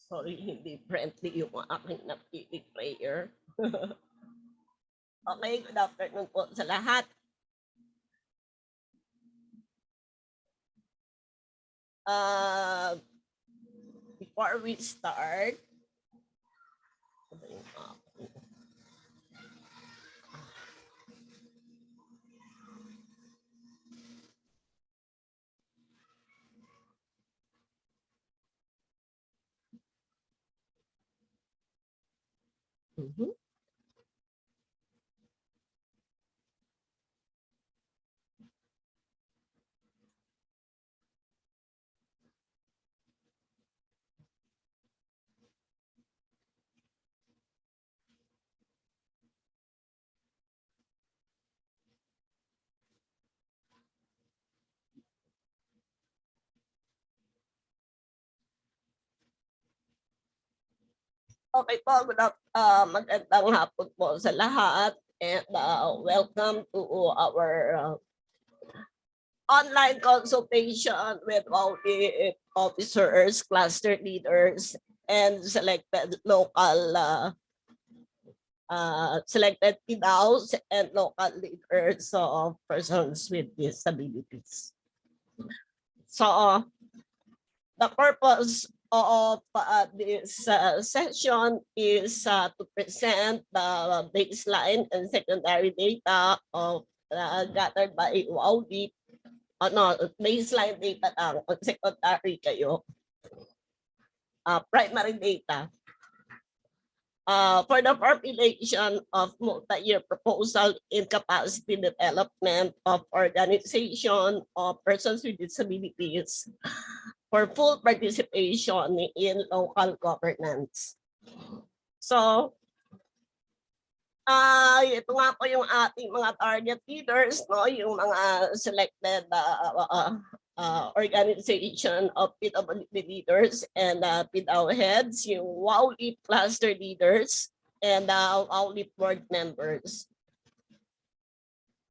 Sorry, hindi friendly yung aking napiling prayer. Okay, good afternoon po sa lahat. Before we start, okay po, magandang hapon po sa lahat and welcome to our online consultation with all the officers, cluster leaders, and selected local selected PDAOs and local leaders of persons with disabilities. So the purpose of this session is to present the baseline and secondary data of gathered by Wowleap. Baseline data lang, secondary kayo. Primary data. For the formulation of multi-year proposal in capacity development of organization of persons with disabilities for full participation in local governance. So, ito nga po yung ating mga target leaders, no? Yung mga selected organization of PWD leaders and PDAO heads, yung Wowleap cluster leaders, and Wowleap board members.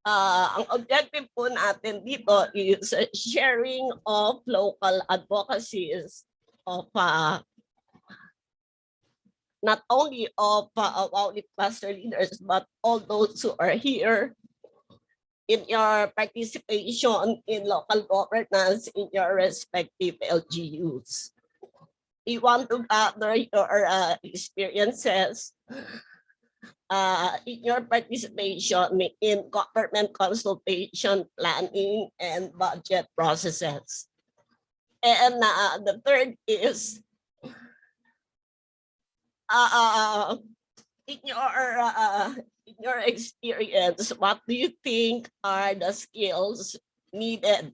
Ang objective po natin dito is sharing of local advocacies of not only of Wowleap cluster leaders, but all those who are here in your participation in local governance in your respective LGUs. We want to gather your experiences in your participation in government consultation, planning, and budget processes. And the third is in your experience, what do you think are the skills needed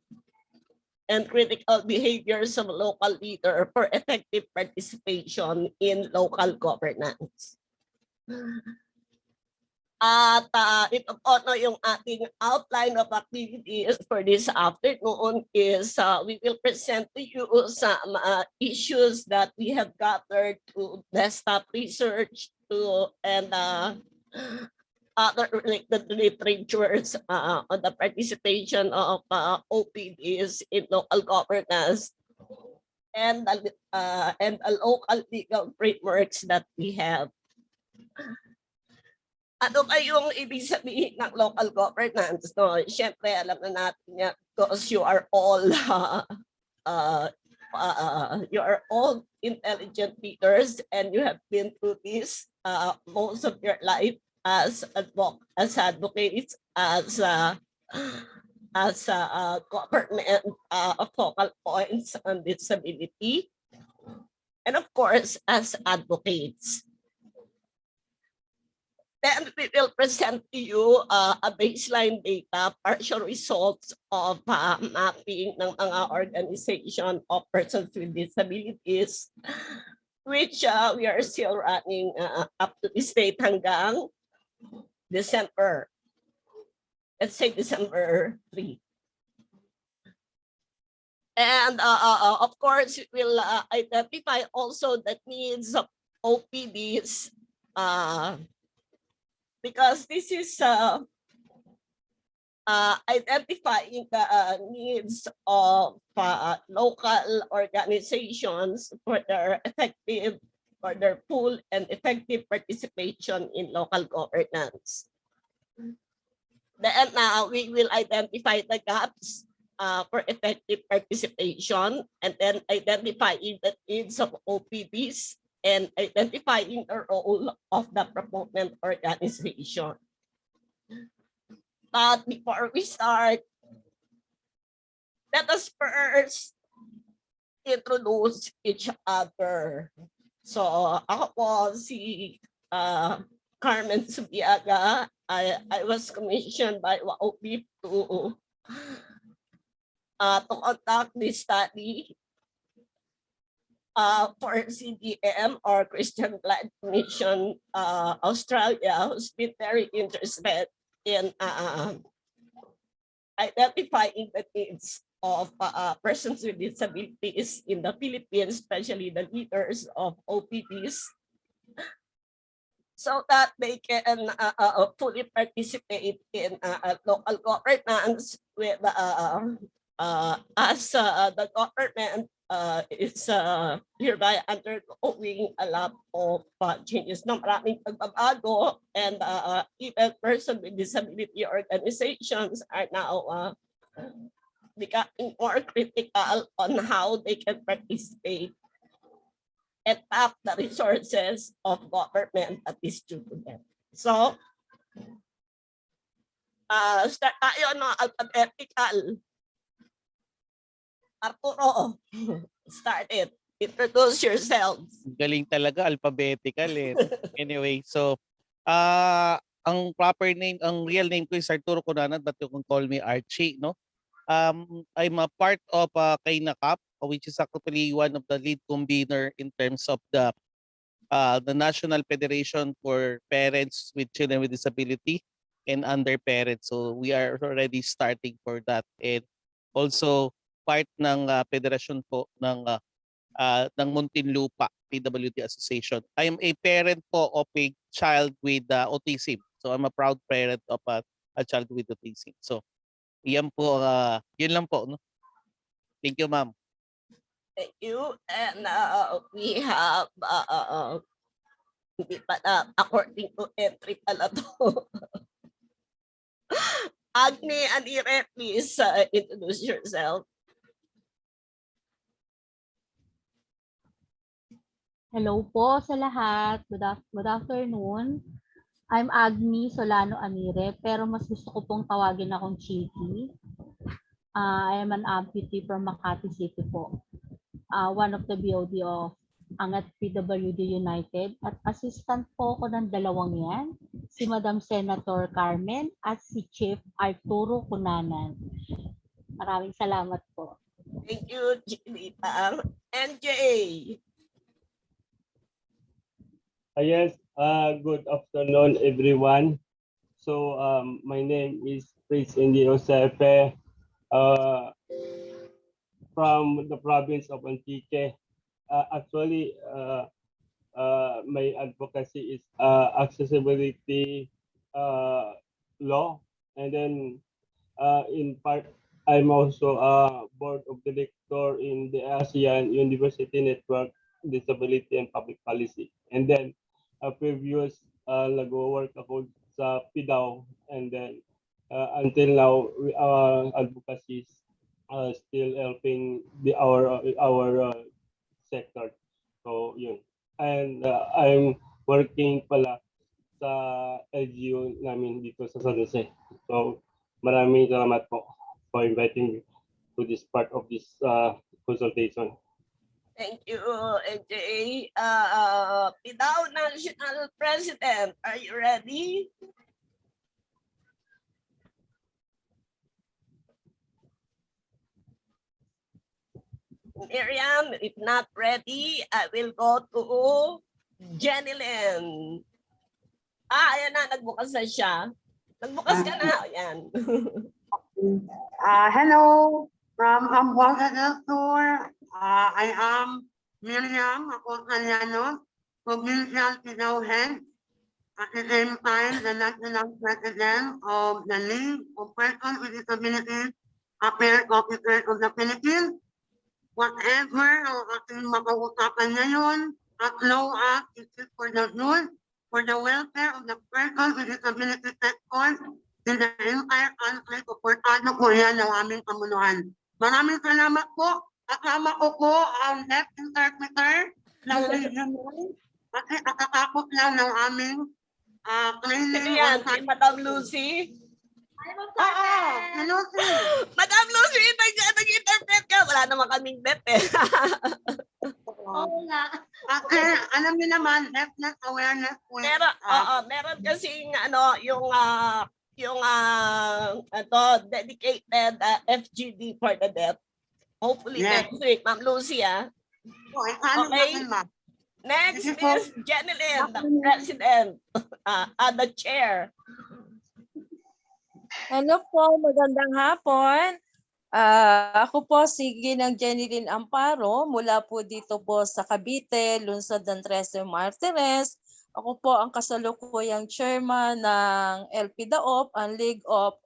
and critical behaviors of a local leader for effective participation in local governance? At ito po no, yung ating outline of activities for this afternoon is we will present to you some issues that we have gathered to desktop research to and other related literatures on the participation of OPDs in local governance and the local legal frameworks that we have. Ano ba yung ibig sabihin ng local governance? No, siyempre alam na natin yan because you are all intelligent leaders and you have been through this most of your life as advocates, as government focal points on disability, and of course as advocates. Then we will present to you a baseline data, partial results of mapping ng mga organization of persons with disabilities, which we are still running up to this date hanggang December. Let's say December 3. And of course, we will identify also the needs of OPDs because this is identifying the needs of local organizations for their full and effective participation in local governance. Then we will identify the gaps for effective participation, and then identifying the needs of OPDs and identifying the role of the proponent organization. But before we start, let us first introduce each other. So ako po si Carmen Subiaga. I was commissioned by Wauleap to conduct this study for CDM or Christian Blood Mission Australia, who's been very interested in identifying the needs of persons with disabilities in the Philippines, especially the leaders of OPDs, so that they can fully participate in local governance with as the government is hereby undergoing a lot of changes na maraming pagbabago, and even person with disability organizations are now becoming more critical on how they can participate and tap the resources of government that is due to them. So, start tayo no, alphabetical. Arturo, start it. Introduce yourselves. Galing talaga, alphabetical eh. Anyway, so ang proper name, ang real name ko is Arturo Cunanan, but you can call me Archie, no? I'm a part of Kainakap, which is actually one of the lead convener in terms of the National Federation for Parents with Children with Disability and Under Parents. So we are already starting for that, and also part ng federation po ng Muntinlupa PWD Association. I am a parent po of a child with autism. So I'm a proud parent of a child with autism. So yan po, yun lang po. No? Thank you, ma'am. Thank you. And we have, hindi pala, according to entry pala to. Agni Anire, please introduce yourself. Hello po sa lahat. Good afternoon. I'm Agni Solano Amire, pero mas gusto ko pong tawagin akong Chiki. I am an amputee from Makati City po. One of the BOD of Angat PWD United, at assistant po ako ng dalawang yan, si Madam Senator Carmen at si Chief Arturo Cunanan. Maraming salamat po. Thank you, Chilita. NJ. Yes, good afternoon, everyone. So, my name is Prince Indy Josefe, from the province of Antique. Actually, my advocacy is accessibility law, and then in part, I'm also a board of director in the ASEAN University Network Disability and Public Policy, and then previous nag-work ako sa PIDAW, and then until now advocacy is still helping our sector. So yun, and I'm working pala sa LGU namin dito sa San Jose. So maraming salamat po for inviting me to this part of this consultation. Thank you, NJ. Pidaw National President, are you ready? Miriam, if not ready, I will go to Jenny Lynn. Ayan na, nagbukas na siya. Nagbukas ka na, ayan. Hello, from Amboga del Sur. I am Miriam Acontaliano, provincial Pinauhen. At the same time, the national president of the League of Persons with Disabilities, Affairs Officers of the Philippines, whatever ang ating makautapan ngayon, as long as it is for the good, for the welfare of the persons with disability sector in the entire country, suportado po yan ng aming pamunuan. Maraming salamat po. Kasama ko po ang deaf interpreter ng Region 1 kasi kakatapos lang ng aming training Yan, on si Madam Lucy. Lucy. Madam Lucy, nag-interpret ka. Wala naman kaming deaf eh. Kasi alam niyo naman, deafness awareness week. Meron kasing dedicated FGD for the deaf. Hopefully Yes. next week, Ma'am Lucy Okay. Next Sige po. is Jeneline, the president, the chair. Hello po, magandang hapon. Ako po si Ginang Jeneline Amparo mula po dito po sa Cavite, Lungsod ng Trece Martires. Ako po ang kasalukuyang chairman ng LPDAOP, ang League of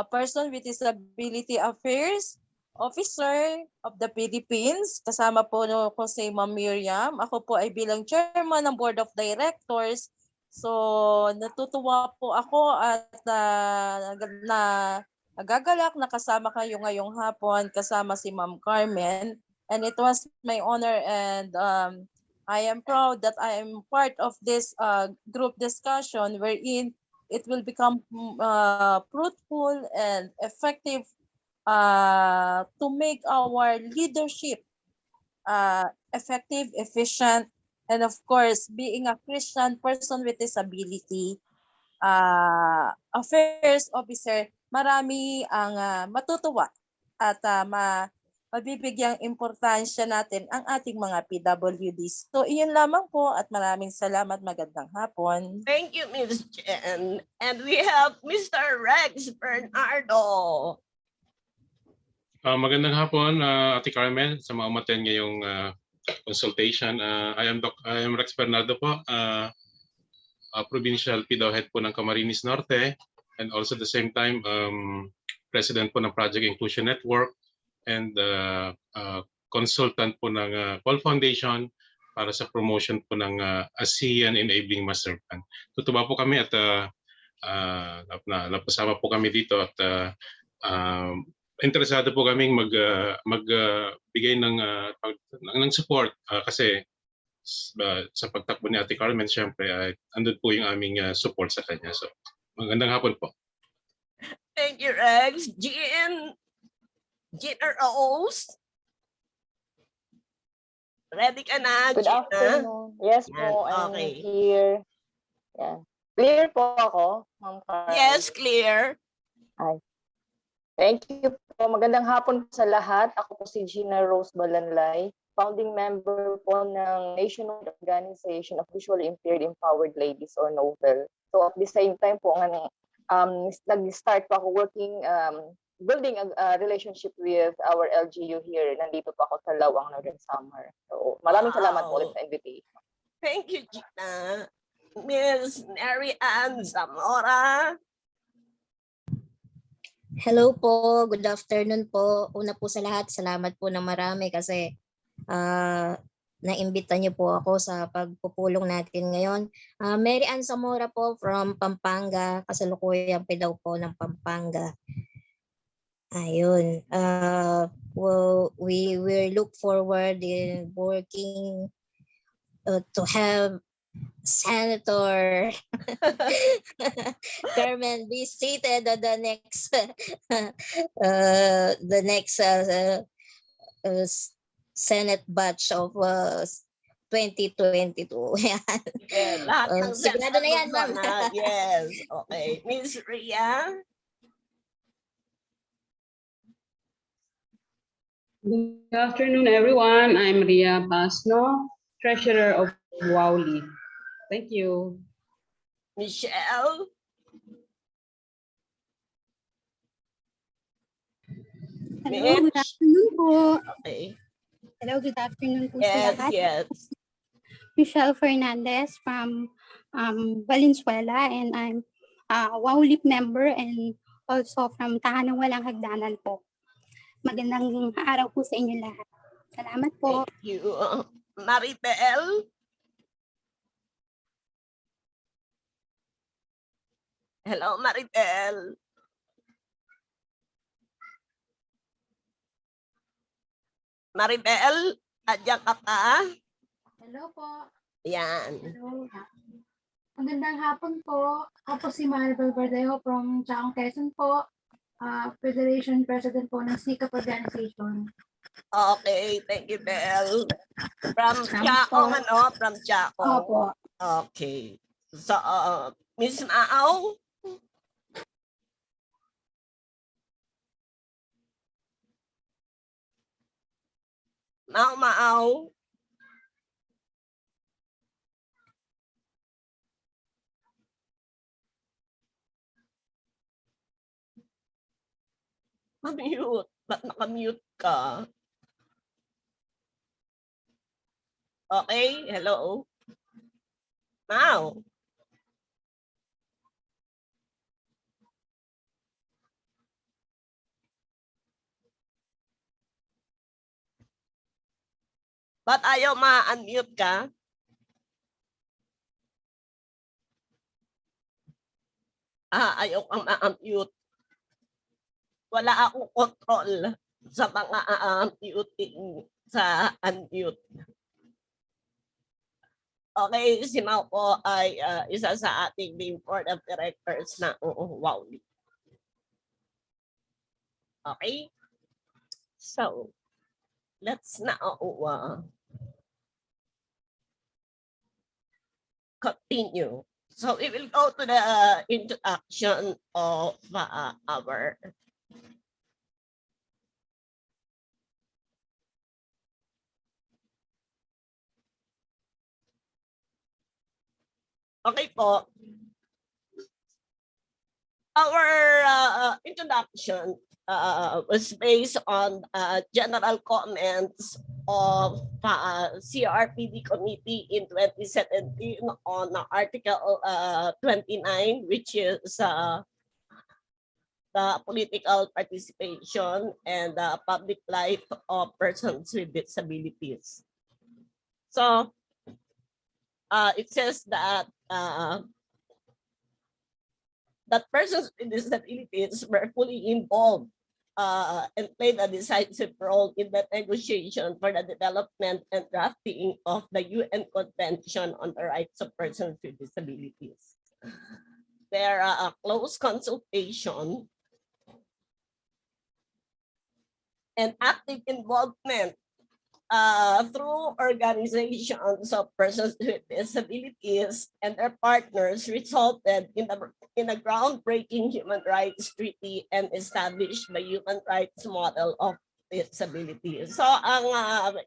Person with Disability Affairs Officer of the Philippines. Kasama po ko si Ma'am Miriam. Ako po ay bilang chairman ng Board of Directors. So natutuwa po ako at nagagalak na kasama kayo ngayong hapon kasama si Ma'am Carmen. And it was my honor and I am proud that I am part of this group discussion wherein it will become fruitful and effective to make our leadership effective, efficient, and of course, being a Christian person with disability, affairs officer, marami ang matutuwa at mabibigyang importansya natin ang ating mga PWDs. So, iyon lamang po at maraming salamat. Magandang hapon. Thank you, Ms. Jen. And we have Mr. Rex Bernardo. Magandang hapon, Ate Carmen, sa mga umaten ngayong consultation. I am Rex Bernardo po, Provincial PDAO Head po ng Camarines Norte, and also at the same time, President po ng Project Inclusion Network, and consultant po ng Call Foundation para sa promotion po ng ASEAN Enabling Master Plan. Tutuwa po kami at napasama po kami dito at interesado po kaming magbigay ng support kasi sa pagtakbo ni Ate Carmen, syempre andun po yung aming support sa kanya. So, magandang hapon po. Thank you, Rex. Jean Rose. Ready ka na, Good Gina? afternoon. Yes po, I'm Okay. here. Yeah. Clear po ako, Ma'am Carmen. Yes, clear. Thank you po. Magandang hapon sa lahat. Ako po si Gina Rose Balanlay, founding member po ng National Organization of Visually Impaired Empowered Ladies or NOVEL. So at the same time po, nag-start po ako working, building a relationship with our LGU here. Nandito po ako sa Lawang, Northern Samar. So maraming salamat po ulit sa invitation. Thank you, Gina. Miss Mary Ann Zamora. Hello po, good afternoon po. Una po sa lahat, salamat po na marami kasi naimbita niyo po ako sa pagpupulong natin ngayon. Mary Ann Zamora po from Pampanga, kasalukuyang PDAO po ng Pampanga. Ayun. Well, we will look forward in working to have Senator Carmen be seated on the next Senate batch of 2022. Lahat ng Sigurado na yan, ma'am. Yes. Okay. Miss Ria. Good afternoon, everyone. I'm Ria Basno, Treasurer of Consultwowleap. Thank you. Michelle. Hello, good afternoon po. Okay. Hello, good afternoon po sa Yes, lahat. yes. Michelle Fernandez from Valenzuela, and I'm a WowLeap member and also from Tahanang Walang Hagdanan po. Magandang araw po sa inyo lahat. Salamat po. Thank you. Maritel? Hello, Maritel. Maribel, adyan ka pa? Hello po. Yan. Hello. Magandang hapon po. Ako po si Maribel Verdejo from Chaong Quezon po. Federation President po ng SICAP Organization. Okay, thank you, Bel. From Salamat Chaong, po. ano? From Chaong. Opo. Okay. So, Miss Maaw? Maaw. Ma-mute. Ba't naka-mute ka? Okay, hello. Now. Ba't ayaw ma-unmute ka? Ayaw kang ma-unmute. Wala akong control sa mga muting sa unmute. Okay, si Mau po ay isa sa ating main board of directors na WowLeap. Okay? So, let's now continue. So, we will go to the introduction of our okay po. Our introduction was based on general comments of CRPD committee in 2017 on Article 29, which is the political participation and the public life of persons with disabilities. So, it says that that persons with disabilities were fully involved and played a decisive role in the negotiation for the development and drafting of the UN Convention on the Rights of Persons with Disabilities. Their close consultation and active involvement through organizations of persons with disabilities and their partners resulted in a groundbreaking human rights treaty and established the human rights model of disability. So ang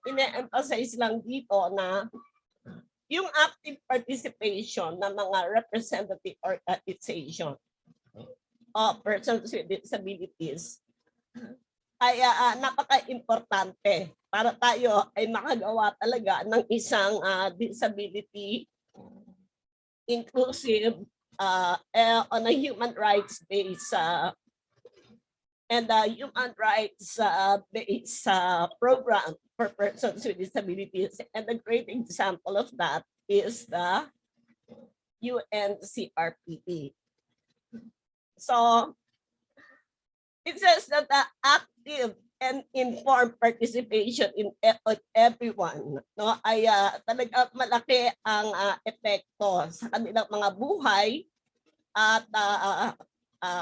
ine-emphasize lang dito na yung active participation ng mga representative organization of persons with disabilities ay napaka-importante para tayo ay makagawa talaga ng isang disability inclusive on a human rights base and human rights based program for persons with disabilities. And a great example of that is the UNCRPD. So it says that the active and informed participation in everyone ay talagang malaki ang epekto sa kanilang mga buhay at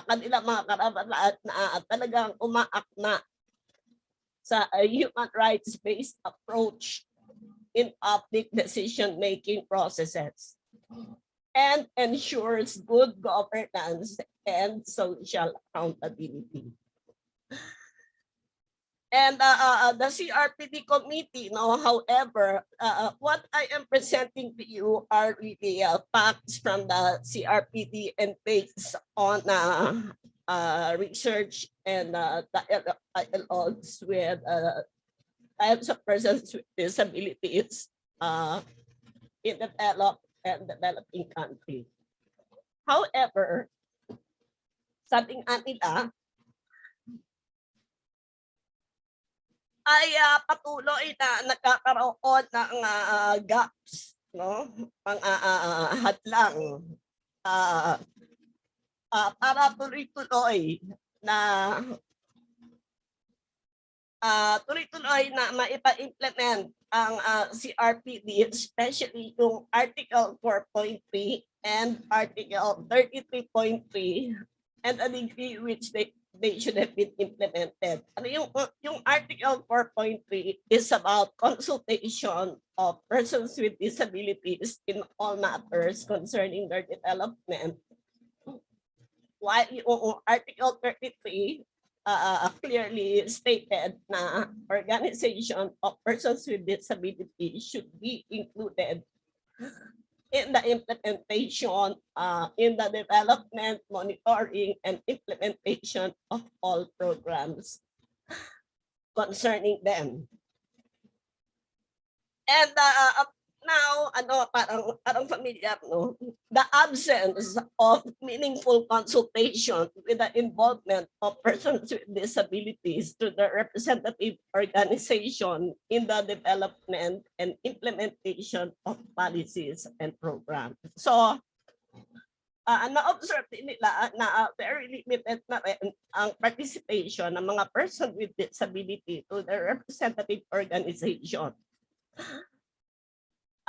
kanilang mga karapatan na talagang umaakna sa human rights-based approach in public decision-making processes and ensures good governance and social accountability. And the CRPD committee, however, what I am presenting to you are really facts from the CRPD and based on research and dialogues with types of persons with disabilities in developed and developing countries. However, sabi nga nila, ay patuloy na nagkakaroon ng gaps, no? Hadlang para tuloy-tuloy na maipa-implement ang CRPD, especially yung Article 4.3 and Article 33.3 and a degree which they should have been implemented. Ano yung Article 4.3 is about consultation of persons with disabilities in all matters concerning their development. While yung Article 33 clearly stated na organization of persons with disabilities should be included in the implementation, in the development, monitoring, and implementation of all programs concerning them. And now, parang familiar, no? The absence of meaningful consultation with the involvement of persons with disabilities to the representative organization in the development and implementation of policies and programs. So, na-observe din nila na very limited na rin ang participation ng mga person with disability to the representative organization.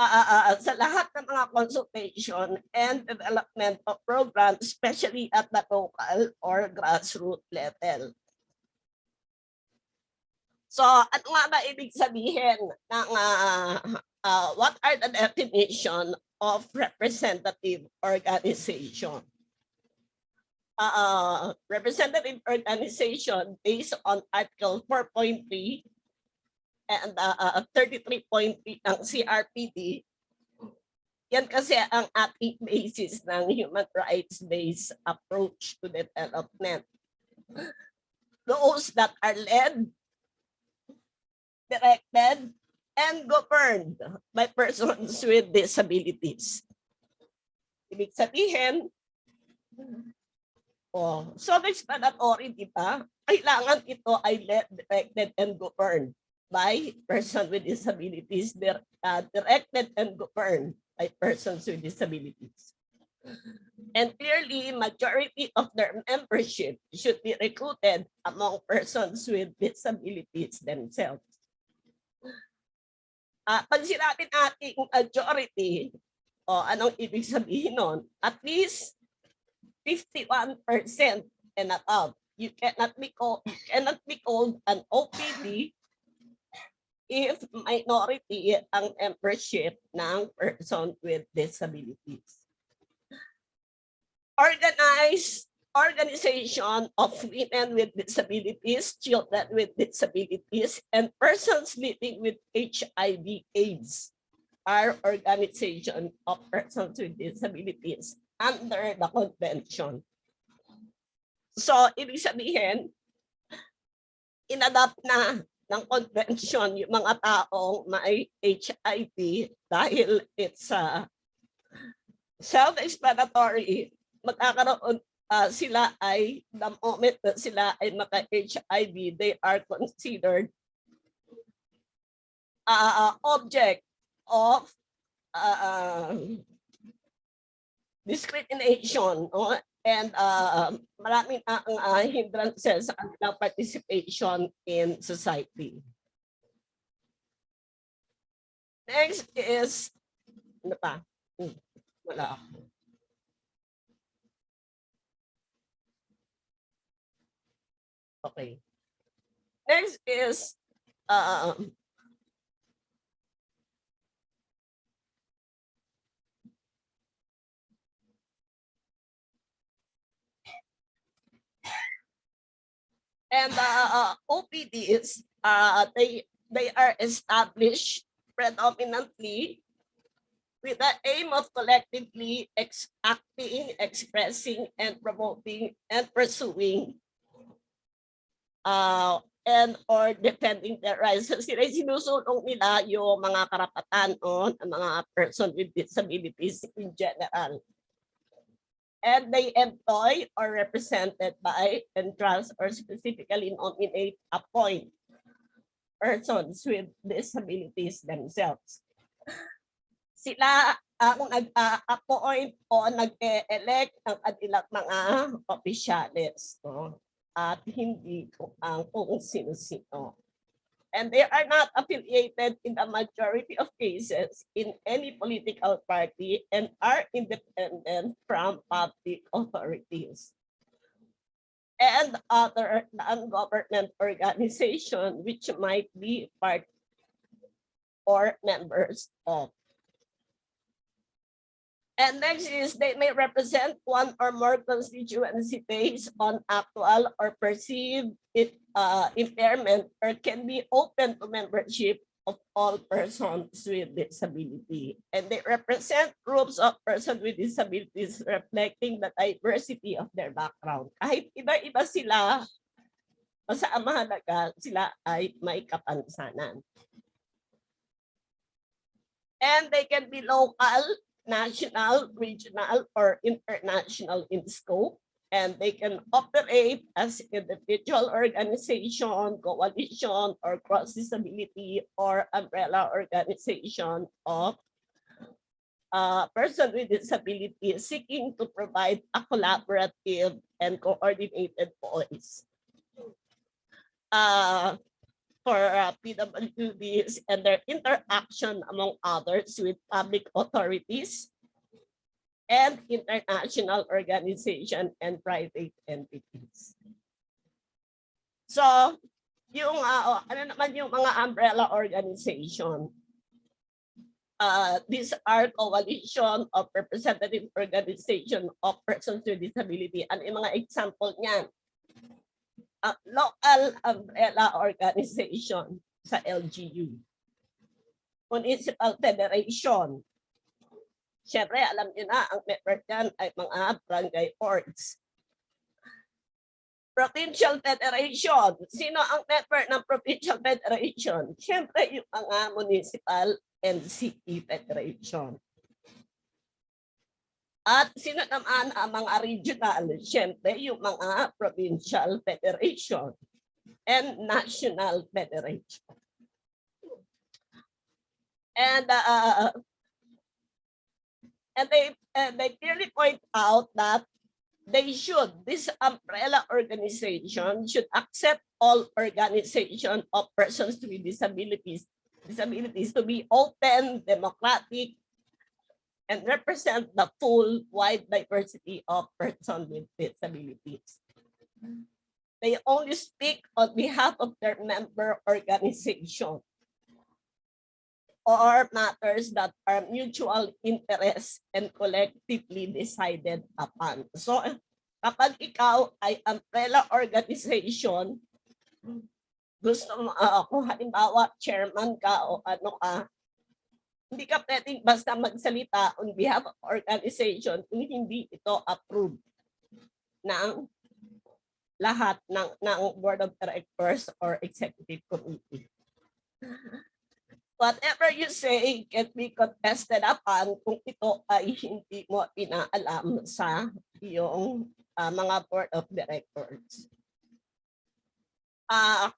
Sa lahat ng mga consultation and development of programs, especially at the local or grassroots level. So, ano nga ba ibig sabihin ng what are the definition of representative organization? Representative organization based on Article 4.3 and 33.3 ng CRPD, yan kasi ang ating basis ng human rights-based approach to development. Those that are led, directed, and governed by persons with disabilities. Ibig sabihin, self-explanatory, di ba? Kailangan ito ay led, directed, and governed by persons with disabilities, directed and governed by persons with disabilities. And clearly, majority of their membership should be recruited among persons with disabilities themselves. Pag sinabi natin majority, anong ibig sabihin nun? At least 51% and above. You cannot be called an OPD if minority ang membership ng person with disabilities. Organization of women with disabilities, children with disabilities, and persons living with HIV/AIDS are organization of persons with disabilities under the convention. So, ibig sabihin, inadapt na ng convention yung mga taong may HIV dahil it's self-explanatory. Magkakaroon sila ay, the moment na sila ay maka-HIV, they are considered object of discrimination, no? And maraming ang hindrances sa kanilang participation in society. Next is, ano pa? Wala ako. Okay. Next is, and OPDs, they are established predominantly with the aim of collectively acting, expressing, and promoting and pursuing and or defending their rights. So sila sinusulong nila yung mga karapatan o ng mga person with disabilities in general. And they employ or represented by and trust or specifically nominate, appoint persons with disabilities themselves. Sila ang nag-appoint o nag-elect ng kanilang mga opisyalis, no? At hindi ang kung sino-sino. And they are not affiliated in the majority of cases in any political party and are independent from public authorities and other non-government organization which might be part or members of. And next is they may represent one or more constituency based on actual or perceived impairment or can be open to membership of all persons with disability. And they represent groups of persons with disabilities reflecting the diversity of their background. Kahit iba-iba sila, basta ang mahalaga sila ay may kapansanan. And they can be local, national, regional, or international in scope, and they can operate as individual organization, coalition, or cross-disability or umbrella organization of person with disability seeking to provide a collaborative and coordinated voice for PWDs and their interaction among others with public authorities and international organization and private entities. So, yung ano naman yung mga umbrella organization? These are coalition of representative organization of persons with disability. Ano yung mga example niyan? Local umbrella organization sa LGU. Municipal Federation. Siyempre, alam niyo na, ang network yan ay mga barangay orgs. Provincial Federation. Sino ang network ng Provincial Federation? Siyempre, yung mga municipal and city federation. At sino naman ang mga regional? Siyempre, yung mga provincial federation and national federation. And they clearly point out that this umbrella organization should accept all organization of persons with disabilities to be open, democratic, and represent the full wide diversity of persons with disabilities. They only speak on behalf of their member organization or matters that are mutual interest and collectively decided upon. So, kapag ikaw ay umbrella organization, gusto mo, kung halimbawa chairman ka o ano ka, hindi ka pwedeng basta magsalita on behalf of organization kung hindi ito approved ng lahat ng board of directors or executive committee. Whatever you say can be contested upon kung ito ay hindi mo inaalam sa iyong mga board of directors.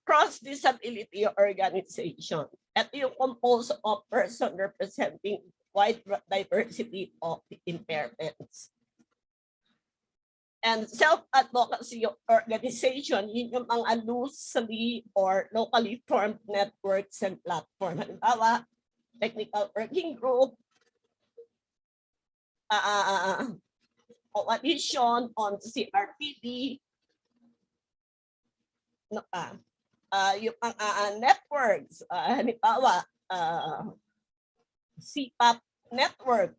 Cross-disability organization. Ito yung composed of person representing wide diversity of impairments. And self-advocacy organization, yun yung mga loosely or locally formed networks and platforms. Halimbawa, technical working group, coalition on CRPD, yung networks, halimbawa, CPAP network,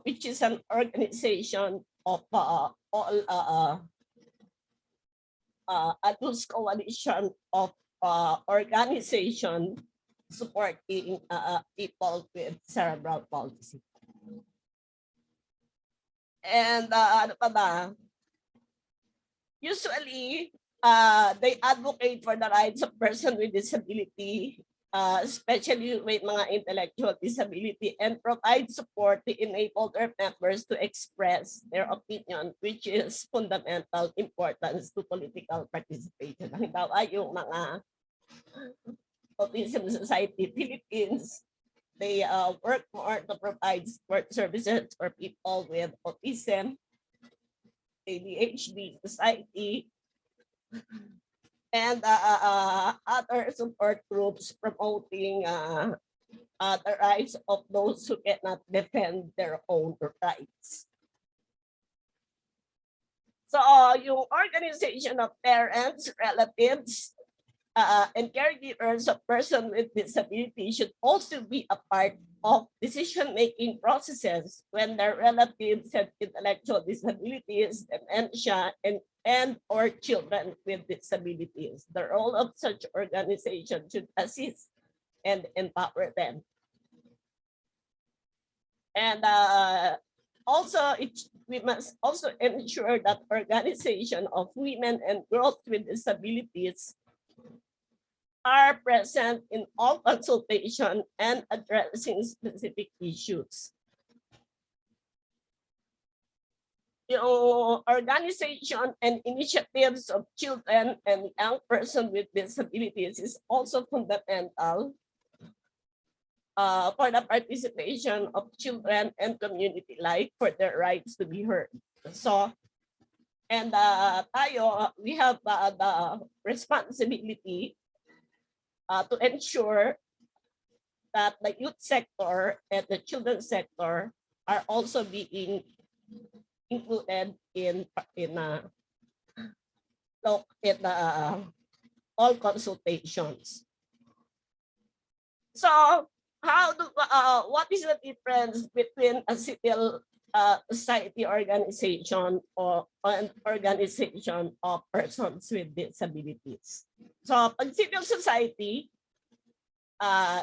which is an organization of all a loose coalition of organization supporting people with cerebral palsy. And ano pa ba? Usually, they advocate for the rights of person with disability, especially with mga intellectual disability, and provide support to enable their members to express their opinion, which is fundamental importance to political participation. Halimbawa, yung mga Autism Society Philippines, they work more to provide support services for people with autism, ADHD society, and other support groups promoting the rights of those who cannot defend their own rights. So yung organization of parents, relatives, and caregivers of person with disability should also be a part of decision-making processes when their relatives have intellectual disabilities, dementia, and or children with disabilities. The role of such organizations should assist and empower them. And also, we must also ensure that organization of women and girls with disabilities are present in all consultation and addressing specific issues. Yung organization and initiatives of children and young persons with disabilities is also fundamental for the participation of children and community life for their rights to be heard. So, and we have the responsibility to ensure that the youth sector and the children's sector are also being included in all consultations. So, what is the difference between a civil society organization or an organization of persons with disabilities? So, pag civil society,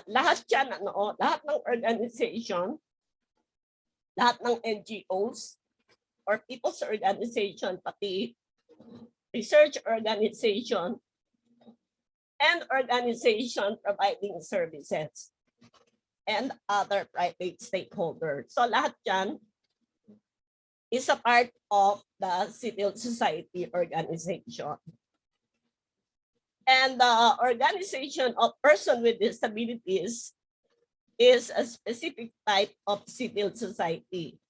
lahat yan, lahat ng organization, lahat ng NGOs or people's organization, pati research organization, and organization providing services, and other private stakeholders. So lahat yan is a part of the civil society organization. And the organization of person with disabilities is a specific type of civil society.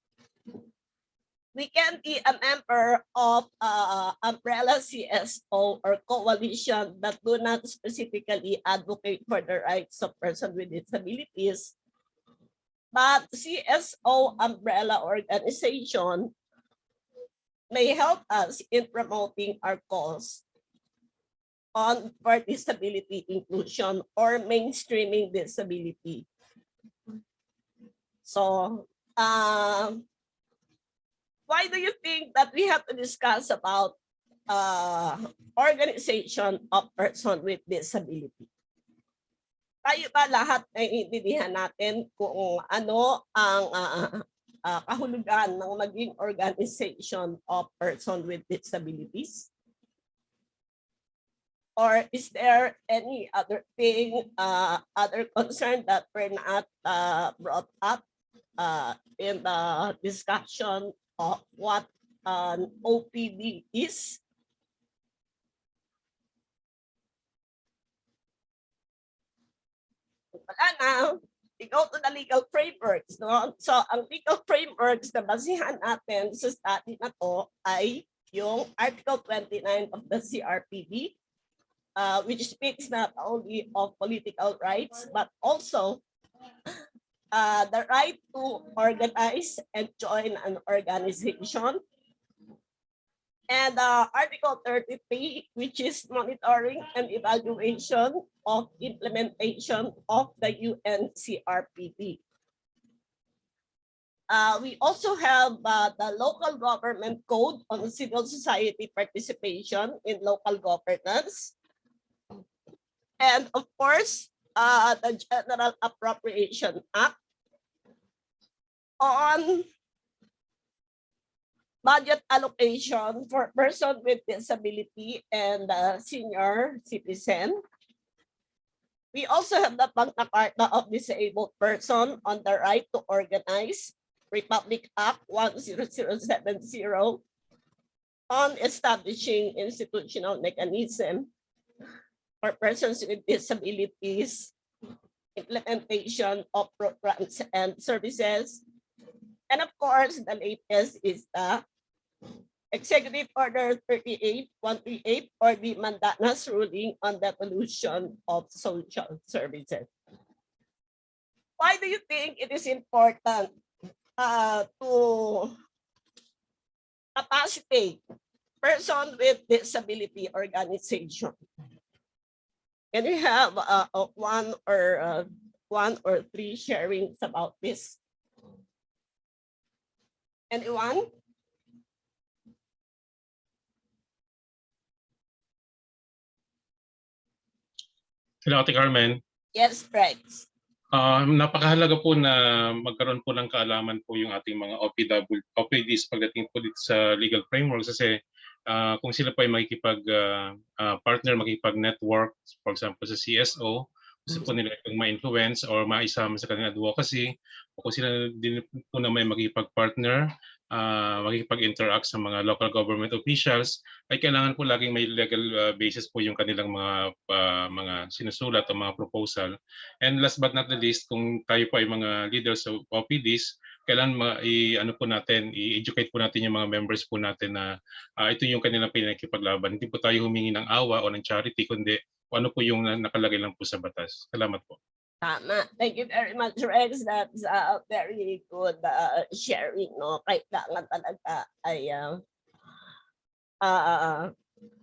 We can be a member of umbrella CSO or coalition that do not specifically advocate for the rights of persons with disabilities, but CSO umbrella organization may help us in promoting our cause on for disability inclusion or mainstreaming disability. So, why do you think that we have to discuss about organization of person with disability? Tayo ba lahat naiintindihan natin kung ano ang kahulugan ng maging organization of person with disabilities? Or is there any other thing, other concern that were not brought up in the discussion of what an OPD is? Wala na. We go to the legal frameworks. No? So, ang legal frameworks na basihan natin sa study na to ay yung Article 29 of the CRPD, which speaks not only of political rights, but also the right to organize and join an organization. And Article 33, which is monitoring and evaluation of implementation of the UNCRPD. We also have the local government code on civil society participation in local governance. And of course, the General Appropriation Act on budget allocation for person with disability and senior citizen. We also have the Magna Carta of Disabled Person on the Right to Organize, Republic Act 10070, on establishing institutional mechanism for persons with disabilities, implementation of programs and services. And of course, the latest is the Executive Order 38138 or the Mandanas ruling on the evolution of social services. Why do you think it is important to capacitate person with disability organization? Can we have one or three sharings about this? Anyone? Hello, Ate Carmen. Yes, Rex. Napakahalaga po na magkaroon po ng kaalaman po yung ating mga OPDs pagdating po dito sa legal framework kasi kung sila po ay makikipag-partner, makikipag-network, for example sa CSO, gusto po nila itong ma-influence or maisama sa kanilang advocacy, o kung sila din po na may makikipag-partner, makikipag-interact sa mga local government officials, ay kailangan po laging may legal basis po yung kanilang mga sinusulat o mga proposal. And last but not the least, kung tayo po ay mga leaders of OPDs, kailangan i-educate po natin yung mga members po natin na ito yung kanilang pinakikipaglaban. Hindi po tayo humingi ng awa o ng charity, kundi ano po yung nakalagay lang po sa batas. Salamat po. Tama. Thank you very much, Rex. That's a very good sharing. No? Kailangan talaga ay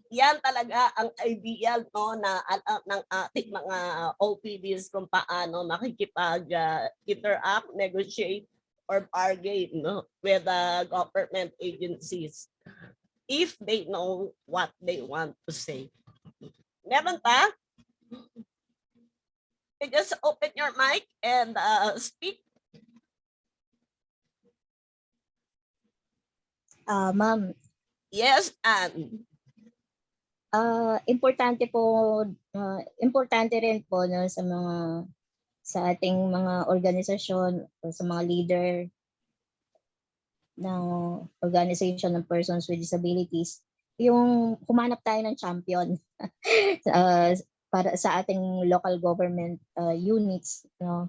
yan talaga ang ideal no na alam ng ating mga OPDs kung paano makikipag-interact, negotiate, or bargain no, with government agencies if they know what they want to say. Meron pa? You just open your mic and speak. Ma'am, Yes, and importante rin po no, sa ating mga organisasyon o sa mga leader ng organization ng persons with disabilities, yung humanap tayo ng champion para sa ating local government units, no?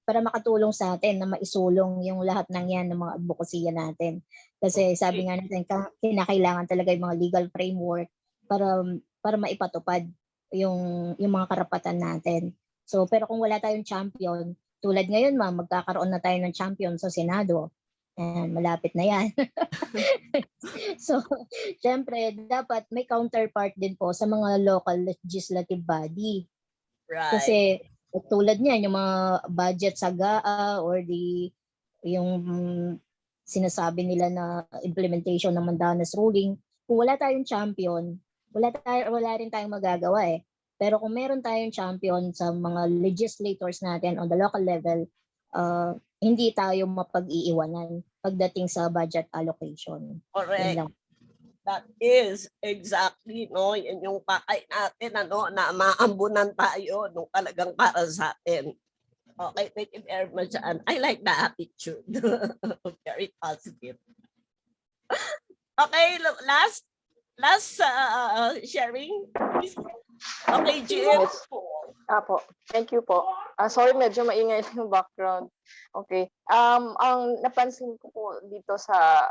Para makatulong sa atin na maisulong yung lahat ng yan ng mga advokasya natin. Kasi sabi nga natin, kinakailangan talaga yung mga legal framework para maipatupad yung mga karapatan natin. So, pero kung wala tayong champion, tulad ngayon magkakaroon na tayo ng champion sa Senado. Malapit na yan. So, syempre, dapat may counterpart din po sa mga local legislative body. right. Kasi tulad niyan, yung mga budget sa GAA or yung sinasabi nila na implementation ng Mandanas ruling, kung wala tayong champion, wala rin tayong magagawa eh. Pero kung meron tayong champion sa mga legislators natin on the local level, hindi tayo mapag-iiwanan pagdating sa budget allocation. Correct. That is exactly no, yan yung pakay natin na maambunan tayo nung talagang para sa atin. Okay, thank you very much. And I like the attitude. Very positive. Okay, last sharing. Okay, Jim. Apo, thank you po. Sorry, medyo maingay yung background. Okay. Ang napansin ko po dito sa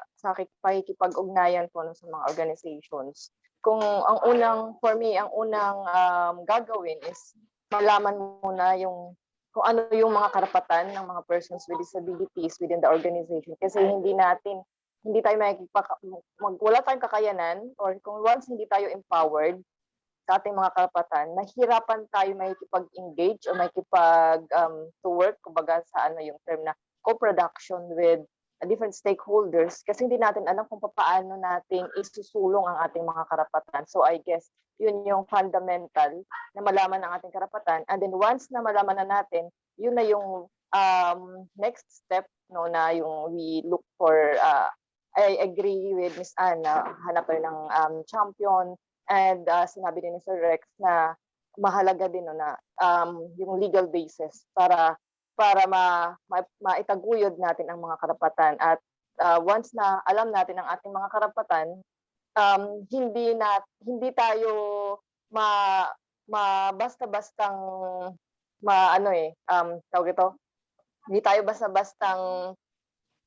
pakikipag-ugnayan po sa mga organizations, kung ang unang gagawin is malaman muna kung ano yung mga karapatan ng mga persons with disabilities within the organization. Kasi wala tayong kakayanan, or kung once hindi tayo empowered sa ating mga karapatan, nahihirapan tayo makikipag-engage o to work, kumbaga sa yung term na co-production with different stakeholders, kasi hindi natin alam kung paano natin isusulong ang ating mga karapatan. So I guess yun yung fundamental na malaman ang ating karapatan, and then once na malaman na natin, yun na yung next step no, na yung we look for I agree with Miss Anna, hanap tayo ng champion, and sinabi din ni Sir Rex na mahalaga din no, na yung legal basis para maitaguyod natin ang mga karapatan, at once na alam natin ang ating mga karapatan, hindi tayo basta-bastang tawag ito, hindi tayo basta-bastang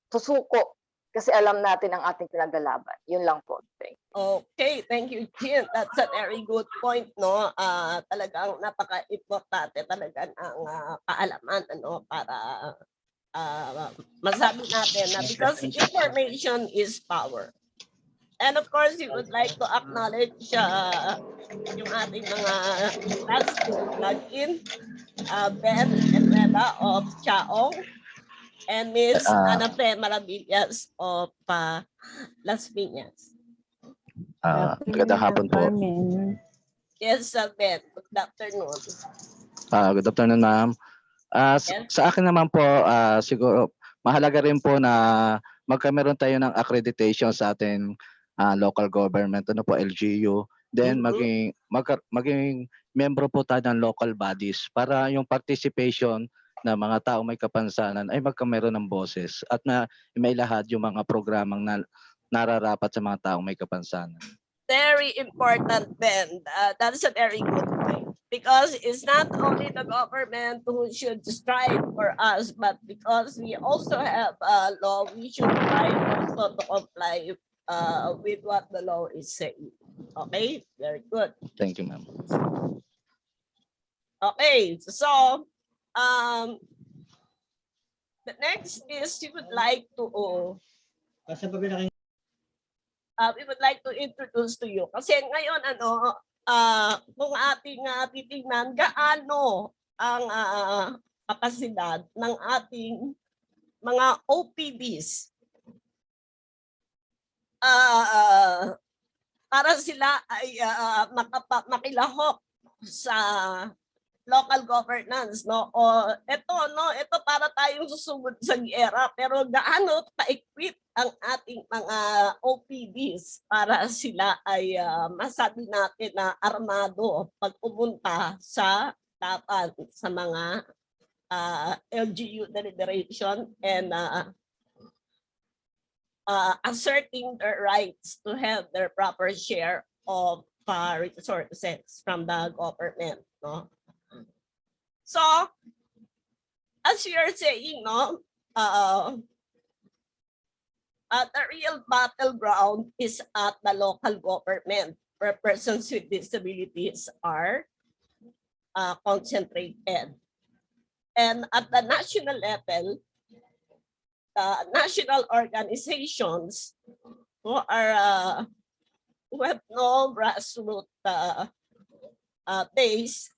susuko kasi alam natin ang ating pinaglalaban. Yun lang po. Okay, thank you, Jean. That's a very good point, no? Talagang napaka-importante talaga ng kaalaman, ano, para masabi natin na because information is power. And of course, we would like to acknowledge yung ating mga last login, Ben Enreda of Chaong, and Miss Ana Fe Maravillas of Las Piñas. Magandang hapon po. Yes, Ben. Good afternoon. Good afternoon, ma'am. Sa akin naman po, siguro mahalaga rin po na magkameron tayo ng accreditation sa ating local government, ano po, LGU. Then maging membro po tayo ng local bodies para yung participation na mga tao may kapansanan ay magkameron ng boses at may lahat yung mga programang nararapat sa mga taong may kapansanan. Very important, Ben. That's a very good point. Because it's not only the government who should strive for us, but because we also have a law, we should try also to comply with what the law is saying. Okay, very good. Thank you, ma'am. Okay, so the next is we would like to introduce to you. Kasi ngayon, kung ating titingnan, gaano ang kapasidad ng ating mga OPDs para sila ay makilahok sa local governance, no? O ito para tayong susugod sa giyera, pero gaano ka-equip ang ating mga OPDs para sila ay masabi natin na armado pag pumunta sa laban sa mga LGU deliberation and asserting their rights to have their proper share of resources from the government, no? So, as you are saying, no, the real battleground is at the local government where persons with disabilities are concentrated. And at the national level, the national organizations who have no grassroots base,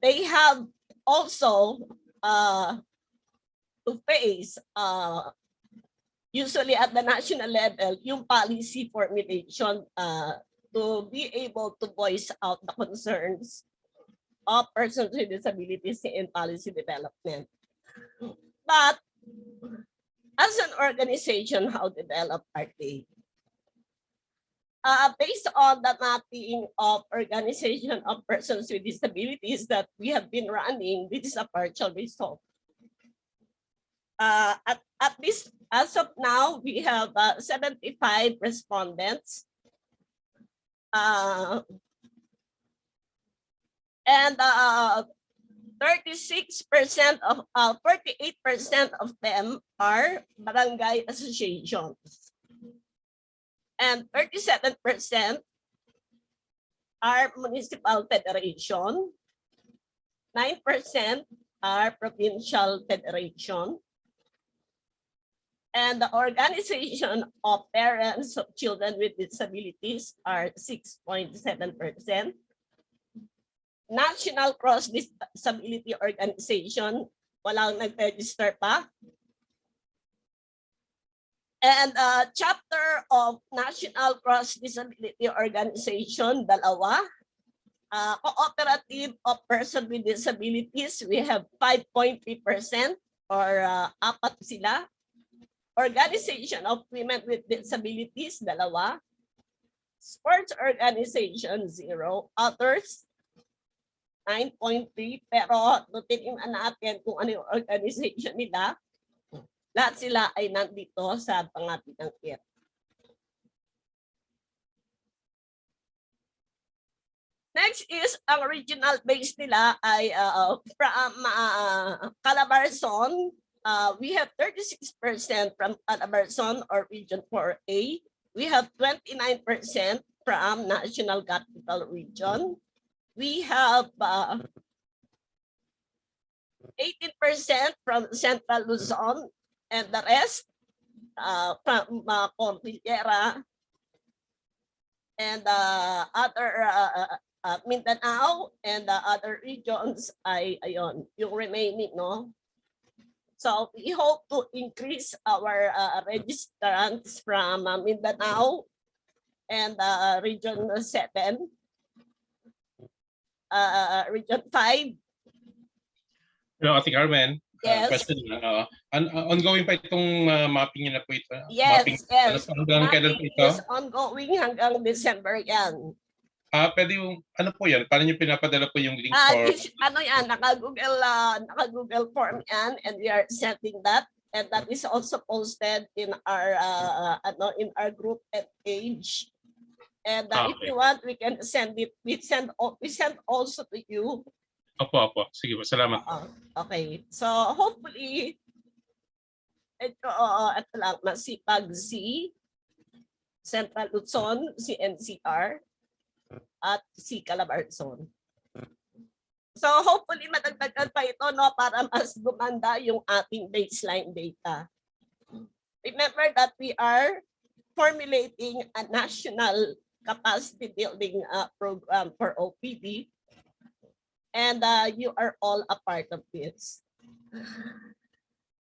they have also to face usually at the national level yung policy formulation to be able to voice out the concerns of persons with disabilities in policy development. But as an organization, how developed are they? Based on the mapping of organization of persons with disabilities that we have been running, this is a partial result. At least as of now, we have 75 respondents. And 48% of them are barangay associations. And 37% are municipal federation, 9% are provincial federation, and the organization of parents of children with disabilities are 6.7%. National Cross Disability Organization, walang nag-register pa. And chapter of National Cross Disability Organization, dalawa. Cooperative of Person with Disabilities, we have 5.3% or apat sila. Organization of Women with Disabilities, 2. Sports Organization, 0. Others, 9.3. Pero tingnan natin kung ano yung organization nila. Lahat sila ay nandito sa pangabitanggit. Next is ang regional base nila ay from Calabarzon. We have 36% from Calabarzon or Region 4A. We have 29% from National Capital Region. We have 18% from Central Luzon, and the rest from Cordillera and other Mindanao and the other regions ay ayon, yung remaining, no? So we hope to increase our registrants from Mindanao and Region 7, Region 5. Hello, Ate Carmen. Yes. Question lang. Ongoing pa itong mapping niyo na po ito? Yes, Mapping, yes. hanggang kailan po Mapping ito? is ongoing hanggang December yan. Pwede yung, ano po yan? Paano niyo pinapadala po yung link for... Ano yan, naka-Google form yan, and we are sending that. And that is also posted in our group at page. And if you want, we can send it. We send also to you. Opo. Sige po, salamat. Okay. So hopefully, ito lang, masipag si Central Luzon, si NCR, at si Calabarzon. So hopefully madagdagan pa ito, no, para mas gumanda yung ating baseline data. Remember that we are formulating a national capacity building program for OPD, and you are all a part of this.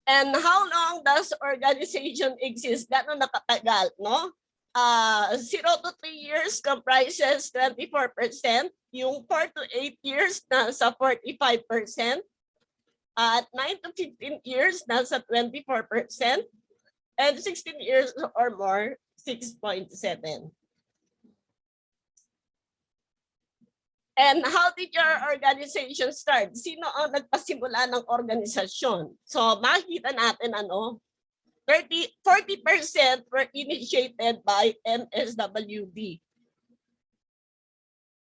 And how long does organization exist? Gano'n nakatagal, no? 0 to 3 years comprises 24%. Yung 4 to 8 years nasa 45%. At 9 to 15 years nasa 24%. And 16 years or more, 6.7%. And how did your organization start? Sino ang nagpasimula ng organisasyon? So makikita natin 40% were initiated by MSWD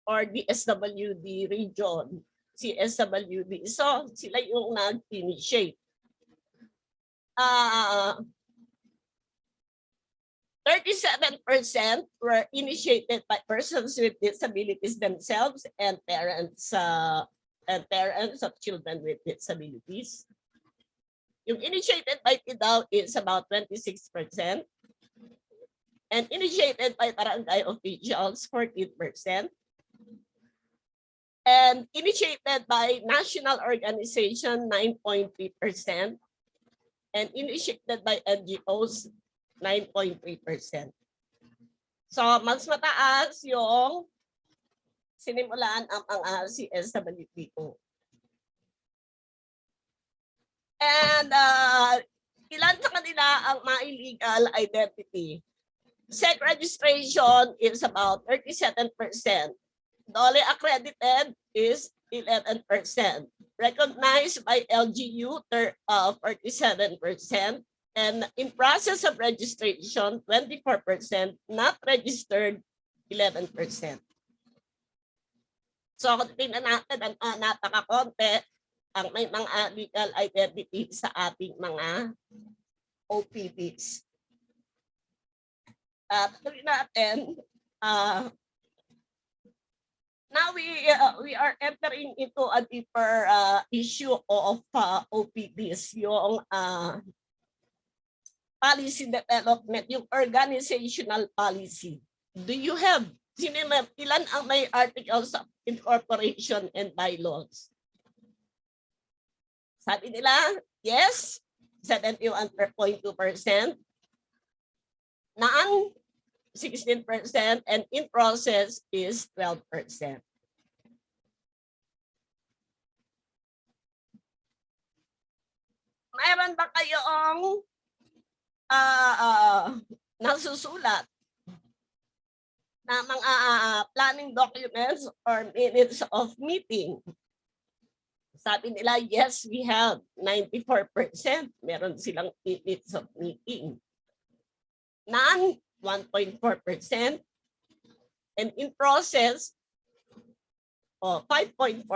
or the SWD region, CSWD. So sila yung nag-initiate. 37% were initiated by persons with disabilities themselves and parents of children with disabilities. Yung initiated by TIDAW is about 26%. And initiated by barangay officials, 14%. And initiated by national organization, 9.3%. And initiated by NGOs, 9.3%. So mas mataas yung sinimulaan ang mga CSWD ko. And ilan sa kanila ang ma-illegal identity? SEC registration is about 37%. DOLE accredited is 11%. Recognized by LGU, 47%. And in process of registration, 24%. Not registered, 11%. So kung tingnan natin, napakakonti ang may mga legal identity sa ating mga OPDs. Tuloy natin, now we are entering into a deeper issue of OPDs, yung policy development, yung organizational policy. Do you have, ilan ang may articles of incorporation and bylaws? Sabi nila, yes, 71.2%. None, 16%. And in process is 12%. Mayroon ba kayong nasusulat na mga planning documents or minutes of meeting. Sabi nila, yes, we have 94%. Meron silang minutes of meeting. None, 1.4%. And in process, 5.4%.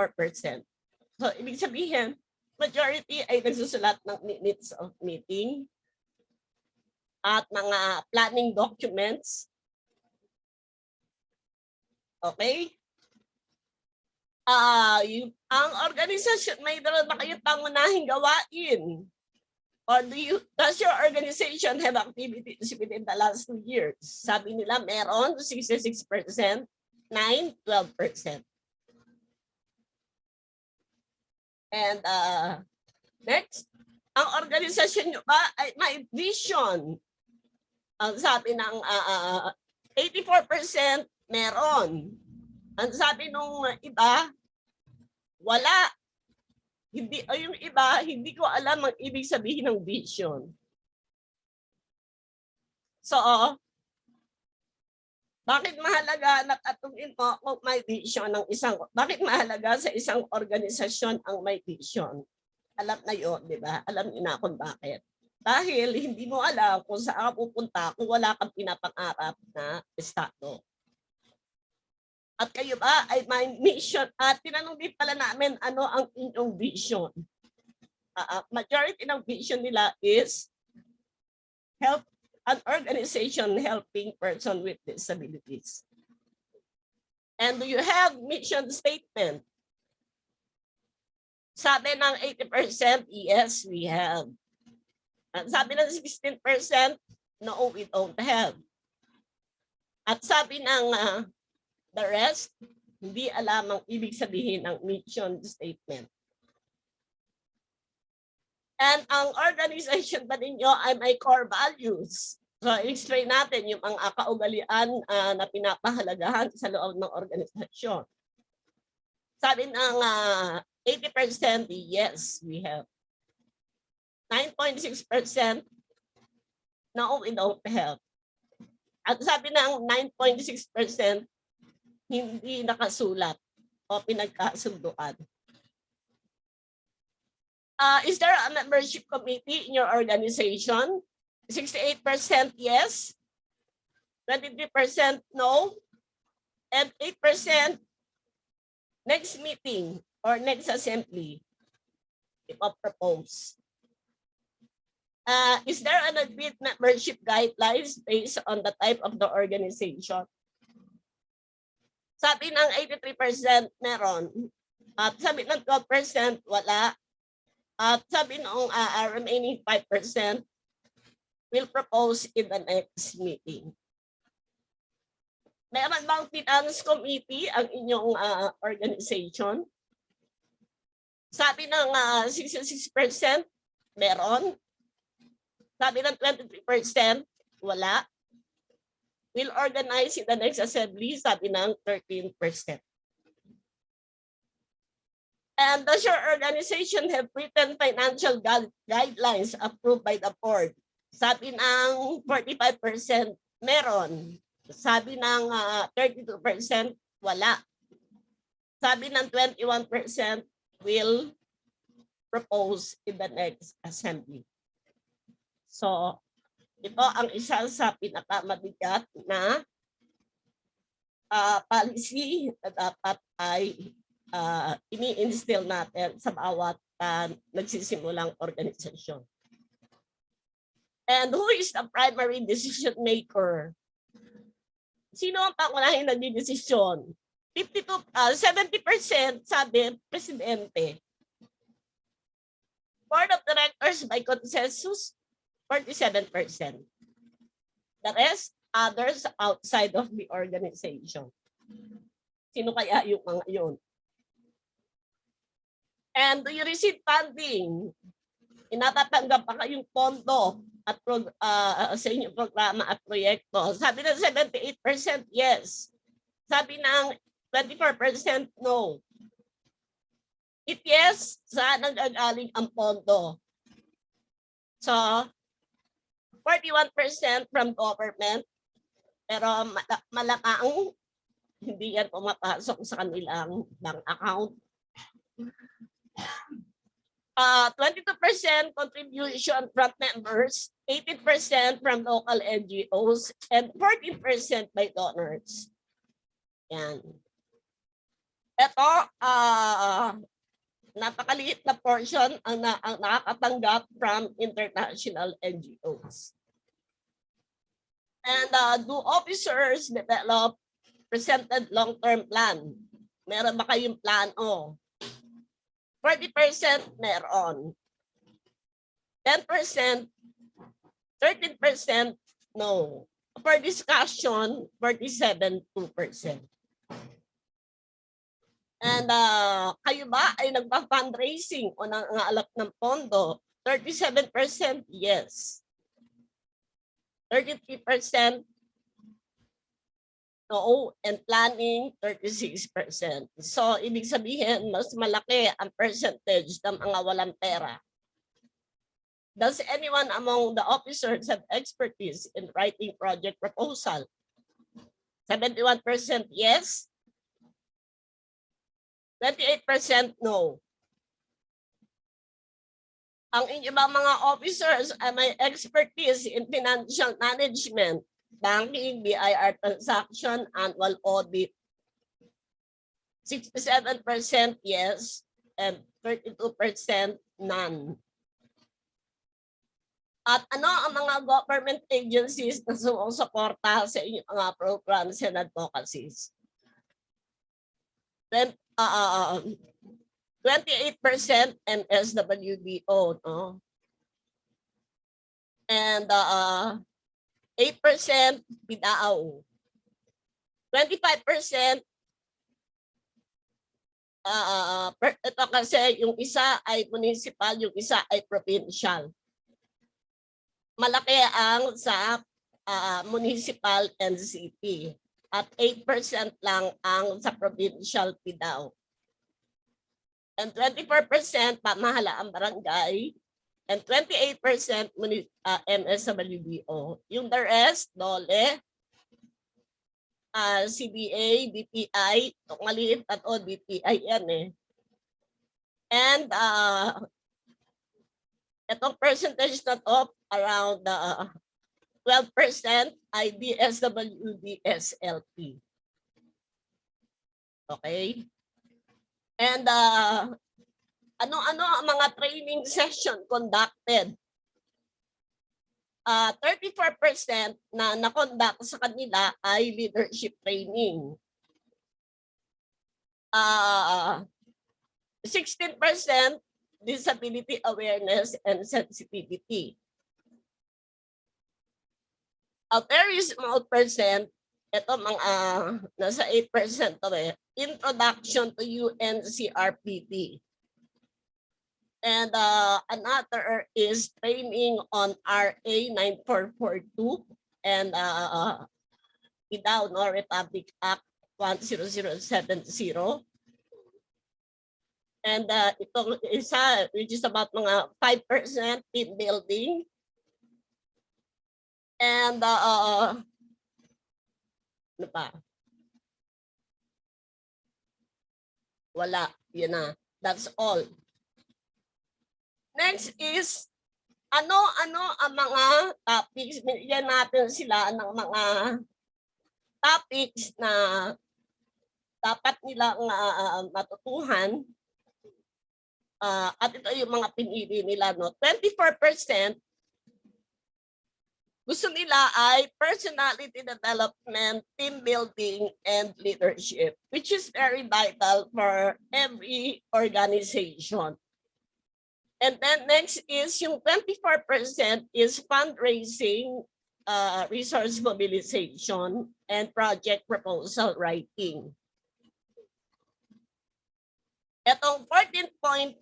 So, ibig sabihin, majority ay nagsusulat ng minutes of meeting at mga planning documents. Okay? Ang organisasyon, may dala na kayo pangunahing gawain? Or does your organization have activities within the last 2 years? Sabi nila meron 66%, 9, 12%. And next, ang organisasyon nyo ba ay may vision? Ang sabi ng 84% meron. Ang sabi nung iba, wala. Hindi, yung iba, hindi ko alam ang ibig sabihin ng vision. So, bakit mahalaga na katungin mo kung may vision ng bakit mahalaga sa isang organisasyon ang may vision? Alam na yun, di ba? Alam niyo na kung bakit. Dahil hindi mo alam kung saan ka pupunta kung wala kang pinapangarap na estado. At kayo ba ay may mission? At tinanong din pala namin ano ang inyong vision. Majority ng vision nila is help an organization helping person with disabilities. And do you have mission statement? Sabi ng 80%, yes, we have. At sabi ng 16%, no, we don't have. At sabi ng the rest, hindi alam ang ibig sabihin ng mission statement. And ang organization ba ninyo ay may core values? So, explain natin yung mga kaugalian na pinapahalagahan sa loob ng organisasyon. Sabi ng 80%, yes, we have. 9.6%, no, we don't have. At sabi ng 9.6%, hindi nakasulat o pinagkasunduan. Is there a membership committee in your organization? 68% yes, 23% no, and 8% next meeting or next assembly if proposed. Is there an agreed membership guidelines based on the type of the organization? Sabi ng 83% meron. At sabi ng 12% wala. At sabi ng remaining 5% will propose in the next meeting. Meron bang finance committee ang inyong organization? Sabi ng 66% meron. Sabi ng 23% wala. Will organize in the next assembly, sabi ng 13%. And does your organization have written financial guidelines approved by the board? Sabi ng 45% meron. Sabi ng 32% wala. Sabi ng 21% will propose in the next assembly. So, ito ang isa sa pinakamabigat na policy na dapat ay ini-instill natin sa bawat nagsisimulang organisasyon. And who is the primary decision maker? Sino ang pangunahing nagdidesisyon? 70% sabi, presidente. Board of Directors by consensus, 47%. The rest, others outside of the organization. Sino kaya yung mga yun? And do you receive funding? Inatatanggap pa kayong pondo at sa inyong programa at proyekto? Sabi ng 78% yes. Sabi ng 24% no. If yes, saan nanggagaling ang pondo? So, 41% from government, pero malakang hindi yan pumapasok sa kanilang bank account. 22% contribution from members, 18% from local NGOs, and 14% by donors. Yan. Ito, napakaliit na portion ang nakakatanggap from international NGOs. And do officers develop presented long-term plan? Meron ba kayong plano? 40% meron. 10%, 13% no. For discussion, 47.2%. And kayo ba ay nagpa-fundraising o nangangalap ng pondo? 37% yes. 33% no, and planning 36%. So ibig sabihin mas malaki ang percentage ng mga walang pera. Does anyone among the officers have expertise in writing project proposal? 71% yes. 28% no. Ang inyong mga officers ay may expertise in financial management, banking, BIR transaction, annual audit. 67% yes and 32% none. At ano ang mga government agencies na sumusuporta sa inyong mga programs and advocacies? 28% MSWDO, no? And 8% PDAO. 25% ito kasi yung isa ay municipal, yung isa ay provincial. Malaki ang sa municipal and city. At 8% lang ang sa provincial PDAO. And 24% pamahalaan barangay. And 28% MSWDO. Yung the rest, DOLE, CBA, DTI, maliit at o DTI yan eh. And itong percentage na to, around 12% ay DSWD-SLP. Okay? And ano-ano ang mga training session conducted? 34% na na-conduct sa kanila ay leadership training. 16% disability awareness and sensitivity. A very small percent, ito mga nasa 8% to eh, introduction to UNCRPD. And another is training on RA 9442 and IDAO, no, Republic Act 10070. And itong isa, which is about mga 5% team building. And ano pa? Wala, yun na. That's all. Next is, ano-ano ang mga topics, binigyan natin sila ng mga topics na dapat nilang matutuhan. At ito yung mga pinili nila, no? 24% gusto nila ay personality development, team building, and leadership, which is very vital for every organization. And then next is yung 24% is fundraising, resource mobilization, and project proposal writing. Etong 14.4%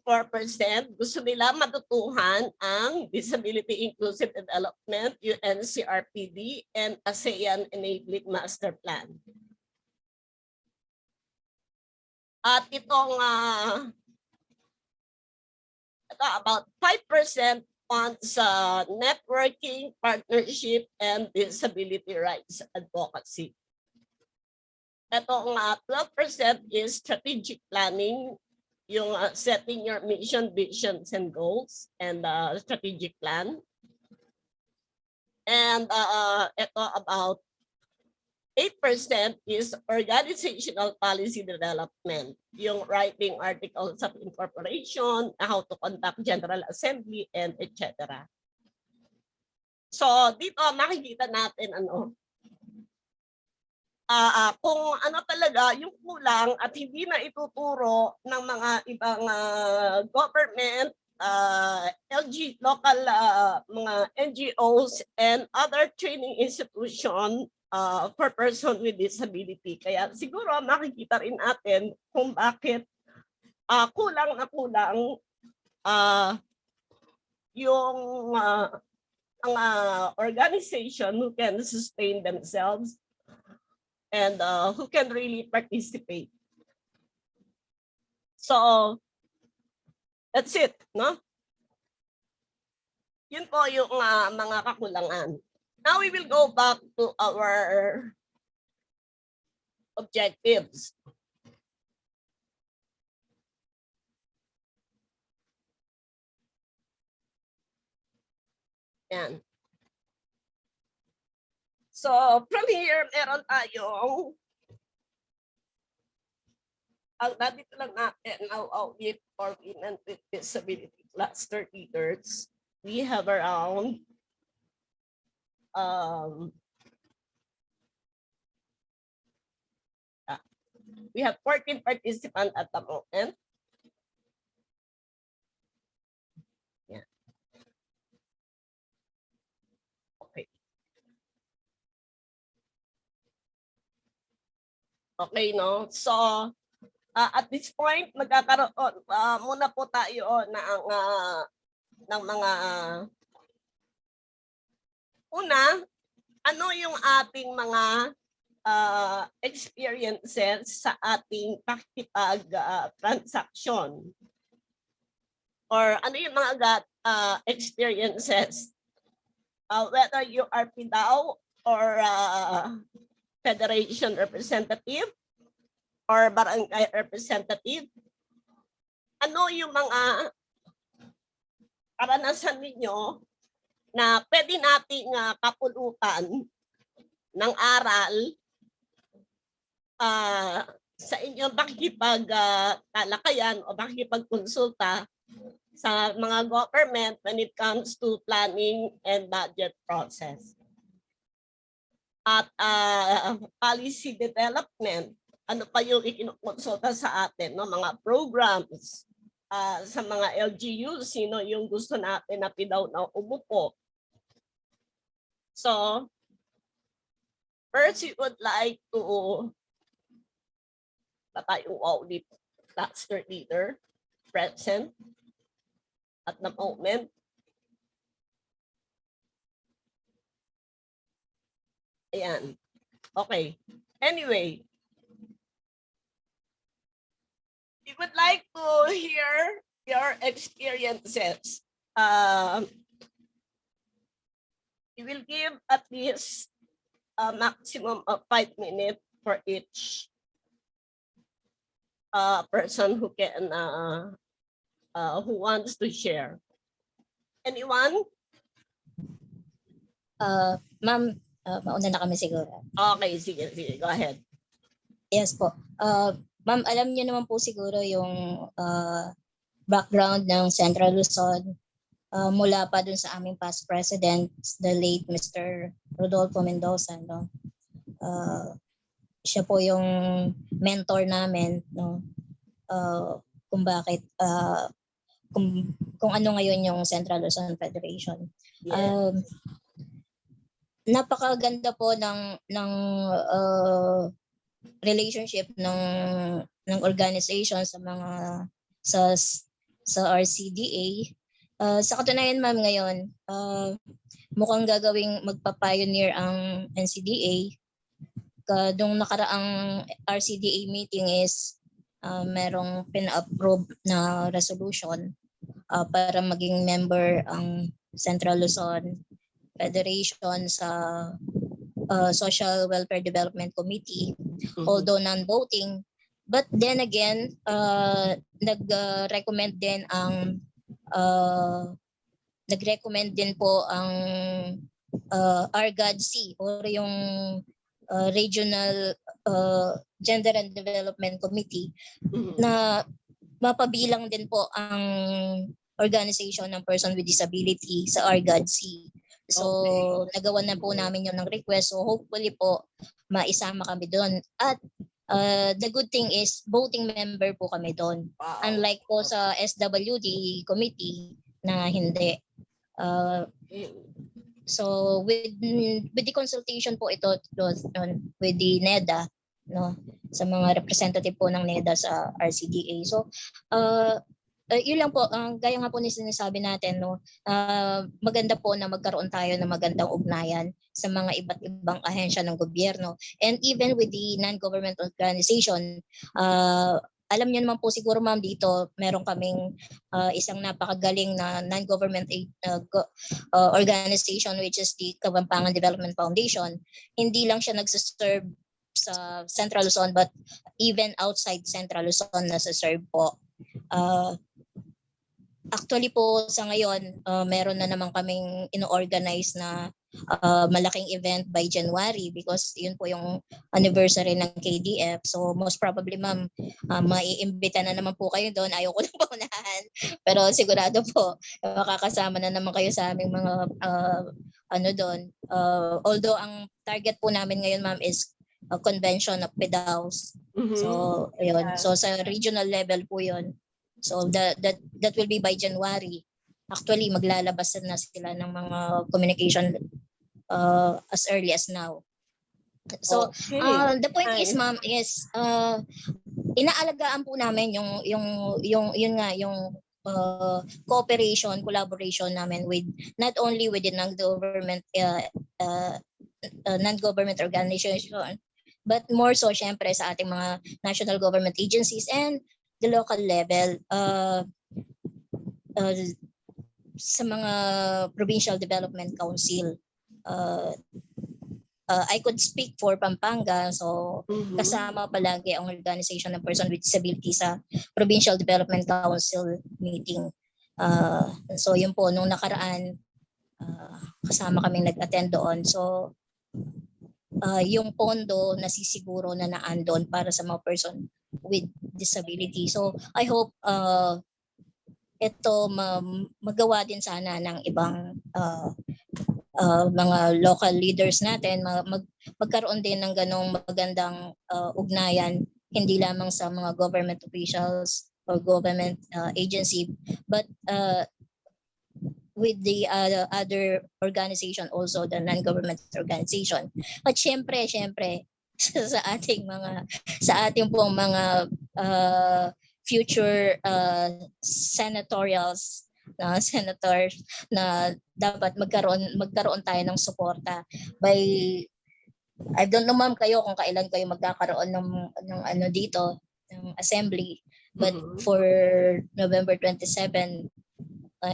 gusto nila matutuhan ang Disability Inclusive Development, UNCRPD, and ASEAN Enabling Master Plan. At itong ito about 5% on sa networking, partnership, and disability rights advocacy. Ito nga, 12% is strategic planning, yung setting your mission, visions, and goals, and strategic plan. And ito about 8% is organizational policy development, yung writing articles of incorporation, how to conduct general assembly, and etc. So dito makikita natin kung ano talaga yung kulang at hindi na ituturo ng mga ibang government, local mga NGOs and other training institution for person with disability. Kaya siguro makikita rin natin kung bakit kulang na kulang yung organization who can sustain themselves and who can really participate. So that's it, no? Yun po yung mga kakulangan. Now we will go back to our objectives. Yan. So from here, meron tayong ang nandito lang natin now with for women with disability cluster leaders. We have around we have 14 participants at the moment. Yeah. Okay. Okay, no? So, at this point, magkakaroon muna po tayo ng mga una, ano yung ating mga experiences sa ating pakikipag-transaction? Or ano yung mga experiences? Whether you are PDAO or federation representative or barangay representative, ano yung mga karanasan ninyo na pwede nating kapulutan ng aral sa inyong pakikipag-talakayan o pakikipag-konsulta sa mga government when it comes to planning and budget process. At policy development, ano pa yung ikinukonsulta sa atin, no? Mga programs sa mga LGUs, sino yung gusto natin na PDAO na umupo. So, first, we would like to tayong Wowleap cluster leader present at the moment. Ayan. Okay. Anyway, we would like to hear your experiences. We will give at least a maximum of 5 minutes for each person who can who wants to share. Anyone? Ma'am, mauna na kami siguro. Okay, sige, go ahead. Yes po. Ma'am, alam niyo naman po siguro yung background ng Central Luzon mula pa dun sa aming past president, the late Mr. Rodolfo Mendoza, no? Siya po yung mentor namin, no? Kung bakit kung ano ngayon yung Central Luzon Federation. Yes. Napakaganda po ng relationship ng organization sa mga sa RCDA. Sa katunayan, ma'am, ngayon mukhang gagawing magpa-pioneer ang NCDA. Nung nakaraang RCDA meeting is merong pin-approve na resolution para maging member ang Central Luzon Federation sa Social Welfare Development Committee, although non-voting. But then again, nag-recommend din po ang RGADC or yung Regional Gender and Development Committee na mapabilang din po ang organization ng person with disability sa RGADC. So, nagawa na po namin yun ng request. So, hopefully po, maisama kami doon. At the good thing is, voting member po kami doon. Unlike po sa SWD committee na hindi. So, with the consultation po ito with the NEDA, no, sa mga representative po ng NEDA sa RCDA. So, yun lang po, gaya nga po ni sinasabi natin, no, maganda po na magkaroon tayo ng magandang ugnayan sa mga iba't ibang ahensya ng gobyerno. And even with the non-government organization, alam niyo naman po siguro ma'am dito, meron kaming isang napakagaling na non-government organization which is the Kapampangan Development Foundation. Hindi lang siya nagsiserve sa Central Luzon but even outside Central Luzon nasa-serve po. Actually po sa ngayon, meron na naman kaming ino-organize na malaking event by January because yun po yung anniversary ng KDF. So most probably ma'am, maiimbita na naman po kayo doon. Ayoko na po unahan. Pero sigurado po, makakasama na naman kayo sa aming mga doon. Although ang target po namin ngayon ma'am is a convention of PDAOs. So ayun. So sa regional level po yun. So that will be by January. Actually, maglalabas na sila ng mga communication as early as now. So the point is, ma'am, is inaalagaan po namin yung cooperation, collaboration namin with not only with the non-government organization, but more so syempre sa ating mga national government agencies and the local level, sa mga Provincial Development Council. I could speak for Pampanga, so kasama palagi ang organization ng person with disability sa Provincial Development Council meeting. So yun po, nung nakaraan, kasama kaming nag-attend doon. So yung pondo nasisiguro na naandon para sa mga person with disability. So I hope ito magawa din sana ng ibang mga local leaders natin, magkaroon din ng ganong magandang ugnayan, hindi lamang sa mga government officials or government agency, but with the other organization also, the non-government organization. At syempre sa ating pong mga future senators na dapat magkaroon tayo ng suporta by, I don't know ma'am kayo kung kailan kayo magkakaroon ng dito ng assembly, but for November 27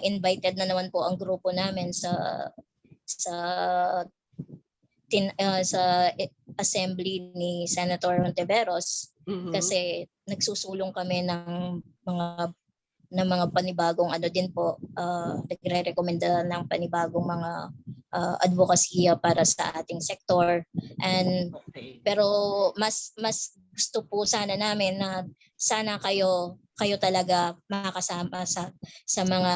invited na naman po ang grupo namin sa assembly ni Senator Hontiveros kasi nagsusulong kami ng mga panibagong din po, nagre-recommenda ng panibagong mga advokasya para sa ating sektor. And pero mas gusto po sana namin na sana kayo talaga makakasama sa mga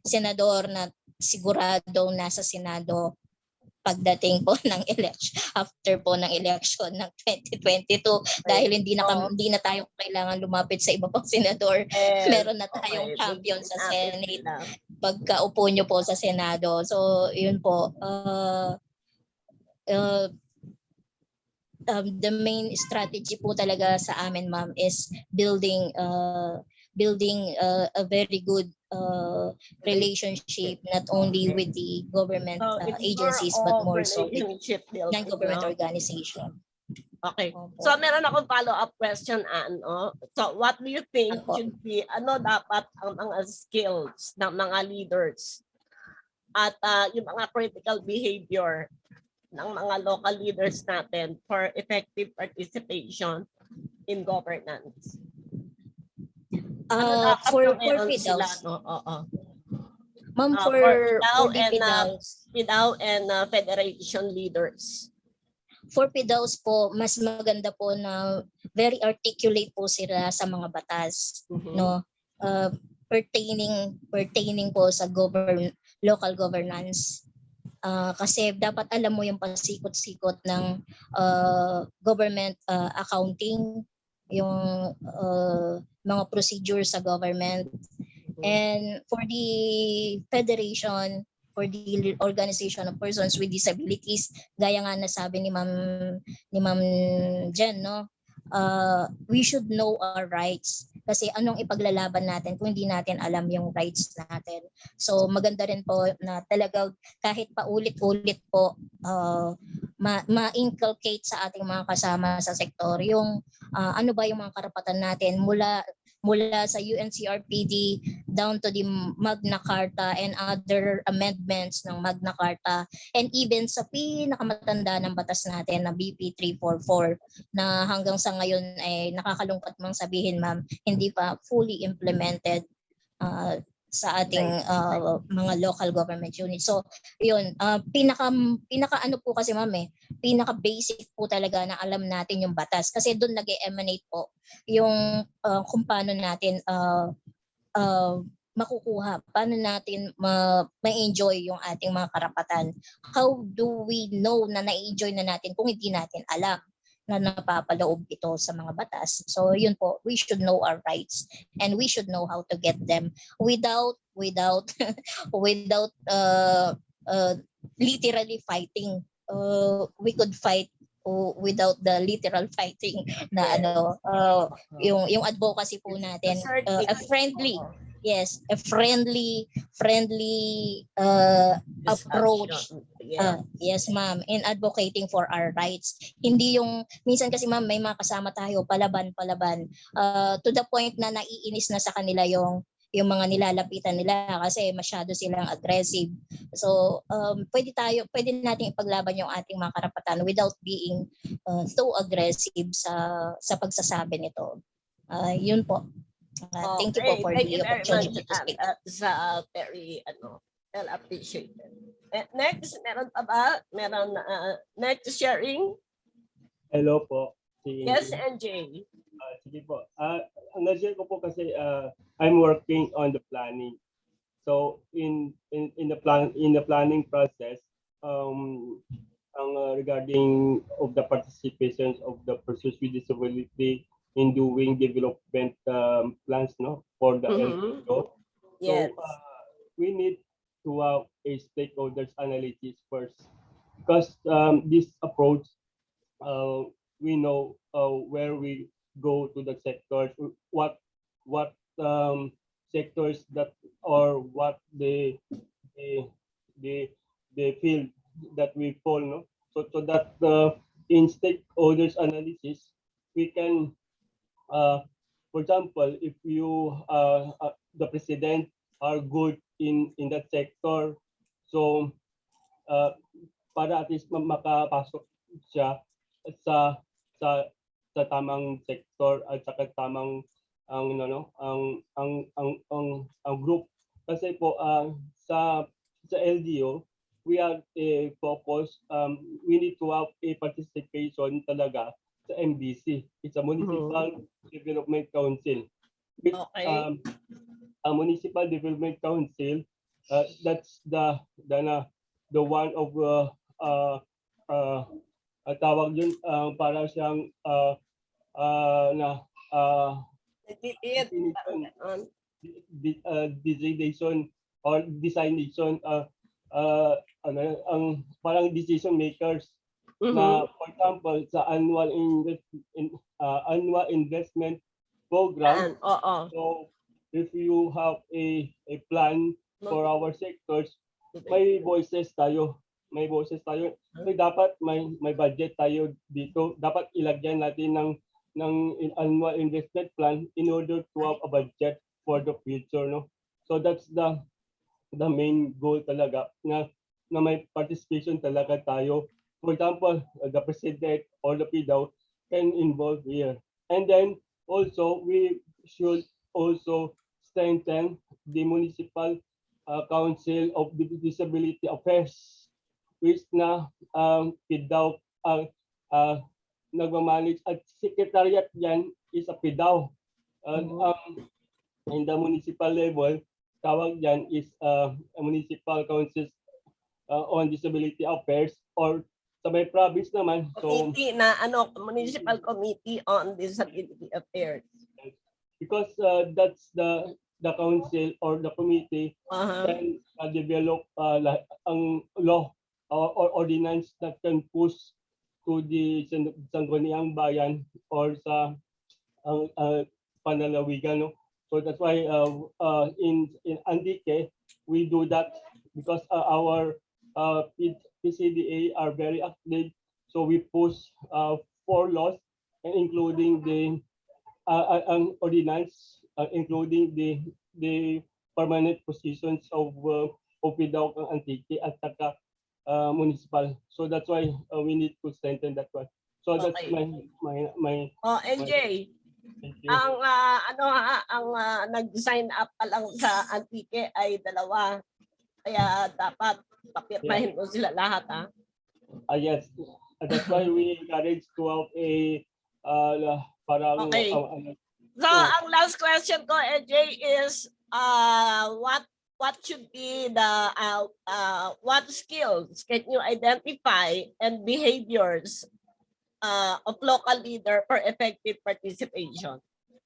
senador na siguradong nasa Senado pagdating po ng election, after po ng election ng 2022, dahil hindi na tayo kailangan lumapit sa iba pang senador. Meron na tayong champion sa Senate pagkaupo nyo po sa Senado. So yun po, the main strategy po talaga sa amin ma'am is building a very good relationship not only with the government agencies but more so with non-government organization. Okay. Opo. So meron akong follow-up question, ano. So what do you think Opo. should be, ano dapat ang mga skills ng mga leaders at yung mga critical behavior ng mga local leaders natin for effective participation in governance? Ano dapat For na meron sila, PDAOs, no? Oo. ma'am, For for PIDAO the PDAOs, and federation leaders. for PDAOs po, mas maganda po na very articulate po sila sa mga batas, no? Pertaining po sa local governance. Kasi dapat alam mo yung pasikot-sikot ng government accounting, yung mga procedure sa government. And for the federation, for the organization of persons with disabilities, gaya nga nasabi ni Ma'am Jen, no? We should know our rights. Kasi anong ipaglalaban natin kung hindi natin alam yung rights natin. So maganda rin po na talaga kahit paulit-ulit po ma-inculcate sa ating mga kasama sa sektor yung ano ba yung mga karapatan natin mula sa UNCRPD down to the Magna Carta and other amendments ng Magna Carta, and even sa pinakamatanda ng batas natin na BP 344 na hanggang sa ngayon ay nakakalungkot mang sabihin, ma'am, hindi pa fully implemented sa ating mga local government units. So yun, pinaka ano po kasi, ma'am, pinaka basic po talaga na alam natin yung batas, kasi doon nag-emanate po yung kung paano natin makukuha, paano natin ma-enjoy yung ating mga karapatan. How do we know na na-enjoy na natin kung hindi natin alam na napapaloob ito sa mga batas? So yun po, we should know our rights and we should know how to get them without literally fighting. We could fight without the literal fighting na yung advocacy po natin, a friendly approach. Yes, ma'am, in advocating for our rights. Hindi yung minsan kasi, ma'am, may mga kasama tayo palaban to the point na naiinis na sa kanila yung mga nilalapitan nila kasi masyado silang aggressive. So pwede nating ipaglaban yung ating mga karapatan without being so aggressive sa pagsasabi nito. Yun po. Thank you po for the opportunity to speak. Sa very well appreciated. Next, meron pa ba? Meron next sharing? Hello po. Yes, NJ. Sige po. Ang na-share ko po kasi I'm working on the planning. So in the planning process, regarding of the participation of the persons with disability in doing development plans, no, for the LGO. Yes. So we need to have a stakeholders analysis first, because this approach, we know where we go to the sectors, what sectors that, or what the field that we fall, no, so that in stakeholders analysis we can, for example, if you the president are good in that sector, so para at least makapasok siya sa tamang sektor at saka tamang ang group. Kasi po sa LGO we have a focus, we need to have a participation talaga sa MDC. It's a Municipal Development Council. A Municipal Development Council, that's the one of tawag yun, para siyang designation or designation, ang parang decision makers na, for example, sa annual investment program. So if you have a plan for our sectors, may voices tayo. may boses tayo. So dapat may budget tayo dito. Dapat ilagyan natin ng annual investment plan in order to have a budget for the future, no? So that's the main goal talaga na may participation talaga tayo. For example, the president or the PDAO can involve here. And then also we should also strengthen the municipal council of disability affairs, which na PDAO ang nagmamanage at secretariat yan is a PDAO. In the municipal level, tawag dyan is a municipal council on disability affairs, or sa may province naman. So Committee na Municipal Committee on Disability Affairs. because that's the council or the committee can develop ang law or ordinance that can push to the sangguniang bayan or sa panlalawigan, no? So that's why in Antique we do that because our PCDA are very active. So we push 4 laws, and including the ordinance, including the permanent positions of PDAO ng Antique at saka municipal. So that's why we need to strengthen that one. So that's Okay. my NJ, thank you. ang nag-sign up pa lang sa Antique ay 2. Kaya dapat papirmahin mo sila lahat, Yes, that's why we encourage to have a parang Okay. So ang last question ko, NJ, is what should be the what skills can you identify and behaviors of local leader for effective participation?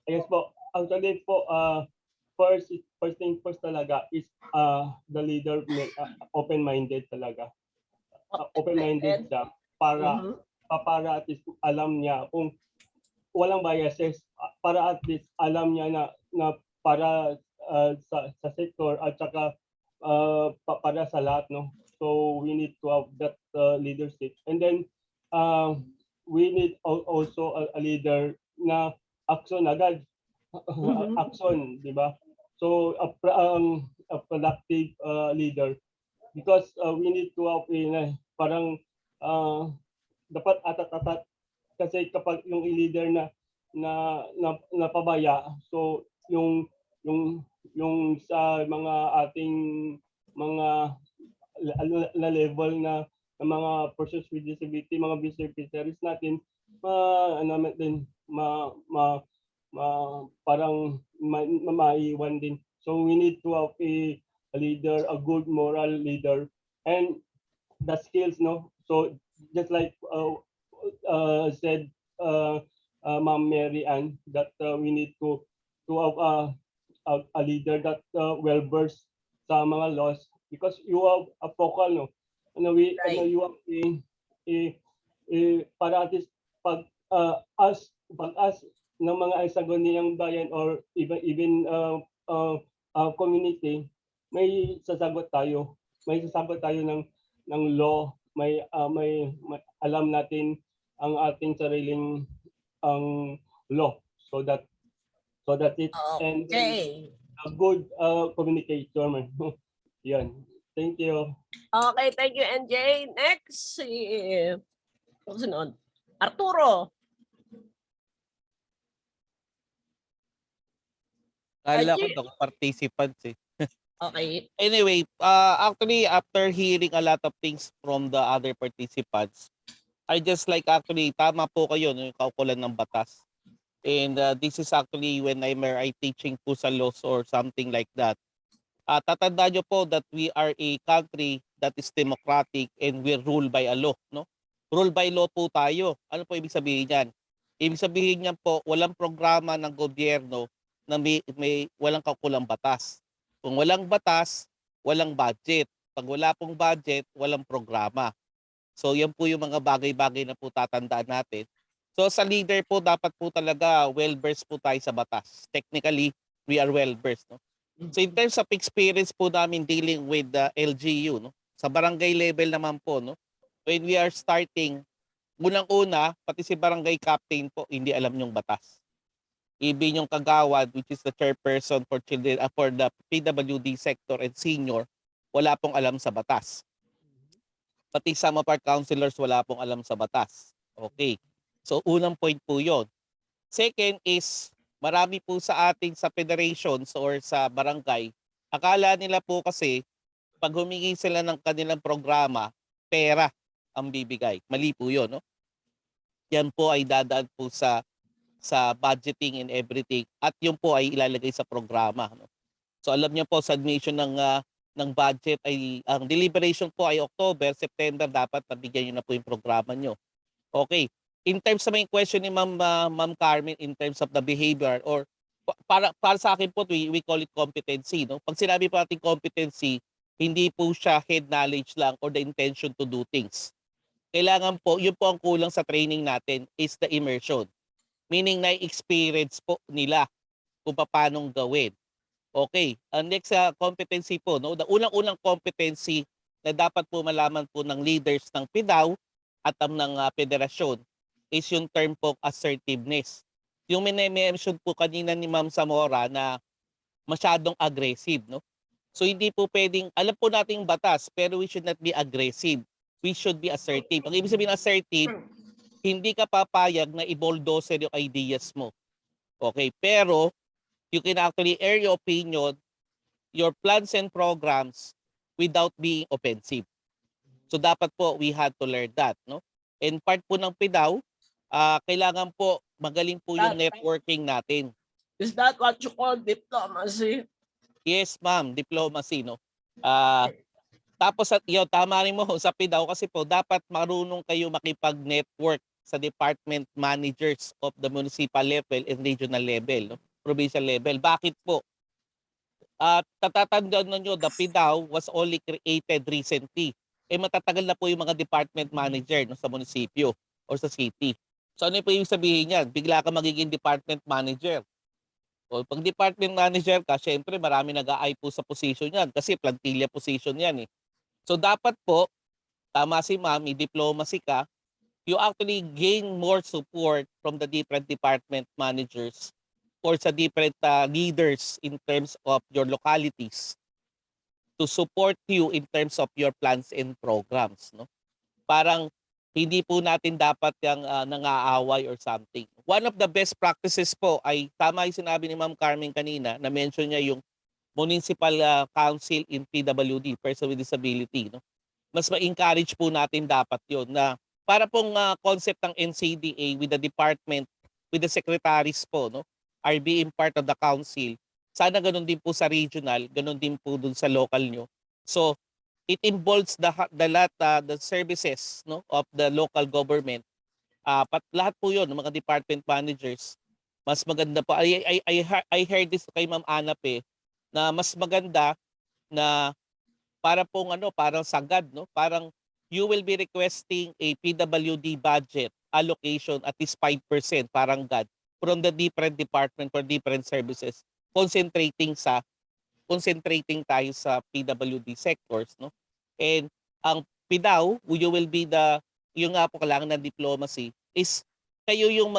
Yes po. Actually po, first thing first talaga is the leader open-minded talaga. Open-minded siya para at least alam niya kung walang biases, para at least alam niya na para sa sector at saka para sa lahat, no? So we need to have that leadership. And then we need also a leader na action agad. Action, di ba? So a productive leader, because we need to have parang dapat atat-atat, kasi kapag yung leader na pabaya, so yung sa mga ating mga level na mga persons with disability, mga beneficiaries natin, parang maiwan din. So we need to have a leader, a good moral leader, and the skills, no? So just like said Ma'am Mary Ann, that we need to have a leader that well versed sa mga laws, because you have a focal, no? You have para at least pag as ng mga sangguniang bayan or even community, may sasagot tayo ng law, may alam natin ang ating sariling law, so that's it. And a good communicator man. Yan. Thank you. Okay, thank you, NJ. Next, sunod, Arturo. Kala ko daw participants eh. Okay. Anyway, actually after hearing a lot of things from the other participants, I just like actually tama po kayo no, yung kaukulan ng batas. And this is actually when I teaching po sa laws or something like that. Tatandaan nyo po that we are a country that is democratic and we rule by a law, no? Rule by law po tayo. Ano po ibig sabihin niyan? Ibig sabihin niyan po, walang programa ng gobyerno na may walang kaukulang batas. Kung walang batas, walang budget. Pag wala pong budget, walang programa. So yan po yung mga bagay-bagay na po tatandaan natin. So sa leader po, dapat po talaga well-versed po tayo sa batas. Technically, we are well-versed, no? So in terms of experience po namin dealing with the LGU, no? Sa barangay level naman po, no? When we are starting, unang-una, pati si barangay captain po, hindi alam yung batas. Even yung kagawad, which is the chairperson for children, for the PWD sector and senior, wala pong alam sa batas. Pati some of our councilors wala pong alam sa batas. Okay. So unang point po yon. Second is, marami po sa ating sa federations or sa barangay, akala nila po kasi pag humingi sila ng kanilang programa, pera ang bibigay. Mali po yun. No? Yan po ay dadaan po sa budgeting and everything at yun po ay ilalagay sa programa. No? So alam niyo po sa admission ng budget ay ang deliberation po ay October, September dapat nabigyan niyo na po yung programa niyo. Okay. In terms sa main question ni Ma'am Carmen in terms of the behavior or para sa akin po we call it competency, no? Pag sinabi po natin competency, hindi po siya head knowledge lang or the intention to do things. Kailangan po, yun po ang kulang sa training natin is the immersion. Meaning na-experience po nila kung paano gawin. Okay, ang next competency po, no? The unang-unang competency na dapat po malaman po ng leaders ng PIDAW at ng federasyon is yung term po assertiveness. Yung mention po kanina ni Ma'am Zamora na masyadong aggressive, no? So hindi po pwedeng, alam po natin yung batas, pero we should not be aggressive. We should be assertive. Ang ibig sabihin assertive, hindi ka papayag na i-bulldozer yung ideas mo. Okay, pero you can actually air your opinion, your plans and programs without being offensive. So dapat po we had to learn that, no? And part po ng PIDAW, kailangan po magaling po yung networking natin. Is that what you call diplomacy? Yes, ma'am, diplomacy, no? Tapos yun, tama rin mo sa PIDAW kasi po dapat marunong kayo makipag-network sa department managers of the municipal level and regional level, no? Provincial level. Bakit po? Tatatandaan nyo, the PIDAW was only created recently. Matatagal na po yung mga department manager, no, sa munisipyo or sa city. So ano po yung sabihin niyan? Bigla ka magiging department manager. O pag department manager ka, syempre marami nag-a-eye po sa position yan kasi plantilla position yan eh. So dapat po, tama si ma'am, i-diplomacy ka, you actually gain more support from the different department managers or sa different leaders in terms of your localities to support you in terms of your plans and programs, no? Parang hindi po natin dapat yung nangaaway or something. One of the best practices po ay tama yung sinabi ni Ma'am Carmen kanina na mention niya yung municipal council in PWD, person with disability, no? Mas ma-encourage po natin dapat yun na para pong concept ng NCDA with the department, with the secretaries po, no, are being part of the council. Sana ganun din po sa regional, ganun din po dun sa local nyo. So, it involves the services, no, of the local government. Lahat po yun, ng mga department managers. Mas maganda po. I heard this kay Ma'am Anap na mas maganda na para pong parang sagad, no? Parang you will be requesting a PWD budget allocation at least 5% parang GAD from the different department for different services, concentrating tayo sa PWD sectors, no? And ang PIDAW, you will be yung nga po kailangan ng diplomacy is kayo yung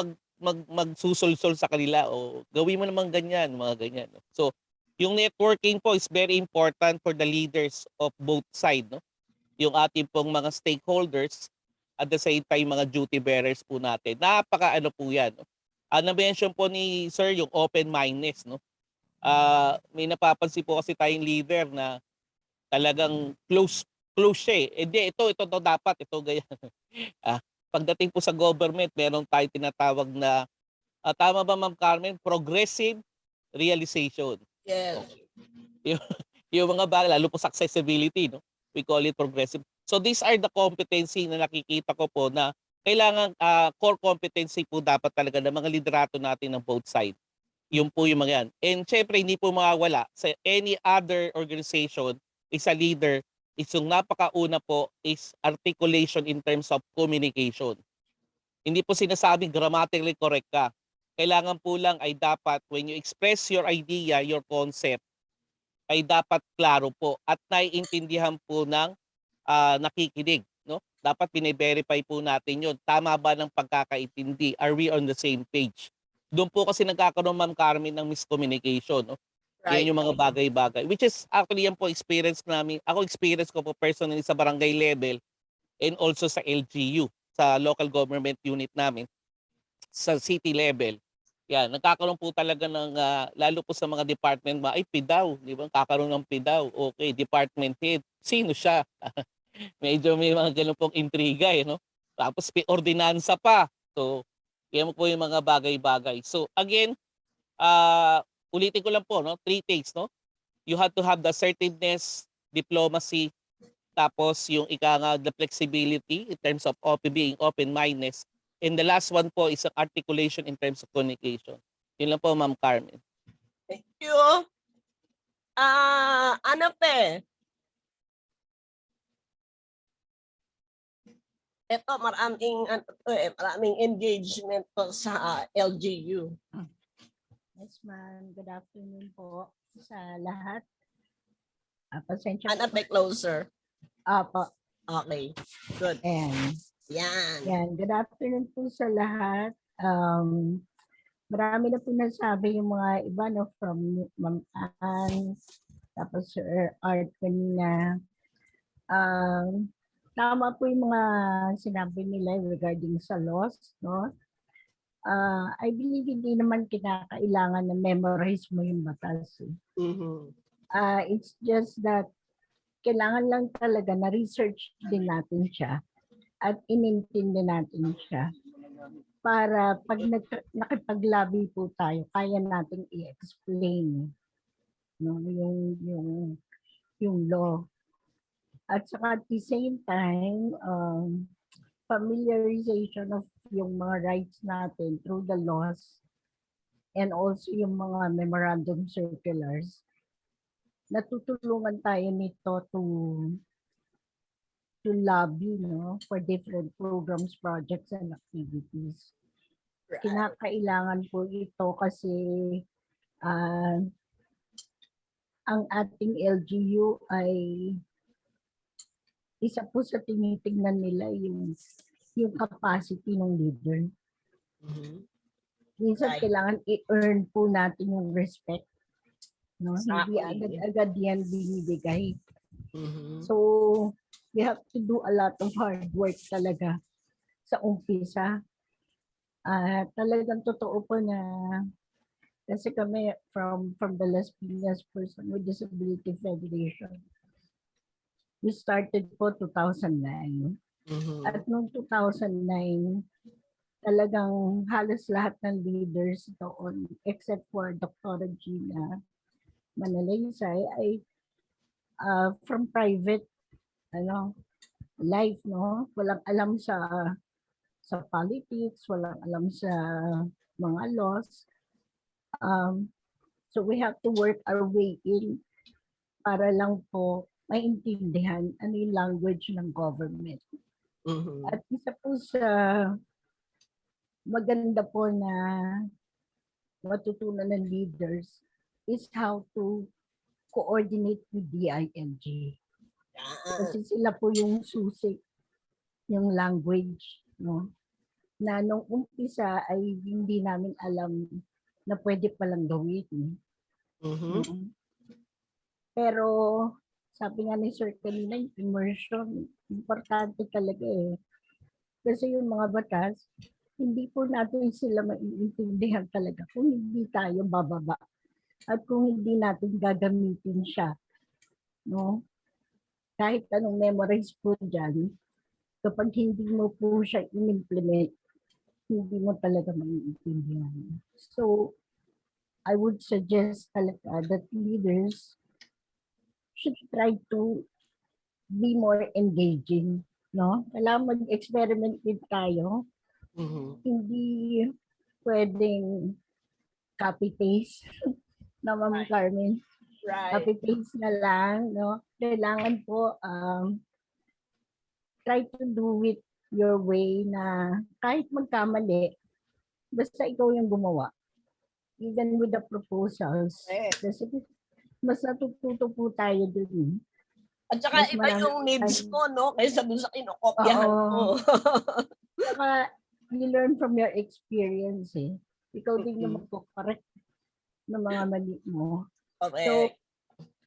magsusulsol sa kanila o gawin mo naman ganyan, mga ganyan, no? So yung networking po is very important for the leaders of both sides, no? Yung ating pong mga stakeholders at the same time mga duty bearers po natin. Napaka po yan, no? Na-mention po ni Sir yung open-mindedness, no? May napapansin po kasi tayong leader na talagang close siya eh. Hindi, ito dapat, ito ganyan. Pagdating po sa government, meron tayong tinatawag na, tama ba Ma'am Carmen? Progressive realization. Yes. Yung mga bagay, lalo po sa accessibility, no? We call it progressive. So these are the competency na nakikita ko po na kailangan core competency po dapat talaga ng mga liderato natin ng both sides. Yung po yung mga yan. And syempre, hindi po mawawala sa any other organization is a leader, is yung napakauna po is articulation in terms of communication. Hindi po sinasabing grammatically correct ka. Kailangan po lang ay dapat when you express your idea, your concept, ay dapat klaro po at naiintindihan po ng nakikinig, no? Dapat bine-verify po natin 'yon. Tama ba ng pagkakaintindi? Are we on the same page? Doon po kasi nagkakaroon, Ma'am Carmen, ng miscommunication, no? Yan Right. yung mga bagay-bagay. Which is actually yan po experience namin. Ako experience ko po personally sa barangay level and also sa LGU, sa local government unit namin, sa city level. Yan, nagkakaroon po talaga ng, lalo po sa mga department, ay PIDAW, di ba? Kakaroon ng PIDAW. Okay, department head. Sino siya? Medyo may mga ganun pong intriga, no? Tapos ordinansa pa. So, yan po yung mga bagay-bagay. So, again, ulitin ko lang po, no? 3 takes, no? You have to have the assertiveness, diplomacy, tapos yung the flexibility in terms of being open-mindedness. And the last one po is ang articulation in terms of communication. Yun lang po, Ma'am Carmen. Thank you. Ano pa? Ito, maraming engagement po sa LGU. Yes, ma'am. Good afternoon po sa lahat. Pasensya Ano pa closer? po. Okay, good. And Yan. yan, good afternoon po sa lahat. Marami na po nasabi yung mga iba, no, from Ma'am Ann, tapos Sir Art kanina. Tama po yung mga sinabi nila regarding sa laws, no? I believe hindi naman kinakailangan na memorize mo yung batas. It's just that kailangan lang talaga na research din natin siya at inintindi natin siya para pag nakipaglabi po tayo, kaya natin i-explain, no, yung law. At saka at the same time, familiarization of yung mga rights natin through the laws and also yung mga memorandum circulars. Natutulungan tayo nito to lobby, no, for different programs, projects, and activities. Kinakailangan po ito kasi ang ating LGU ay isa po sa tinitingnan nila yung capacity ng leader. Minsan kailangan i-earn po natin yung respect. No? Hindi agad-agad yan binibigay. So, we have to do a lot of hard work talaga sa umpisa. Talagang totoo po na kasi kami from the Las Piñas Person with Disability Federation, we started po 2009. At noong 2009, talagang halos lahat ng leaders doon, except for Dr. Gina Manalaysay, ay from private life, no? Walang alam sa politics, walang alam sa mga laws. So we have to work our way in para lang po maintindihan ano yung language ng government. At isa po sa maganda po na matutunan ng leaders is how to coordinate with DILG. Kasi sila po yung susi, yung language, no? Na nung umpisa ay hindi namin alam na pwede palang gawin. Pero sabi nga ni Sir kanina, yung immersion, importante talaga eh. Kasi yung mga batas, hindi po natin sila maiintindihan talaga kung hindi tayo bababa at kung hindi natin gagamitin siya. No? Kahit anong memorize po dyan, kapag hindi mo po siya in-implement, hindi mo talaga maiintindihan. So, I would suggest talaga that leaders should try to be more engaging. No? Kailangan mag-experiment din tayo. Hindi pwedeng copy-paste na Ma'am Carmen. Right. Copy-paste na lang. No? Kailangan po try to do it your way na kahit magkamali, basta ikaw yung gumawa. Even with the proposals. Kasi mas natututo po tayo dun. At saka Mas iba marami yung needs tayong- ko, no? Kaysa dun sa kinokopyahan ko. Saka, you learn from your experience eh. Ikaw din yung Mm-mm. magko-correct ng mga mali mo. Correct. So,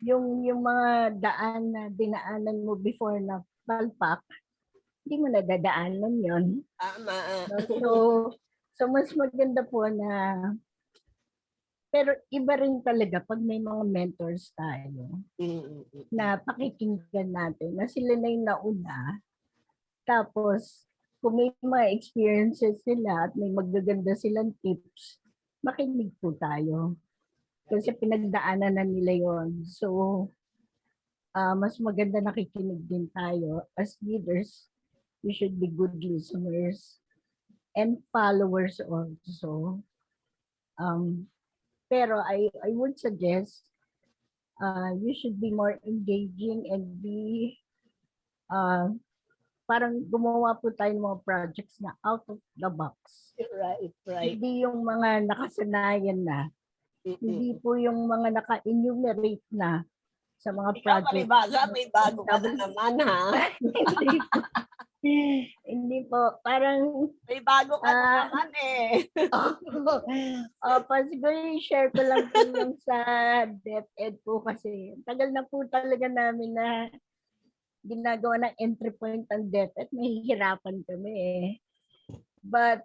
yung mga daan na dinaanan mo before na palpak, hindi mo na dadaanan yon. Tama. So mas maganda po na, pero iba rin talaga pag may mga mentors tayo na pakikinggan natin, na sila na yung nauna. Tapos, kung may mga experiences sila at may magaganda silang tips, makinig po tayo. Kasi pinagdaanan na nila yon. So, mas maganda nakikinig din tayo. As leaders, we should be good listeners and followers also. Pero I would suggest you should be more engaging and be parang gumawa po tayo ng mga projects na out of the box. Right. Hindi yung mga nakasanayan na. Hindi po yung mga naka-enumerate na sa mga Ikaw, projects. Maribasa, may bago ka na naman, ha? Hindi po. Parang may bago ka na naman eh. Siguro share ko lang po yung sa DepEd po kasi tagal na po talaga namin na ginagawa ng entry point ang DepEd. Mahihirapan kami eh. But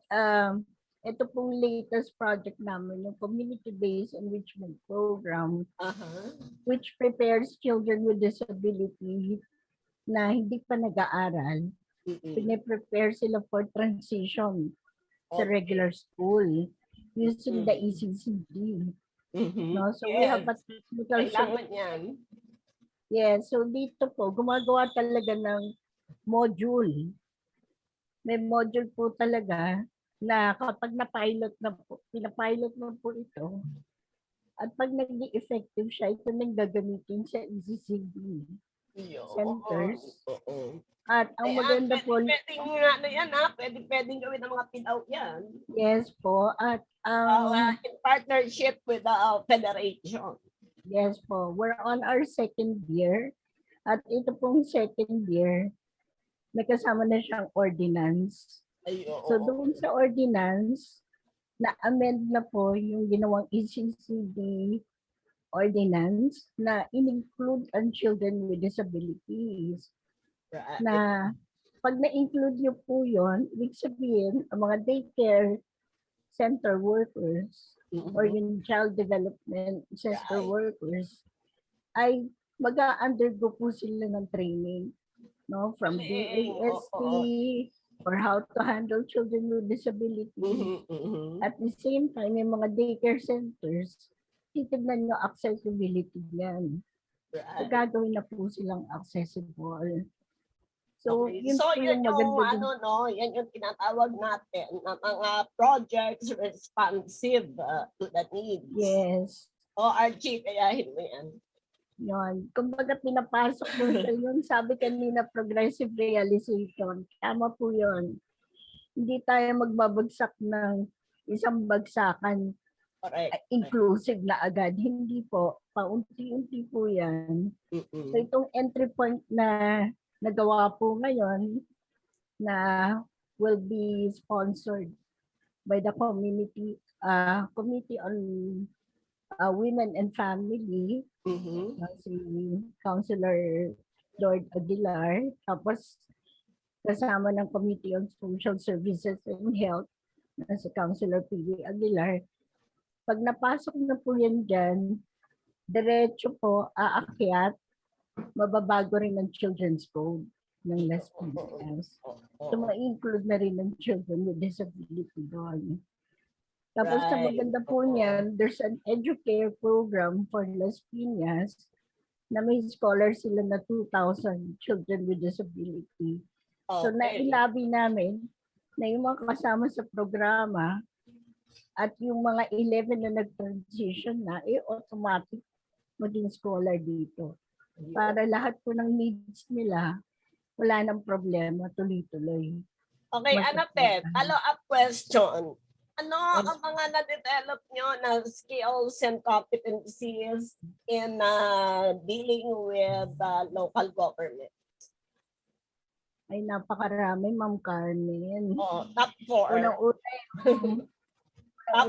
ito pong latest project namin, yung community-based enrichment program, which prepares children with disability na hindi pa nag-aaral. Pine-prepare sila for transition sa regular school using the ECCD. No? So we have a technical Kailangan yan. Yeah, so dito po, gumagawa talaga ng module. May module po talaga na kapag pinapilot na po ito, at pag naging effective siya, ito nang gagamitin sa ECCD centers. At ang maganda po, Pwedeng ano yan ha, pwedeng gawin ng mga PIDAW yan. yes po, at in partnership with the federation. Yes po, we're on our second year. At ito pong second year, may kasama na siyang ordinance. So doon sa ordinance, na-amend na po yung ginawang ECCD ordinance na in-include ang children with disabilities. Right. Na pag na-include nyo po yun, ibig sabihin, ang mga daycare center workers or yung child development center workers ay mag-undergo po sila ng training, no, from DAST or how to handle children with disability. At the same time, yung mga daycare centers, titignan nyo accessibility yan. So gagawin na po silang accessible. So, yun So po yun yung yung maganda. ano no, yan yung tinatawag natin na mga projects responsive to the needs. Yes. O Archie, kayahin mo yan. Yun. Kumbaga pinapasok mo siya yun. Sabi kanina, progressive realization. Tama po yun. Hindi tayo magbabagsak ng isang bagsakan. Correct. Inclusive na agad. Hindi po. Paunti-unti po yan. So itong entry point na nagawa po ngayon na will be sponsored by the Committee on Women and Family, si Councilor Lord Aguilar, tapos kasama ng Committee on Social Services and Health, si Councilor P.V. Aguilar. Pag napasok na po yan dyan, diretso po aakyat, mababago rin ng Children's Code ng Las Piñas. So ma-include na rin ng children with disability doon. Tapos sa maganda po niyan, there's an educare program for Las Piñas na may scholar sila na 2,000 children with disability. So nailabi namin na yung mga kasama sa programa at yung mga 11 na nag-transition na, automatic maging scholar dito. Para lahat po ng needs nila, wala nang problema, tuloy-tuloy. Okay, Anapet, follow-up question. Ano ang mga na-develop nyo na skills and competencies in dealing with local government? Ay, napakarami, Ma'am Carmen. Oh, top 4. Unang-una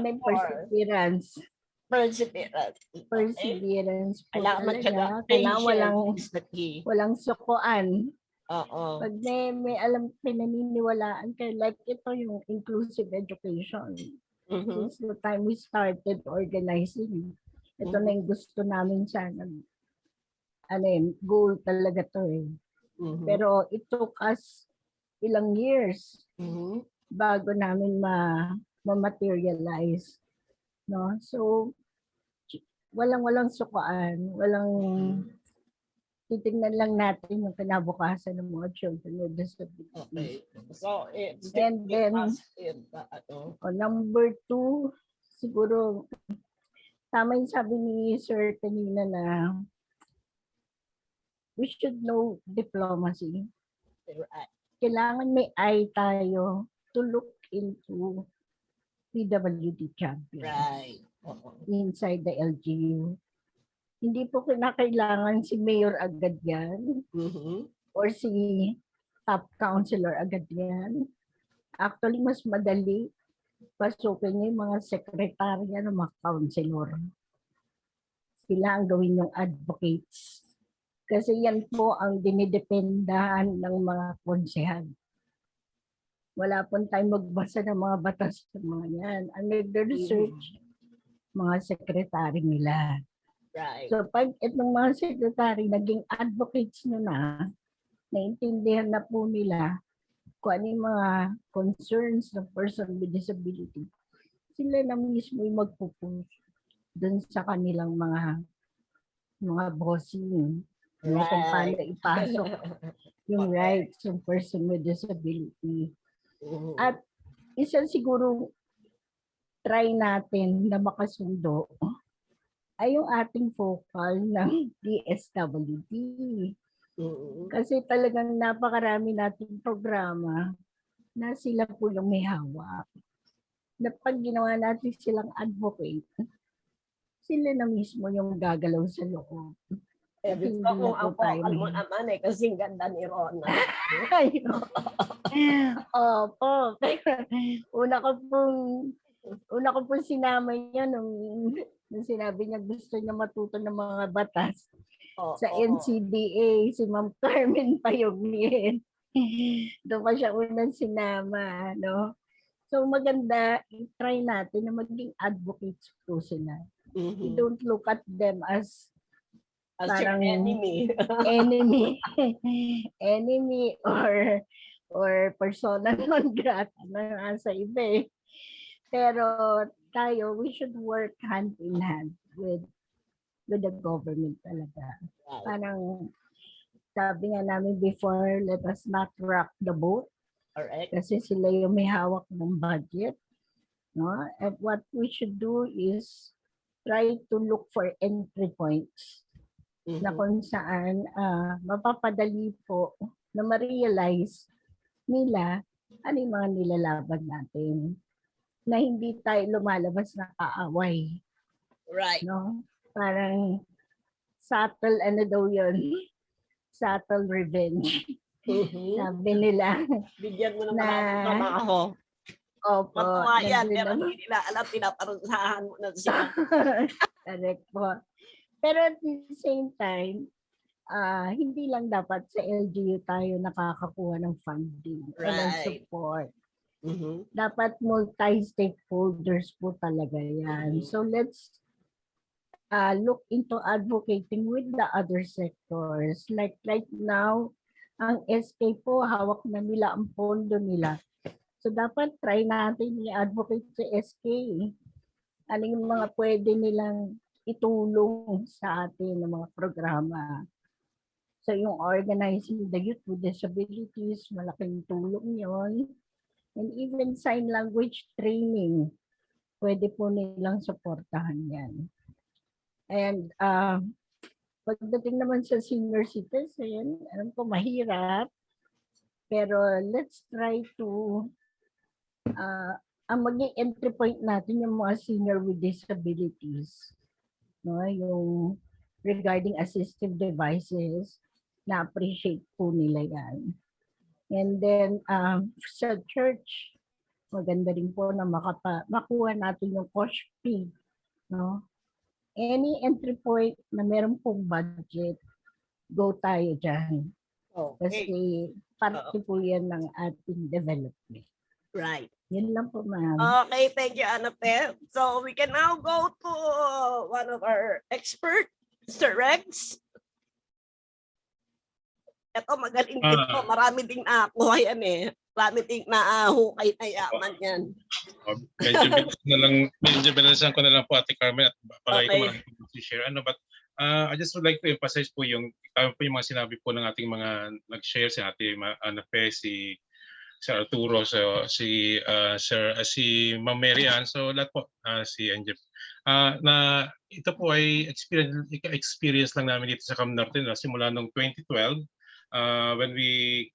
yung perseverance. Perseverance. Perseverance po Kailangan matyaga. talaga. Kailangan Patience is the key. walang sukuan. Oo. Pag may alam, pinaniniwalaan kayo, like ito yung inclusive education. Since the time we started organizing, ito na yung gusto namin sana. Goal talaga to eh. Pero it took us ilang years bago namin ma-materialize. No? So, walang sukaan, walang titignan lang natin yung kinabukasan ng mga children with disabilities. Okay. So, it's And then, number 2, siguro, tama yung sabi ni Sir kanina na we should know diplomacy. Kailangan may eye tayo to look into PWD champions. Right. Inside the LGU. Hindi po kinakailangan si mayor agad yan or si top councilor agad yan. Actually, mas madali pasukin niyo yung mga sekretarya ng mga councilor. Sila ang gawin yung advocates. Kasi yan po ang dinidependahan ng mga konsehal. Wala pong time magbasa ng mga batas ng mga yan. Ang nag-research, mga sekretary nila. Right. So pag itong mga secretary naging advocates nyo na, naintindihan na po nila kung ano yung mga concerns ng person with disability, sila na mismo yung magpupush dun sa kanilang mga bossing. Right. Kung paano ipasok yung rights ng person with disability. At isa siguro try natin na makasundo ay yung ating focal ng DSWD. Kasi talagang napakarami nating programa na sila po yung may hawak. Na pag ginawa natin silang advocate, sila na mismo yung gagalaw sa loob. Gusto kong ang focal mo naman kasi ganda ni Rona. Opo. Una ko pong sinama niya nung sinabi niya gusto niya matuto ng mga batas sa NCDA, si Ma'am Carmen Payognian. Doon pa siya unang sinama, no? So maganda, i-try natin na maging advocates po sila. You don't look at them as parang enemy. enemy or persona non grata na sa iba eh. Pero tayo, we should work hand in hand with the government talaga. Parang sabi nga namin before, let us not rock the boat. Alright. Kasi sila yung may hawak ng budget. No? And what we should do is try to look for entry points na kung saan mapapadali po na ma-realize nila ano yung mga nilalaban natin. Na hindi tayo lumalabas na kaaway. Right. No? Parang subtle, ano daw yun? Subtle revenge. Sabi nila. Bigyan mo ng maraming trabaho. Opo. Matuwa yan, pero hindi nila alam, pinaparusahan mo na sila. Correct po. Pero at the same time, hindi lang dapat sa LGU tayo nakakakuha ng funding o ng support. Dapat multi-stakeholders po talaga yan. So let's look into advocating with the other sectors. Like right now, ang SK po, hawak na nila ang pondo nila. So dapat try natin i-advocate sa SK. Ano yung mga pwede nilang itulong sa atin ng mga programa. So yung organizing the youth with disabilities, malaking tulong yon. And even sign language training, pwede po nilang supportahan yan. And pagdating naman sa senior citizen, alam ko mahirap, pero let's try to ang maging entry point natin yung mga senior with disabilities, no? Yung regarding assistive devices, na-appreciate po nila yan. And then sa church, maganda rin po na makuha natin yung cost fee, no? Any entry point na meron pong budget, go tayo dyan. Kasi parte po yan ng ating development. Right. Yun lang po, ma'am. Okay, thank you, Anape. So we can now go to one of our experts, Mr. Rex. Ito, magaling din po. Marami ding nakakuha yan eh. Marami ding nahukay na yaman yan. Medyo binalisan ko na lang po, Ate Carmen, at palagi ko Okay. marami po share. But I just would like to emphasize po yung mga sinabi po ng ating mga nag-share, si Ate Anape, si Sir Arturo, si Ma'am Mary Ann, so lahat po, si Angel. Na ito po ay experience lang namin dito sa Cam Norte simula noong 2012 when we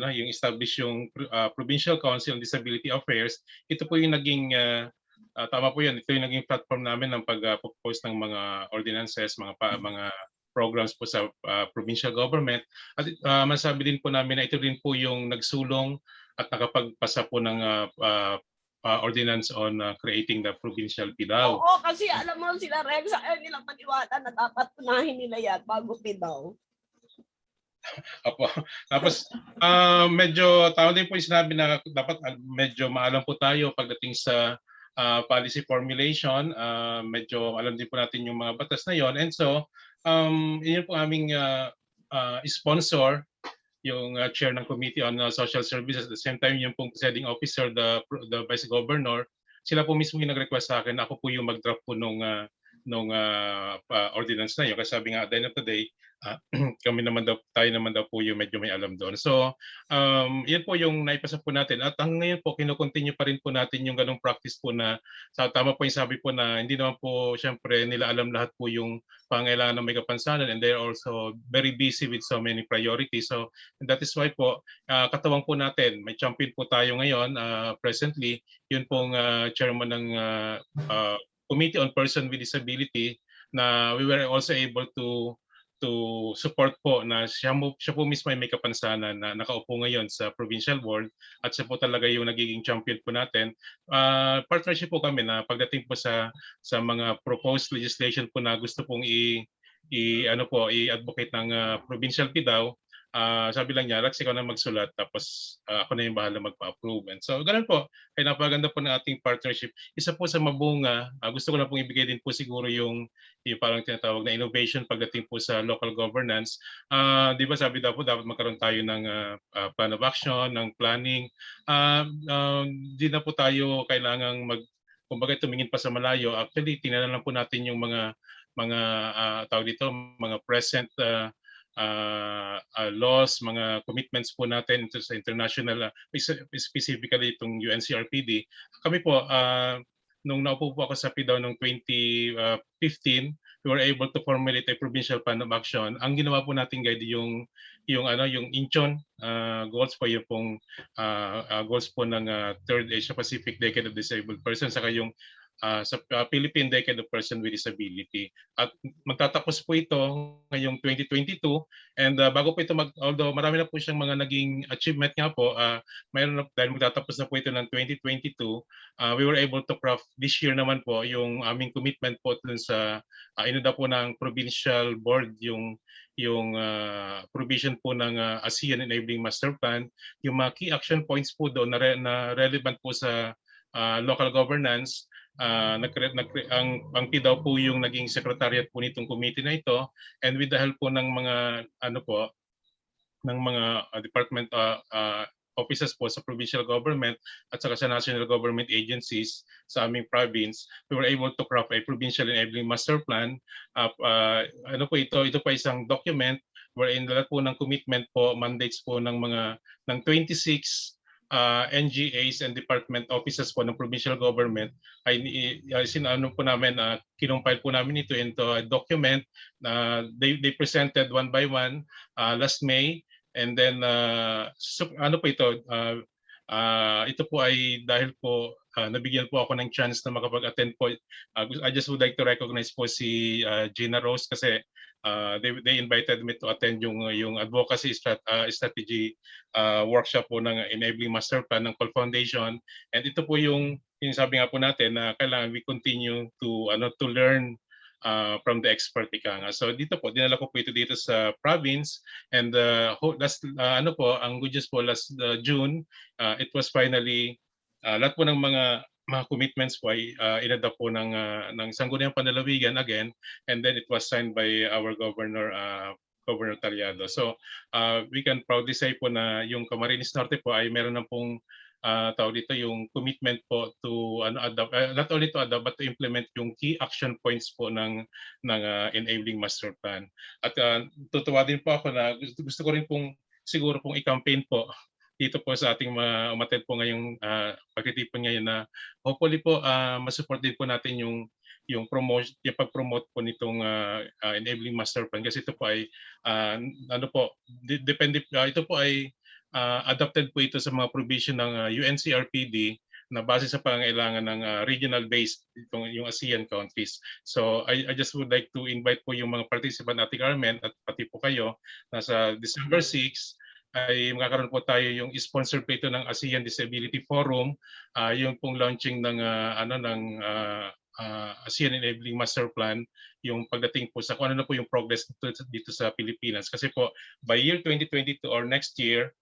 yung establish yung Provincial Council on Disability Affairs. Ito po yung naging tama po yan, ito yung naging platform namin ng pag-propose ng mga ordinances, mga programs po sa provincial government. At masabi din po namin na ito rin po yung nagsulong at nakapagpasa po ng ordinance on creating the provincial PIDAW. Oo, kasi alam mo sila Rex, ayaw nilang paniwala na dapat unahin nila yan bago PIDAW. Apo. Tapos medyo tama din po yung sinabi na dapat medyo maalam po tayo pagdating sa policy formulation. Medyo alam din po natin yung mga batas na yon. And so, yun po aming sponsor, yung chair ng Committee on Social Services. At the same time, yung pong presiding officer, the Vice Governor, sila po mismo yung nag-request sa akin. Ako po yung mag-draft po nung ordinance na yun. Kasi sabi nga, at the end of the day, tayo naman daw po yung medyo may alam doon. So, yan po yung naipasa po natin. At hanggang ngayon po, kino-continue pa rin po natin yung ganong practice po na, tama po yung sabi po na hindi naman po, syempre, nila alam lahat po yung pangailangan ng may kapansanan, and they're also very busy with so many priorities. So, that is why po, katawang po natin, may champion po tayo ngayon, presently, yun pong chairman ng Committee on Person with Disability, na we were also able to support po na siya po mismo ay may kapansanan na nakaupo ngayon sa provincial board at siya po talaga yung nagiging champion po natin. Partnership po kami na pagdating po sa mga proposed legislation po na gusto pong i-advocate ng provincial PIDAW. Sabi lang niya, Rex, ikaw na magsulat, tapos ako na yung bahala magpa-approve. And so, ganun po. Kaya napaganda po ng ating partnership. Isa po sa mabunga, gusto ko na pong ibigay din po siguro yung parang tinatawag na innovation pagdating po sa local governance. Di ba sabi daw po, dapat magkaroon tayo ng plan of action, ng planning. Di na po tayo kailangang kumbaga tumingin pa sa malayo. Actually, tingnan lang po natin yung mga tawag dito, mga present laws, mga commitments po natin sa international, specifically itong UNCRPD. Kami po, nung naupo po ako sa PIDAW noong 2015, we were able to formulate a provincial plan of action. Ang ginawa po natin guide yung Incheon goals po, yung pong goals po ng Third Asia Pacific Decade of Disabled Persons, saka yung sa Philippine Decade of Person with Disability. At magtatapos po ito ngayong 2022, and bago po ito although marami na po siyang mga naging achievement nga po, mayroon na, dahil magtatapos na po ito ng 2022, we were able to craft this year naman po yung aming commitment po dun sa inuda po ng provincial board, yung provision po ng ASEAN Enabling Master Plan, yung mga key action points po doon na relevant po sa local governance. Ang PIDAW po yung naging secretariat po nitong committee na ito, and with the help po ng mga department offices po sa provincial government at saka sa national government agencies sa aming province, we were able to craft a provincial enabling master plan. Ito po isang document wherein lahat po ng commitment po, mandates po ng 26 NGAs and department offices po ng provincial government ay kinumpile po namin ito into a document. They presented one by one last May, and then Ito po ay dahil po nabigyan po ako ng chance na makapag-attend po. I just would like to recognize po si Gina Rose kasi they invited me to attend yung advocacy strategy workshop po ng Enabling Master Plan ng Call Foundation. And ito po yung sabi nga po natin na kailangan we continue to learn from the expert ika nga. So dito po dinala ko po ito dito sa province, and last ang good news po last June it was finally lahat po ng mga commitments po ay inadapt po ng Sangguniang Panlalawigan again, and then it was signed by our governor Governor Talyado. So we can proudly say po na yung Camarines Norte po ay meron na pong tawag dito yung commitment po to adopt, not only to adopt but to implement yung key action points po ng Enabling Master Plan. At tutuwa din po ako na gusto ko rin pong siguro pong i-campaign po dito po sa ating mga umattend po ngayong pagtitipon ngayon na hopefully po masupport din po natin yung pag-promote po nitong Enabling Master Plan, kasi ito po ay depende ito po ay adopted po ito sa mga provision ng UNCRPD na base sa pangailangan ng regional-based yung ASEAN countries. So I just would like to invite po yung mga participant ating Carmen at pati po kayo na sa December 6 ay magkakaroon po tayo yung sponsor po ito ng ASEAN Disability Forum, yung pong launching ng ASEAN Enabling Master Plan, yung pagdating po sa kung ano na po yung progress dito sa Pilipinas. Kasi po by year 2022 or next year,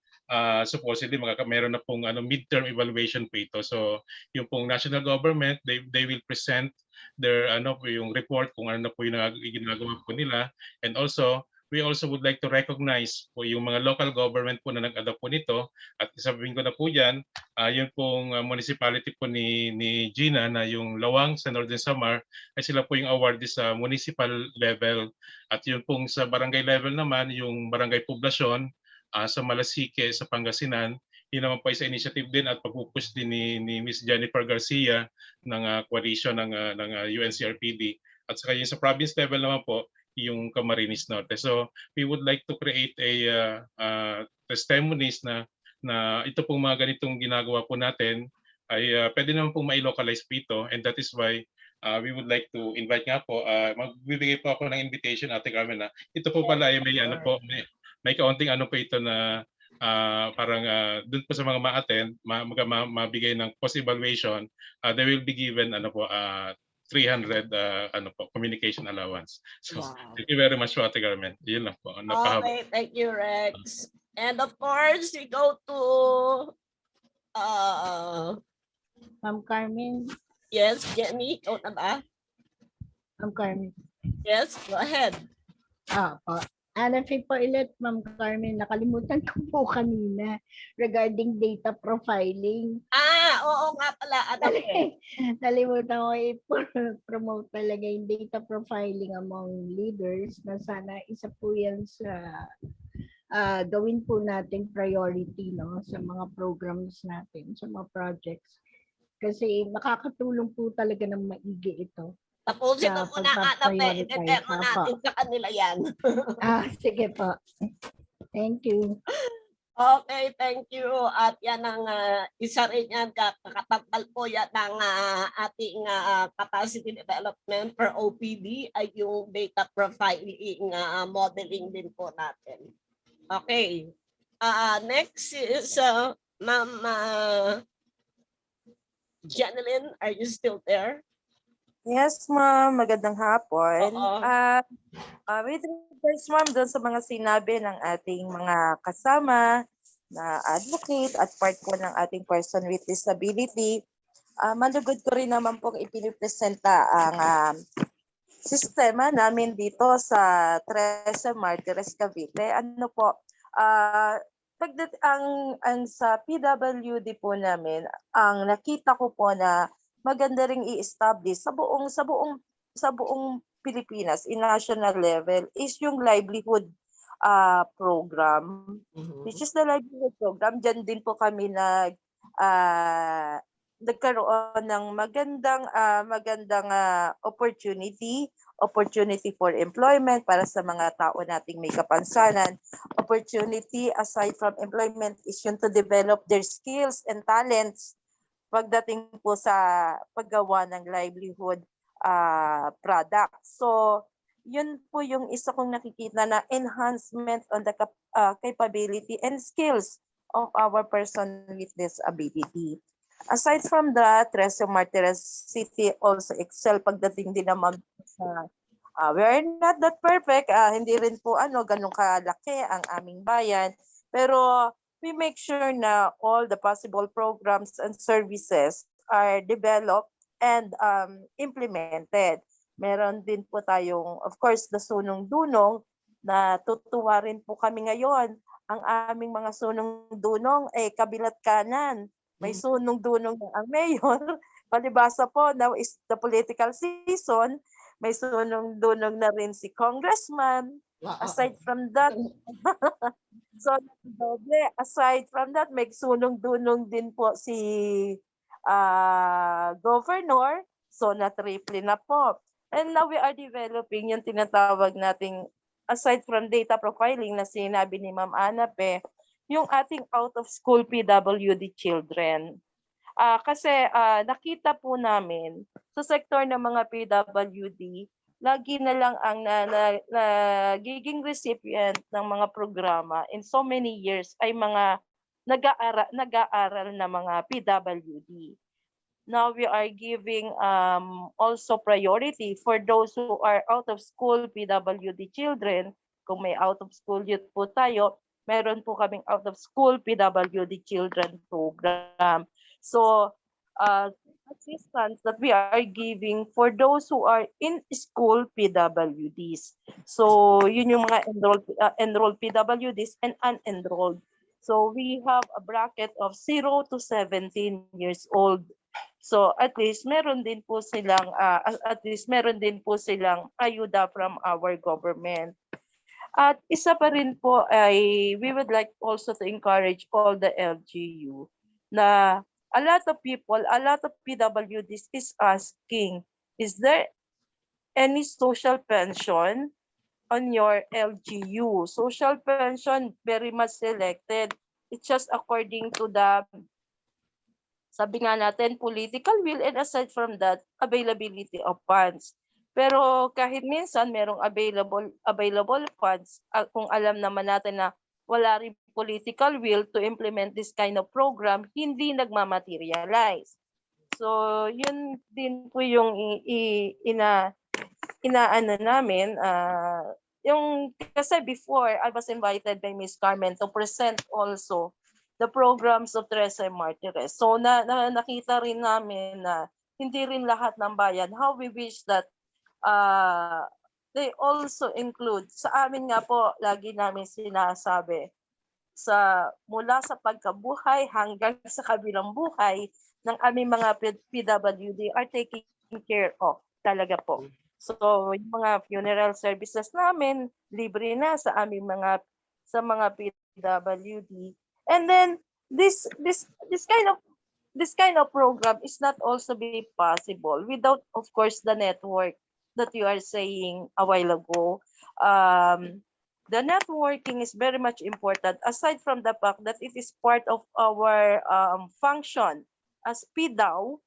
supposedly meron na pong midterm evaluation po ito. So yung pong national government, they will present their yung report kung ano na po yung ginagawa po nila, and also we also would like to recognize po yung mga local government po na nag-adopt po nito. At sabihin ko na po yan, yung pong municipality po ni Gina na yung Lawang sa Northern Samar ay sila po yung awardee sa municipal level. At yung pong sa barangay level naman, yung barangay poblasyon sa Malasike, sa Pangasinan, yun naman po isa initiative din at pagpupush din ni Miss Jennifer Garcia ng coalition ng UNCRPD. At saka yung sa province level naman po, yung Camarines Norte. So we would like to create a testimonies na ito pong mga ganitong ginagawa po natin ay pwede naman pong ma-localize po ito, and that is why we would like to invite nga po, magbibigay po ako ng invitation, Ate Carmen, na ito po pala ay may kaunting po ito na parang dun po sa mga ma-attend, mabigay ng post-evaluation, they will be given 300 communication allowance. So thank you very much po, Ate Carmen. Yun lang po. Okay, thank you, Rex. And of course, we go to Ma'am Carmen. Yes, Jenny, ikaw na ba? Ma'am Carmen. Yes, go ahead. Honestly po ulit, Ma'am Carmen, nakalimutan ko po kanina regarding data profiling. Oo nga pala. Nalimutan ko i-promote talaga yung data profiling among leaders, na sana isa po yan sa gawin po nating priority, no, sa mga programs natin, sa mga projects. Kasi makakatulong po talaga ng maigi ito. Tapusin mo muna i-demo natin sa kanila yan. Sige po. Thank you. Okay, thank you. At yan ang isa rin yan, kakatangkal po yan ng ating capacity development for OPD ay yung data profiling modeling din po natin. Okay. Next is Ma'am Janeline, are you still there? Yes, ma'am. Magandang hapon. With regards, ma'am, doon sa mga sinabi ng ating mga kasama na advocate at part po ng ating person with disability, malugod ko rin naman pong ipinipresenta ang sistema namin dito sa 13 Martires, Cavite. Ano po, ang sa PWD po namin, ang nakita ko po na maganda ring i-establish sa buong Pilipinas in national level is yung livelihood program, which is the livelihood program. Diyan din po kami nagkaroon ng magandang opportunity opportunity for employment para sa mga tao nating may kapansanan. Opportunity aside from employment is yun to develop their skills and talents pagdating po sa paggawa ng livelihood product. So, yun po yung isa kong nakikita na enhancement on the capability and skills of our person with disability. Aside from that, Trece Martires City also excel pagdating din naman sa we are not that perfect. Hindi rin po ganun kalaki ang aming bayan. Pero we make sure na all the possible programs and services are developed and implemented. Meron din po tayong, of course, the sunong-dunong na tutuwa rin po kami ngayon. Ang aming mga sunong-dunong kabilat kanan. May sunong-dunong na ang mayor. Palibasa po, now is the political season. May sunong-dunong na rin si congressman. Aside from that, so doble. Aside from that, may sunong-dunong din po si governor. So na-triple na po. And now we are developing yung tinatawag nating, aside from data profiling na sinabi ni Ma'am Anape, yung ating out-of-school PWD children. Kasi nakita po namin sa sektor ng mga PWD, lagi na lang ang nagiging recipient ng mga programa in so many years ay mga nag-aaral na mga PWD. Now we are giving also priority for those who are out of school PWD children. Kung may out of school youth po tayo, meron po kaming out of school PWD children program. So assistance that we are giving for those who are in school PWDs. So yun yung mga enrolled PWDs and unenrolled. So we have a bracket of 0 to 17 years old. So at least meron din po silang ayuda from our government. At isa pa rin po ay we would like also to encourage all the LGU na a lot of people, a lot of PWDs is asking, is there any social pension on your LGU? Social pension very much selected. It's just according to the, sabi nga natin, political will, and aside from that, availability of funds. Pero kahit minsan merong available funds, kung alam naman natin na wala rin political will to implement this kind of program, hindi nagmamaterialize. So yun din po yung inaano namin. Yung kasi before, I was invited by Ms. Carmen to present also the programs of Trece Martires. So nakita rin namin na hindi rin lahat ng bayan. How we wish that they also include, sa amin nga po, lagi namin sinasabi, mula sa pagkabuhay hanggang sa kabilang buhay ng aming mga PWD are taking care of talaga po. So yung mga funeral services namin, libre na sa aming mga PWD. And then this kind of program is not also be possible without, of course, the network that you are saying a while ago. The networking is very much important, aside from the fact that it is part of our function as PDAO,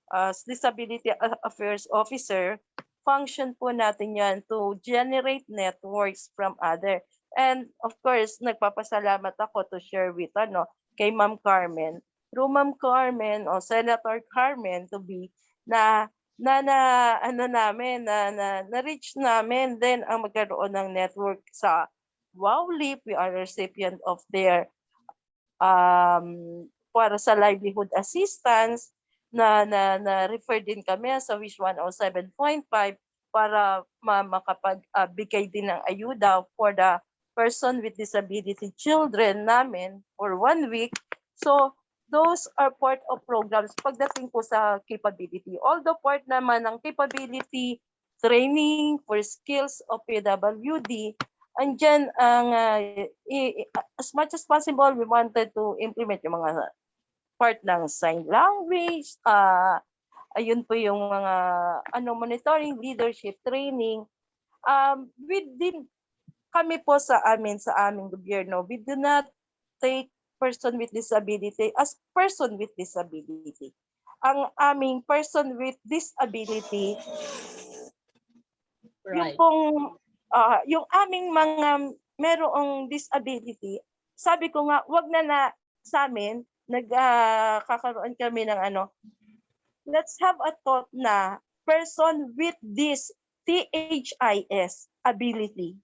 as Disability Affairs Officer. Function po natin yan to generate networks from other. And of course, nagpapasalamat ako to share with kay Ma'am Carmen. Through Ma'am Carmen o Senator Carmen to be na-reach namin then ang magkaroon ng network sa Consultwowleap. We are recipient of their para sa livelihood assistance na refer din kami sa Wish 107.5 para makapagbigay din ng ayuda for the person with disability children namin for 1 week. So those are part of programs pagdating po sa capability. Although part naman ng capability training for skills of PWD, andyan ang as much as possible we wanted to implement yung mga part ng sign language, Ayun po yung mga monitoring, leadership training. Kami po sa aming gobyerno, we do not take person with disability as person with disability. Ang aming person with disability, yung Right. pong yung aming mga merong disability, sabi ko nga, wag na sa amin, kakaroon kami ng let's have a thought na person with this THIS ability.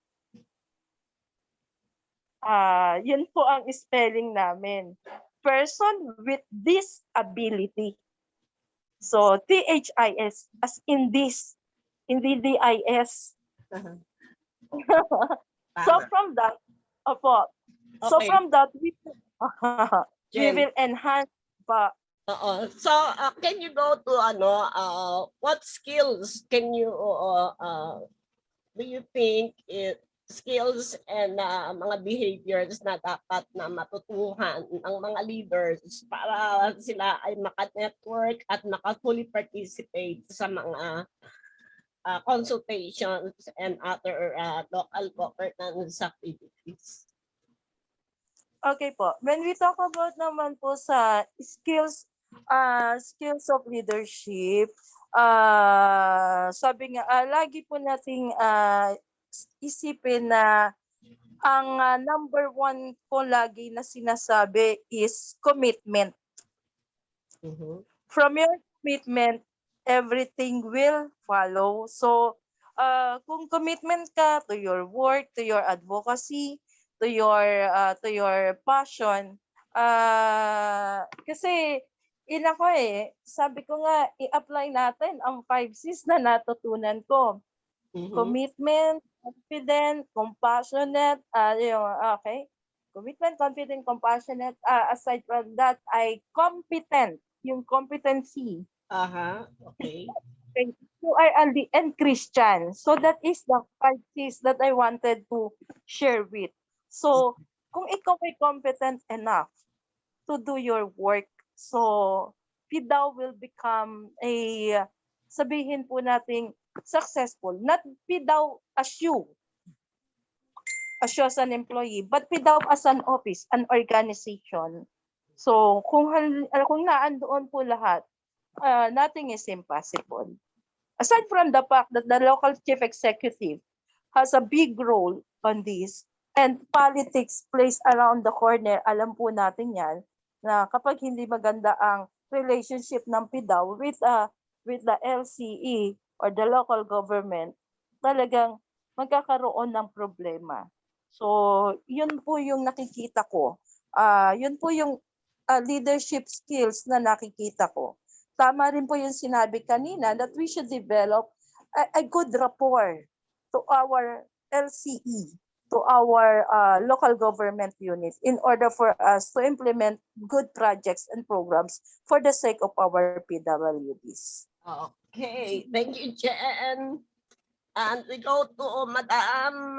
Yun po ang spelling namin. Person with this ability. So, THIS as in this, hindi DIS. So from that, opo. So Okay. from that, we Jen. will enhance pa. So, can you go to what skills can you do you think skills and mga behaviors na dapat na matutuhan ng mga leaders para sila ay maka-network at maka-fully participate sa mga consultations and other local governance activities? Okay po. When we talk about naman po sa skills of leadership, sabi nga, lagi po nating isipin na ang number one po lagi na sinasabi is commitment. From your commitment, everything will follow. So, kung commitment ka to your work, to your advocacy, to your passion, kasi sabi ko nga, i-apply natin ang 5 Cs na natutunan ko. Commitment, confident, compassionate, commitment, confident, compassionate. Aside from that, ay competent, yung competency. Okay. QRLD and Christian. So that is the 5 Cs that I wanted to share with. So, kung ikaw ay competent enough to do your work, so PDAW will become sabihin po nating successful. Not PDAW as you as an employee, but PDAW as an office, an organization. So, kung naandoon po lahat, nothing is impossible. Aside from the fact that the local chief executive has a big role on this, and politics plays around the corner, alam po natin yan, na kapag hindi maganda ang relationship ng PDAW with the LCE or the local government, talagang magkakaroon ng problema. So, yun po yung nakikita ko. Yun po yung leadership skills na nakikita ko. Tama rin po yung sinabi kanina that we should develop a good rapport to our LCE, to our local government unit in order for us to implement good projects and programs for the sake of our PWDs. Okay, thank you, Jen. And we go to Madam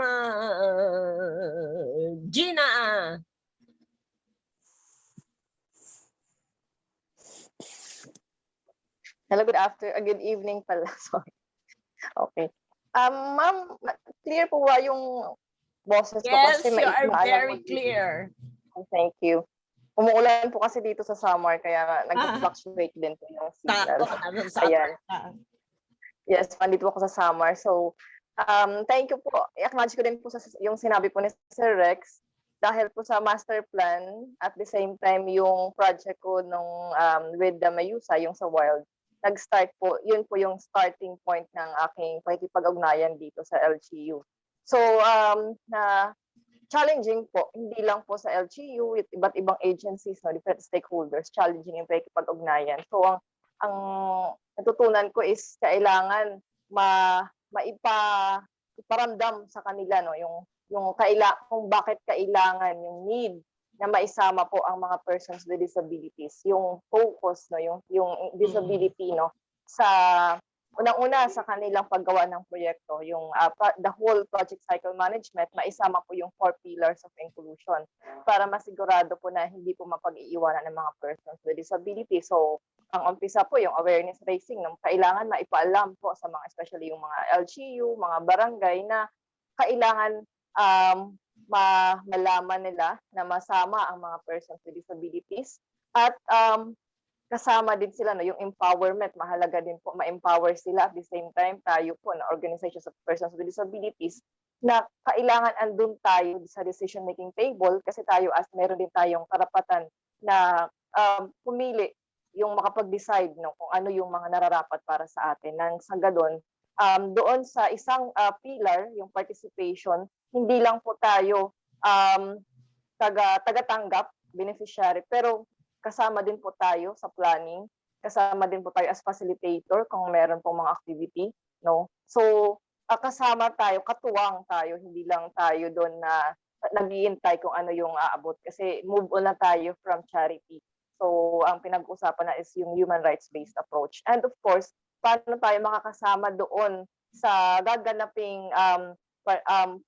Gina. Hello, good evening pala. Sorry. Okay. Ma'am, clear po ba yung boses ko? Yes, kasi you are maalam very mo. clear. Thank you. Umuulan po kasi dito sa summer, kaya nag-fluctuate din po yung signal. Ayan. Yes, pandito ako sa summer. So, thank you po. I-acknowledge ko din po yung sinabi po ni Sir Rex. Dahil po sa master plan, at the same time, yung project ko nung with the Mayusa, yung sa Wild, nag-start po, yun po yung starting point ng aking pakikipag-ugnayan dito sa LGU. So, challenging po, hindi lang po sa LGU, with iba't ibang agencies, different stakeholders, challenging yung pakikipag-ugnayan. So, ang natutunan ko is kailangan iparamdam sa kanila, kung bakit kailangan, yung need na maisama po ang mga persons with disabilities, yung focus, yung disability, sa unang-una sa kanilang paggawa ng proyekto, yung the whole project cycle management, maisama po yung 4 pillars of inclusion para masigurado po na hindi po mapag-iiwanan ng mga persons with disability. So, ang umpisa po yung awareness raising ng kailangan maipaalam po sa mga especially yung mga LGU, mga barangay na kailangan malaman nila na masama ang mga persons with disabilities at kasama din sila yung empowerment, mahalaga din po ma-empower sila at the same time tayo po na organizations of persons with disabilities na kailangan andun tayo sa decision making table kasi tayo as meron din tayong karapatan na pumili yung makapag-decide kung ano yung mga nararapat para sa atin. Nang sa gadon, doon sa isang pillar, yung participation, hindi lang po tayo tagatanggap, beneficiary, pero kasama din po tayo sa planning, kasama din po tayo as facilitator kung meron pong mga activity. So, kasama tayo, katuwang tayo, hindi lang tayo doon na nag-iintay kung ano yung aabot kasi move on na tayo from charity. So, ang pinag-usapan na is yung human rights-based approach. And of course, paano tayo makakasama doon sa gaganaping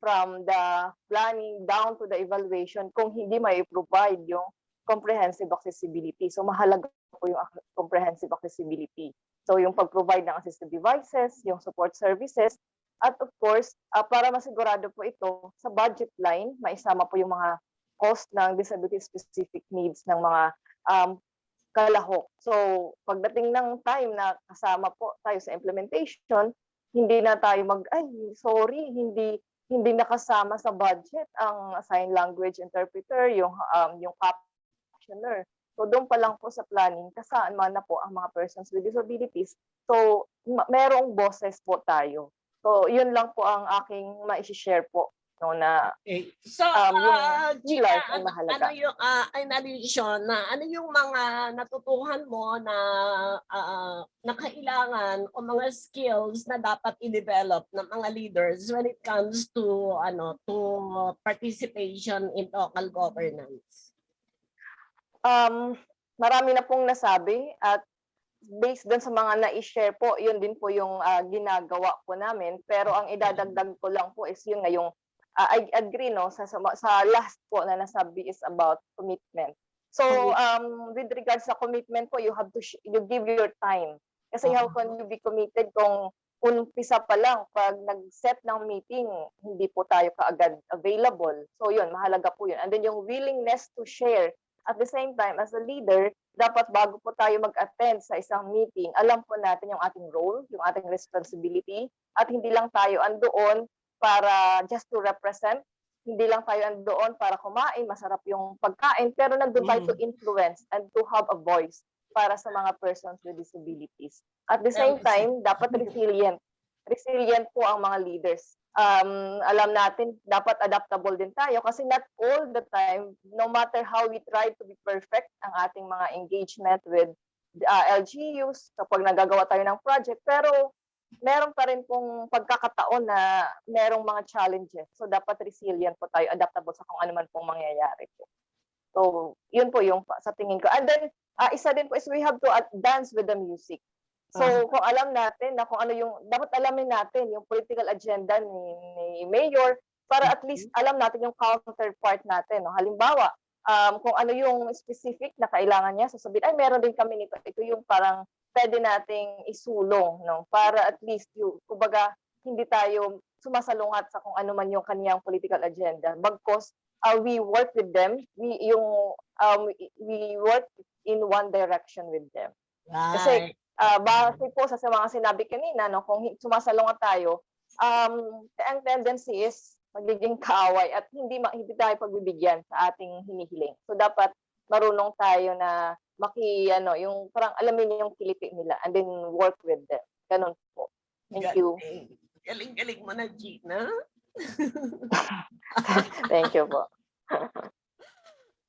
from the planning down to the evaluation kung hindi may provide yung comprehensive accessibility. So, mahalaga po yung comprehensive accessibility. So, yung pag-provide ng assistive devices, yung support services, at of course, para masigurado po ito, sa budget line, maisama po yung mga cost ng disability-specific needs ng mga kalahok. So, pagdating ng time na kasama po tayo sa implementation, hindi na tayo hindi nakasama sa budget ang sign language interpreter, yung captioner. So, doon pa lang po sa planning, kasama na po ang mga persons with disabilities. So, merong boses po tayo. So, yun lang po ang aking ma-share po na So, yung Gina, pillars ay mahalaga. ano yung in addition na ano yung mga natutuhan mo na kailangan o mga skills na dapat i-develop ng mga leaders when it comes to to participation in local governance? Marami na pong nasabi at based dun sa mga na-share po, yun din po yung ginagawa po namin. Pero ang idadagdag ko lang po is yun nga yung I agree sa last po na nasabi is about commitment. So with regards sa commitment po, you have to you give your time. Kasi how can you be committed kung umpisa pa lang pag nag-set ng meeting, hindi po tayo kaagad available. So yun, mahalaga po yun. And then yung willingness to share. At the same time, as a leader, dapat bago po tayo mag-attend sa isang meeting, alam po natin yung ating role, yung ating responsibility, at hindi lang tayo andoon para just to represent, hindi lang tayo andoon para kumain, masarap yung pagkain, pero nandun tayo to influence and to have a voice para sa mga persons with disabilities. At the same time, dapat resilient. Resilient po ang mga leaders. Alam natin, dapat adaptable din tayo kasi not all the time, no matter how we try to be perfect ang ating mga engagement with LGUs kapag nagagawa tayo ng project, pero meron pa rin pong pagkakataon na merong mga challenges. So dapat resilient po tayo, adaptable sa kung ano man pong mangyayari po. So yun po yung sa tingin ko. And then isa din po is we have to dance with the music. So kung alam natin na kung ano yung dapat alamin natin yung political agenda ni Mayor para at least alam natin yung counterpart natin. Halimbawa, kung ano yung specific na kailangan niya, sasabihin, ay meron din kami nito. Ito yung parang pwede nating isulong, para at least kumbaga hindi tayo sumasalungat sa kung ano man yung kaniyang political agenda. Bagkos we work with them, we work in one direction with them. Kasi base po sa mga sinabi kanina, kung sumasalungat tayo, ang tendency is magiging kaaway at hindi tayo pagbibigyan sa ating hinihiling. So dapat marunong tayo na yung parang alamin yung kiliti nila and then work with them. Ganun po. Thank you. Galing-galing mo na, Gina. Thank you po.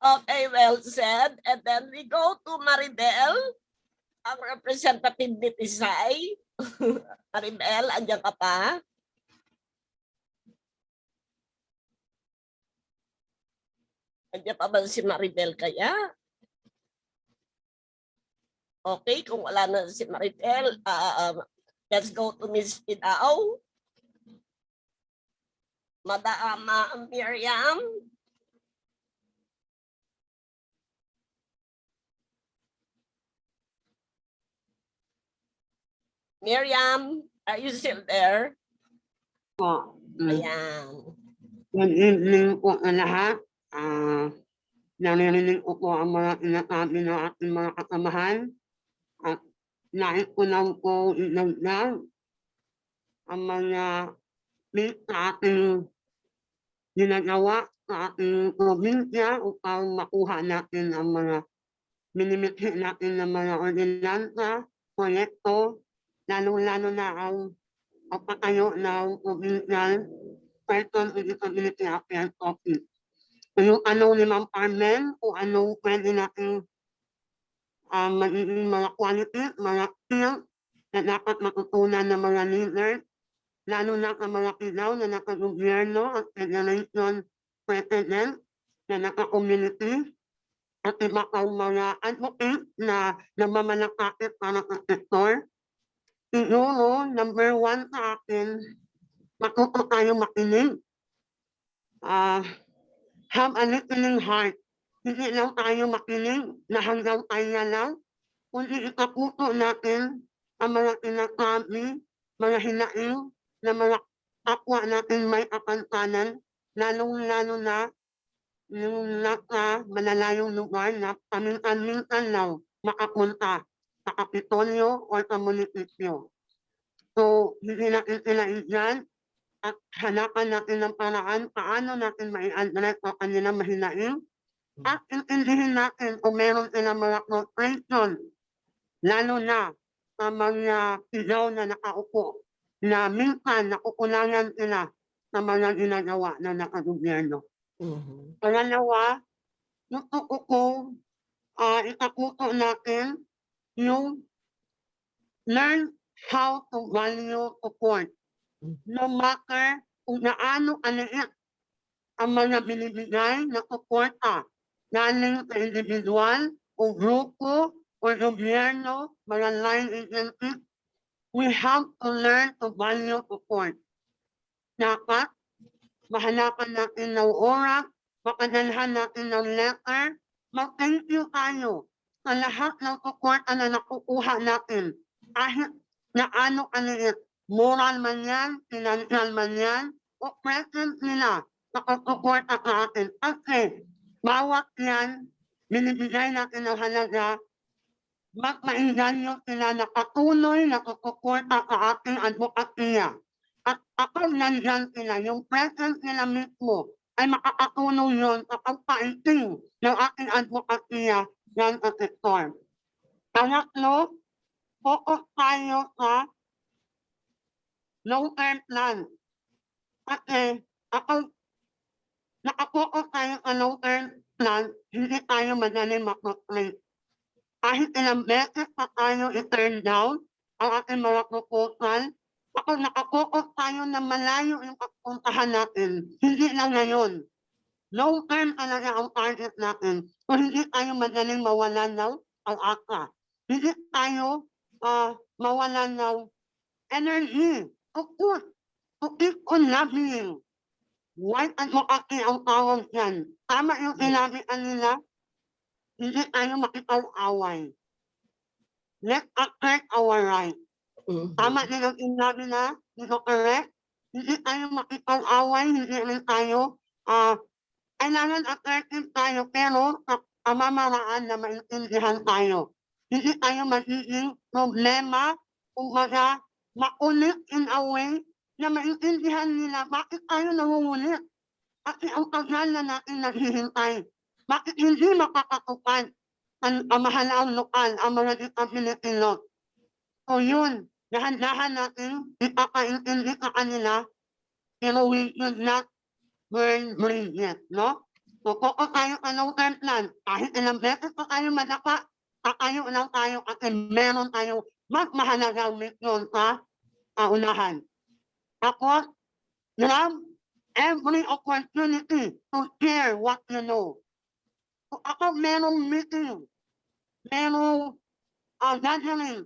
Okay, well said. And then we go to Maribel, ang representative ni Tisay. Maribel, andyan ka pa? Andyan pa ba si Maribel kaya? Okay, kung wala na si Maribel, let's go to Ms. Pidao. Madama Miriam. Miriam, are you still there? Po. Ayan. Good evening po sa lahat. Naririnig ko po ang mga sinasabi ng ating mga kasamahan at nais ko lang po idagdag ang mga tips sa ating ginagawa sa ating probinsya upang makuha natin ang mga minimithi natin ng mga ordinansa, proyekto, lalo-lalo na ang pagpatayo ng provincial person with disability affairs office. Yung ano ni Ma'am Carmen, kung anong pwede natin magiging mga quality, mga skills na dapat matutunan ng mga leaders, lalo na sa mga kilaw na nakagobyerno at federation president na naka-community at iba pang mga advocate na namamalakapit para sa sektor. Siguro, number 1 sa akin, matuto tayo makinig. Have a listening heart. Hindi lang tayo makinig na hanggang kanya lang, kundi ikapuso natin ang mga sinasabi, mga hinaing na mga kapwa natin may kapansanan, lalong-lalo na yung nasa malalayong lugar na paminsan-minsan lang makapunta sa Kapitolyo o sa munisipyo. So, hindi natin sila iyan at hanapan natin ng paraan paano natin mai-address ang kanilang mahinaing at intindihin natin kung meron silang mga frustration, lalo na sa mga sigaw na nakaupo na minsan nakukulangan sila sa mga ginagawa na nakagobyerno. Pangalawa, gusto ko kung itapuso natin yung learn how to value support. No matter kung gaano kaliit ang mga binibigay na suporta galing sa individual o grupo o gobyerno, mga line agencies, we have to learn to value support. Dapat mahanapan natin ng oras, makadalhan natin ng letter, mag-thank you tayo sa lahat ng suporta na nakukuha natin. Kahit na ano kaliit, moral man yan, financial man yan, o present nila sa pagsuporta sa atin. Kasi bawat yan, binibigay natin ng halaga, magmainganyo sila na patuloy na susuporta sa ating advokasya. At kapag nandyan sila, yung presence nila mismo ay makakatulong yun sa pagpaiting ng ating advokasya ng sektor. Pangatlo, focus tayo sa long-term plan. Kasi kapag nakapokus tayo sa long-term plan, hindi tayo madaling ma-frustrate. Kahit ilang beses pa tayo i-turn down ang ating mga proposal, kapag nakapokus tayo na malayo yung pagpuntahan natin, hindi lang ngayon. Long term talaga ang target natin. So hindi tayo madaling mawalan ng pag-asa. Hindi tayo mawalan ng energy. Of course, to keep on lobbying. White advocacy ang tawag yan. Tama yung sinabi kanila, hindi tayo makipag-away. Let's assert our rights. Tama din ang sinabi na, ito correct, hindi tayo makipag-away, hindi rin tayo, kailangan assertive tayo, pero sa pamamaraan na maintindihan tayo. Hindi tayo magiging problema, kumbaga, makulit in a way na maintindihan nila bakit tayo nangungulit. Kasi ang tagal na natin naghihintay. Bakit hindi makakatupad ang mahalaang lokal, ang mga disability law. So yun, dahan-dahan natin ipakaintindi sa kanila, pero we should not burn bridges, no? So kung tayo ka long-term plan, kahit ilang beses pa tayo madapa, tatayo lang tayo kasi meron tayo mas mahalagang mission sa unahan. Tapos, grab every opportunity to share what you know. So ako merong meeting, merong gathering,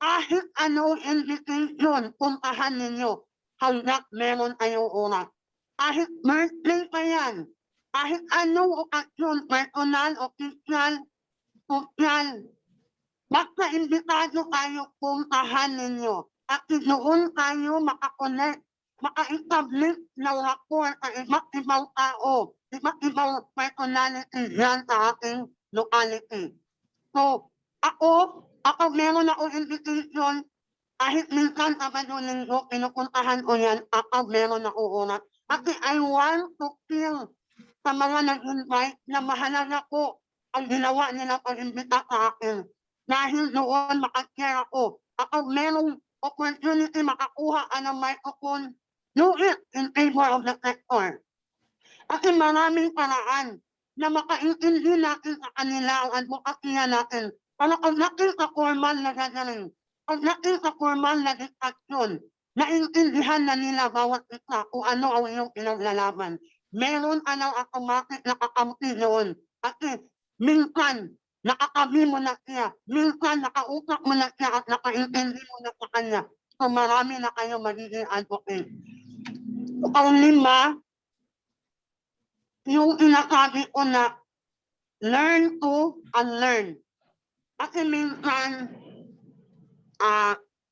kahit ano invitation, puntahan ninyo hanggat meron kayong oras. Kahit birthday pa yan, kahit anong okasyon, personal, official, social, magkaimbitado kayo, puntahan ninyo. At doon tayo makakonect, maka-establish ng rapport sa iba't ibang tao, iba't ibang personality yan sa ating locality. So, ako meron ako invitation, kahit minsan Sabado Linggo, pinupuntahan ko yan, meron ako oras. Kasi I want to feel sa mga nag-invite na mahalaga ko ang ginawa nila pag-imbita sa akin. Dahil doon makashare ako. Kapag merong opportunity makakuha ka ng microphone, do it in favor of the sector. Kasi maraming paraan na makaintindi natin sa kanila ang advokasya natin. Para pagdating sa formal na gathering, pagdating sa formal na discussion, naintindihan na nila bawat isa kung ano ang iyong pinaglalaban. Meron ka ng automatic na kakampi noon. Kasi minsan, nakakabi mo na siya. Minsan, nakausap mo na siya at nakaintindi mo na sa kanya. So marami na kayo magiging advocate. Ang lima, yung inasabi ko na learn to unlearn. Kasi minsan,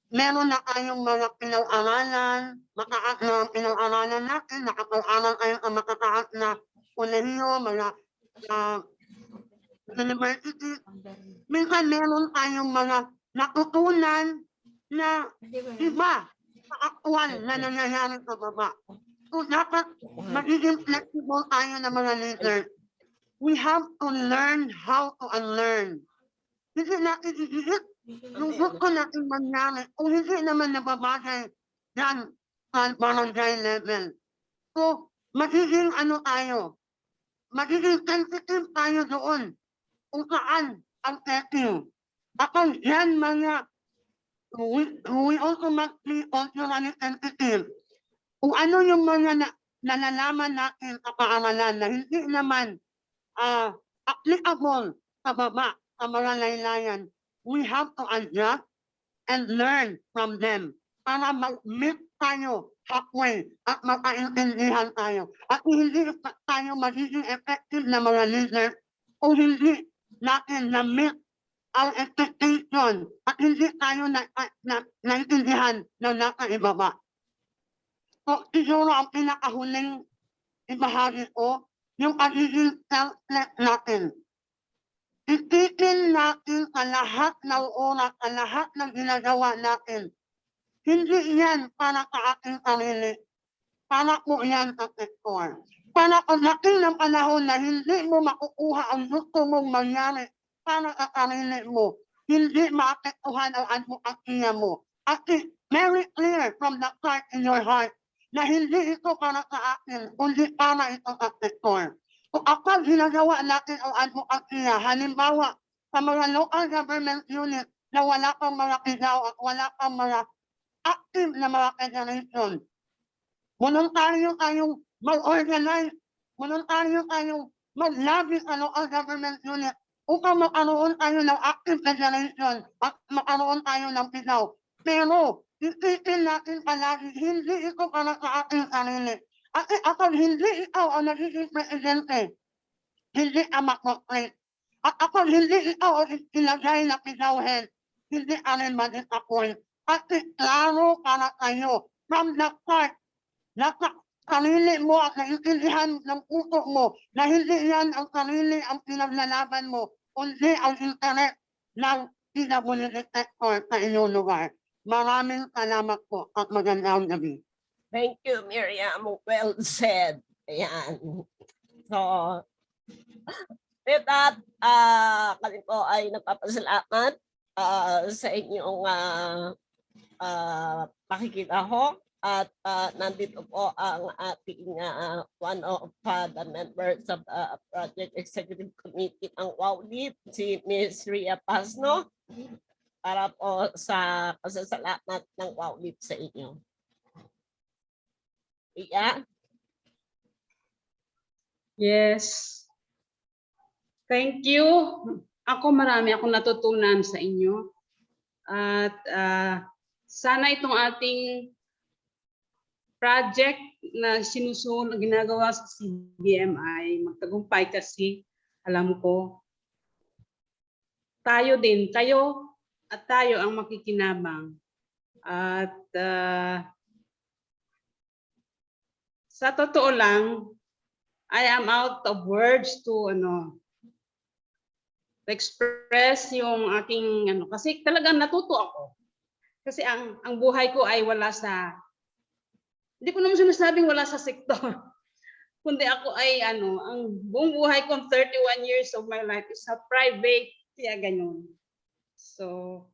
meron na kayong mga pinag-aralan, mataas na pinag-aralan natin, nakapag-aral kayo sa matataas na kolehiyo, mga university. Minsan meron tayong mga natutunan na iba sa aktual na nangyayari sa baba. So dapat magiging flexible tayo ng mga leaders. We have to learn how to unlearn. Hindi natin iisip yung gusto natin mangyari kung hindi naman nababagay yan sa barangay level. So magiging magiging sensitive tayo doon kung saan ang setting. Ako yan mga, we also must be culturally sensitive. Kung ano yung mga nalalaman natin sa paaralan na hindi naman applicable sa baba, sa mga laylayan, we have to adjust and learn from them para mag-meet tayo halfway at magkaintindihan tayo. At hindi tayo magiging effective na mga leader kung hindi natin na-meet ang expectation at hindi tayo naintindihan na nasa ibaba. So, siguro ang pinakahuling ibahagi ko, yung pagiging selfless natin. Isipin natin sa lahat ng oras, sa lahat ng ginagawa natin. Hindi yan para sa ating sarili. Para po yan sa sektor. Para pagdating ng panahon na hindi mo makukuha ang gusto mong mangyari para sa sarili mo, hindi maapektuhan ang advokasya mo. At it's very clear from the start in your heart na hindi ito para sa akin, kundi para ito sa sektor. Kung kapag ginagawa natin ang advokasya, halimbawa sa mga local government unit na wala pang mga kigaw at wala pang mga active na mga federation, voluntaryo tayong mag-organize, voluntaryo tayong mag-lobby sa local government unit upang makaroon tayo ng active federation at makaroon tayo ng kigaw. Pero, isipin natin palagi, hindi ito para sa ating sarili. At kapag hindi ikaw ang nagiging presidente, hindi ka makoperate. At kapag hindi ikaw ang ilagay na kigawin, hindi ka rin ma-disappoint. Kasi klaro para tayo, from the start, nasa sarili mo at naiintindihan ng puso mo na hindi yan ang sarili ang pinaglalaban mo, kundi ang internet ng PWD sector sa inyong lugar. Maraming salamat po at magandang gabi. Thank you, Miriam. Well said. Ayan. So, with that, kami po ay nagpapasalamat sa inyong pakikitaho. At nandito po ang ating one of the members of the Project Executive Committee ng WowLeap, si Ms. Rhea Pasno, para po sa pasasalamat ng WowLeap sa inyo. Iya? Yes. Thank you. Marami akong natutunan sa inyo. At sana itong ating project na ginagawa sa CBMI magtagumpay kasi alam ko tayo din, kayo at tayo ang makikinabang. At sa totoo lang, I am out of words to express yung aking kasi talagang natuto ako. Kasi ang buhay ko ay wala sa, hindi ko naman sinasabing wala sa sektor. Kundi ako ay ang buong buhay ko, 31 years of my life is a private, kaya ganun. So,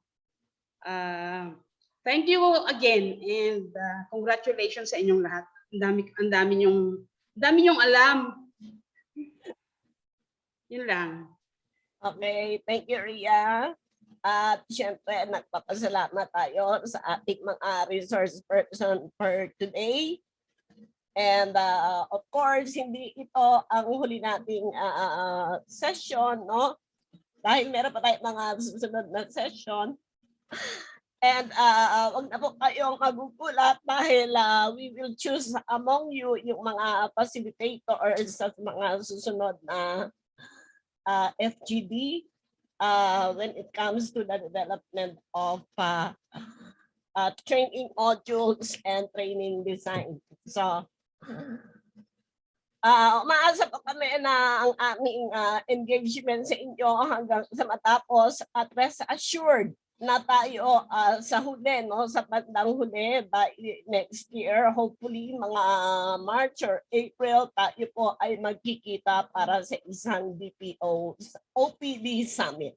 thank you again and congratulations sa inyong lahat. Ang dami nyong alam. Yun lang. Okay, thank you, Ria. At syempre, nagpapasalamat tayo sa ating mga resource person for today. And of course, hindi ito ang huli nating session, no? Dahil meron pa tayong mga susunod na session. And wag na po kayong magugulat dahil we will choose among you yung mga facilitators sa mga susunod na FGD when it comes to the development of training modules and training design. So, umaasa po kami na ang aming engagement sa inyo hanggang sa matapos at rest assured na tayo sa huli, no, sa bandang huli by next year, hopefully mga March or April, tayo po ay magkikita para sa isang BPO OPD Summit.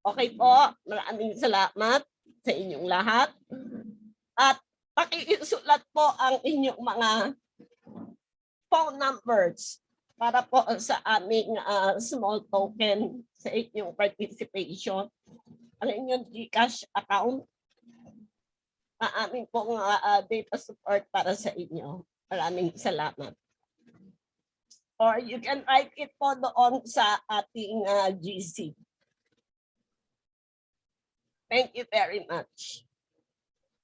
Okay po, maraming salamat sa inyong lahat. At pakiisulat po ang inyong mga phone numbers para po sa aming small token sa inyong participation. Ang inyong GCash account, aming pong data support para sa inyo. Maraming salamat. Or you can write it po doon sa ating GC. Thank you very much.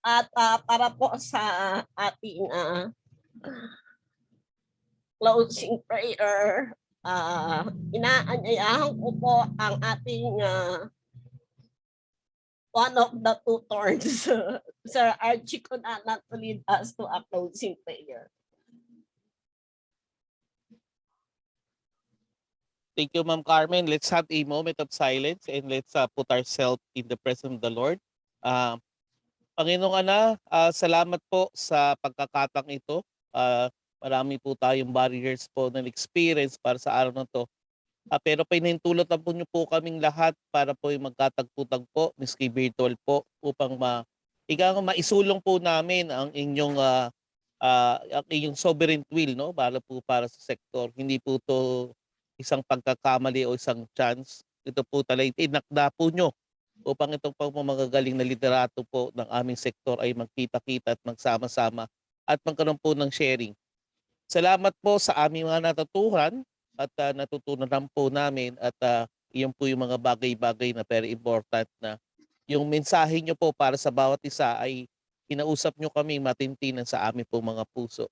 At para po sa ating closing prayer, inaanyayahan ko po ang ating one of the tutors, Sir Archie Cunanan, to lead us to a closing prayer. Thank you, Ma'am Carmen. Let's have a moment of silence and let's put ourselves in the presence of the Lord. Panginoong Ana, salamat po sa pagkakataong ito. Marami po tayong barriers po na experience para sa araw na to. Pero pinahintulot na po niyo po kaming lahat para po yung magkatagpo-tagpo, miski virtual po, upang maisulong po namin ang inyong sovereign will, no? Para sa sektor. Hindi po to isang pagkakamali o isang chance. Ito po talaga inakda po nyo upang itong magagaling na liderato po ng aming sektor ay magkita-kita at magsama-sama at magkaroon po ng sharing. Salamat po sa aming mga natutuhan at natutunan po namin at iyon po yung mga bagay-bagay na very important na yung mensahe nyo po para sa bawat isa ay kinausap nyo kami matintinan sa aming po mga puso.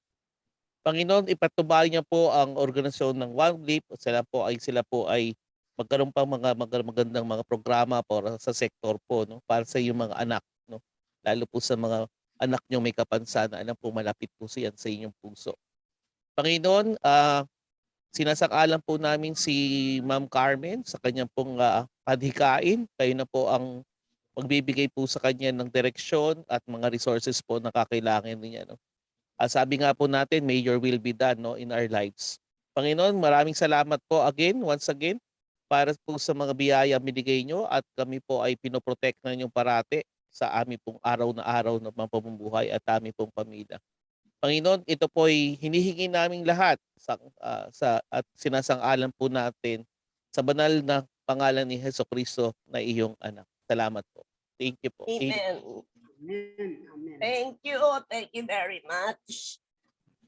Panginoon, ipatubay niya po ang organisasyon ng Consultwowleap. Sila po ay magkaroon pang mga magandang mga programa para sa sektor po, no? Para sa iyong mga anak, no? Lalo po sa mga anak nyo may kapansanan, alam po malapit po siyan sa inyong puso. Panginoon, sinasakalan po namin si Ma'am Carmen sa kanyang pong adhikain. Kayo na po ang magbibigay po sa kanya ng direksyon at mga resources po na kakailangan niya, no? Sabi nga po natin, may your will be done, no, in our lives. Panginoon, maraming salamat po once again, para po sa mga biyaya binigay nyo at kami po ay pinoprotect na nyo parati sa aming pong araw na araw na pamumuhay at aming pong pamilya. Panginoon, ito po ay hinihingi naming lahat at sinasang-alan po natin sa banal na pangalan ni Jesucristo na iyong anak. Salamat po. Thank you po. Amen. Amen. Amen. Thank you very much.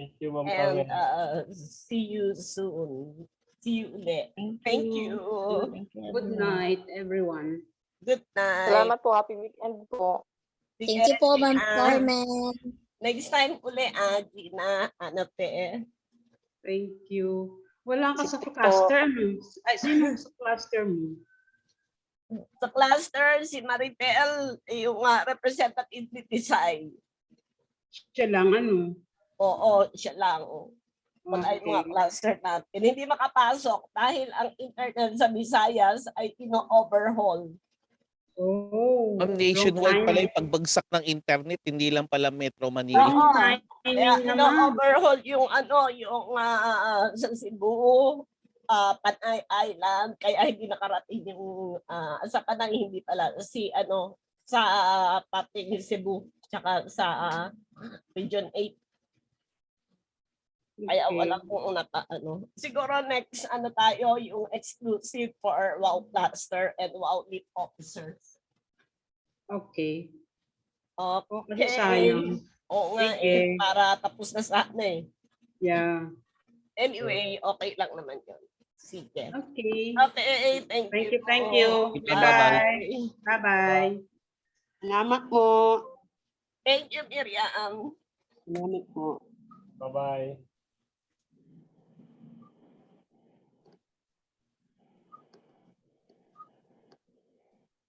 Thank you, Ma'am And Carmen. see you soon. See you ulit. Thank you. Good night, everyone. Good night. Salamat po. Happy weekend po. Thank you po, Ma'am Carmen. Next time uli, Gina, ano pe. Thank you. Wala ka sa Sige po. cluster mo. Ay, sino sa cluster mo? Sa cluster, si Maritel, yung representative ni Tisay. Siya lang, ano? Oo, siya lang. Wala yung mga Okay. cluster natin. Hindi makapasok dahil ang internet sa Visayas ay ino-overhaul. Oh, Nationwide pala wrong yung pagbagsak ng internet, hindi lang pala Metro Manila. Wrong Kaya timing naman. ino-overhaul yung sa Cebu, Panay Island, kaya hindi nakarating yung sa Panay hindi pala sa parte ni Cebu tsaka sa Region 8. Kaya Okay. wala kung Siguro next tayo yung exclusive for WOW Cluster and WOW Leap officers. Okay. Okay. Kasi sayang. Oo nga Sige. para tapos na sana eh. Yeah. Anyway, okay lang naman yun. Sige. Okay. Okay, thank you. Thank you. Bye-bye. Bye-bye. Salamat po. Thank you, Miriam. Salamat po. Bye-bye.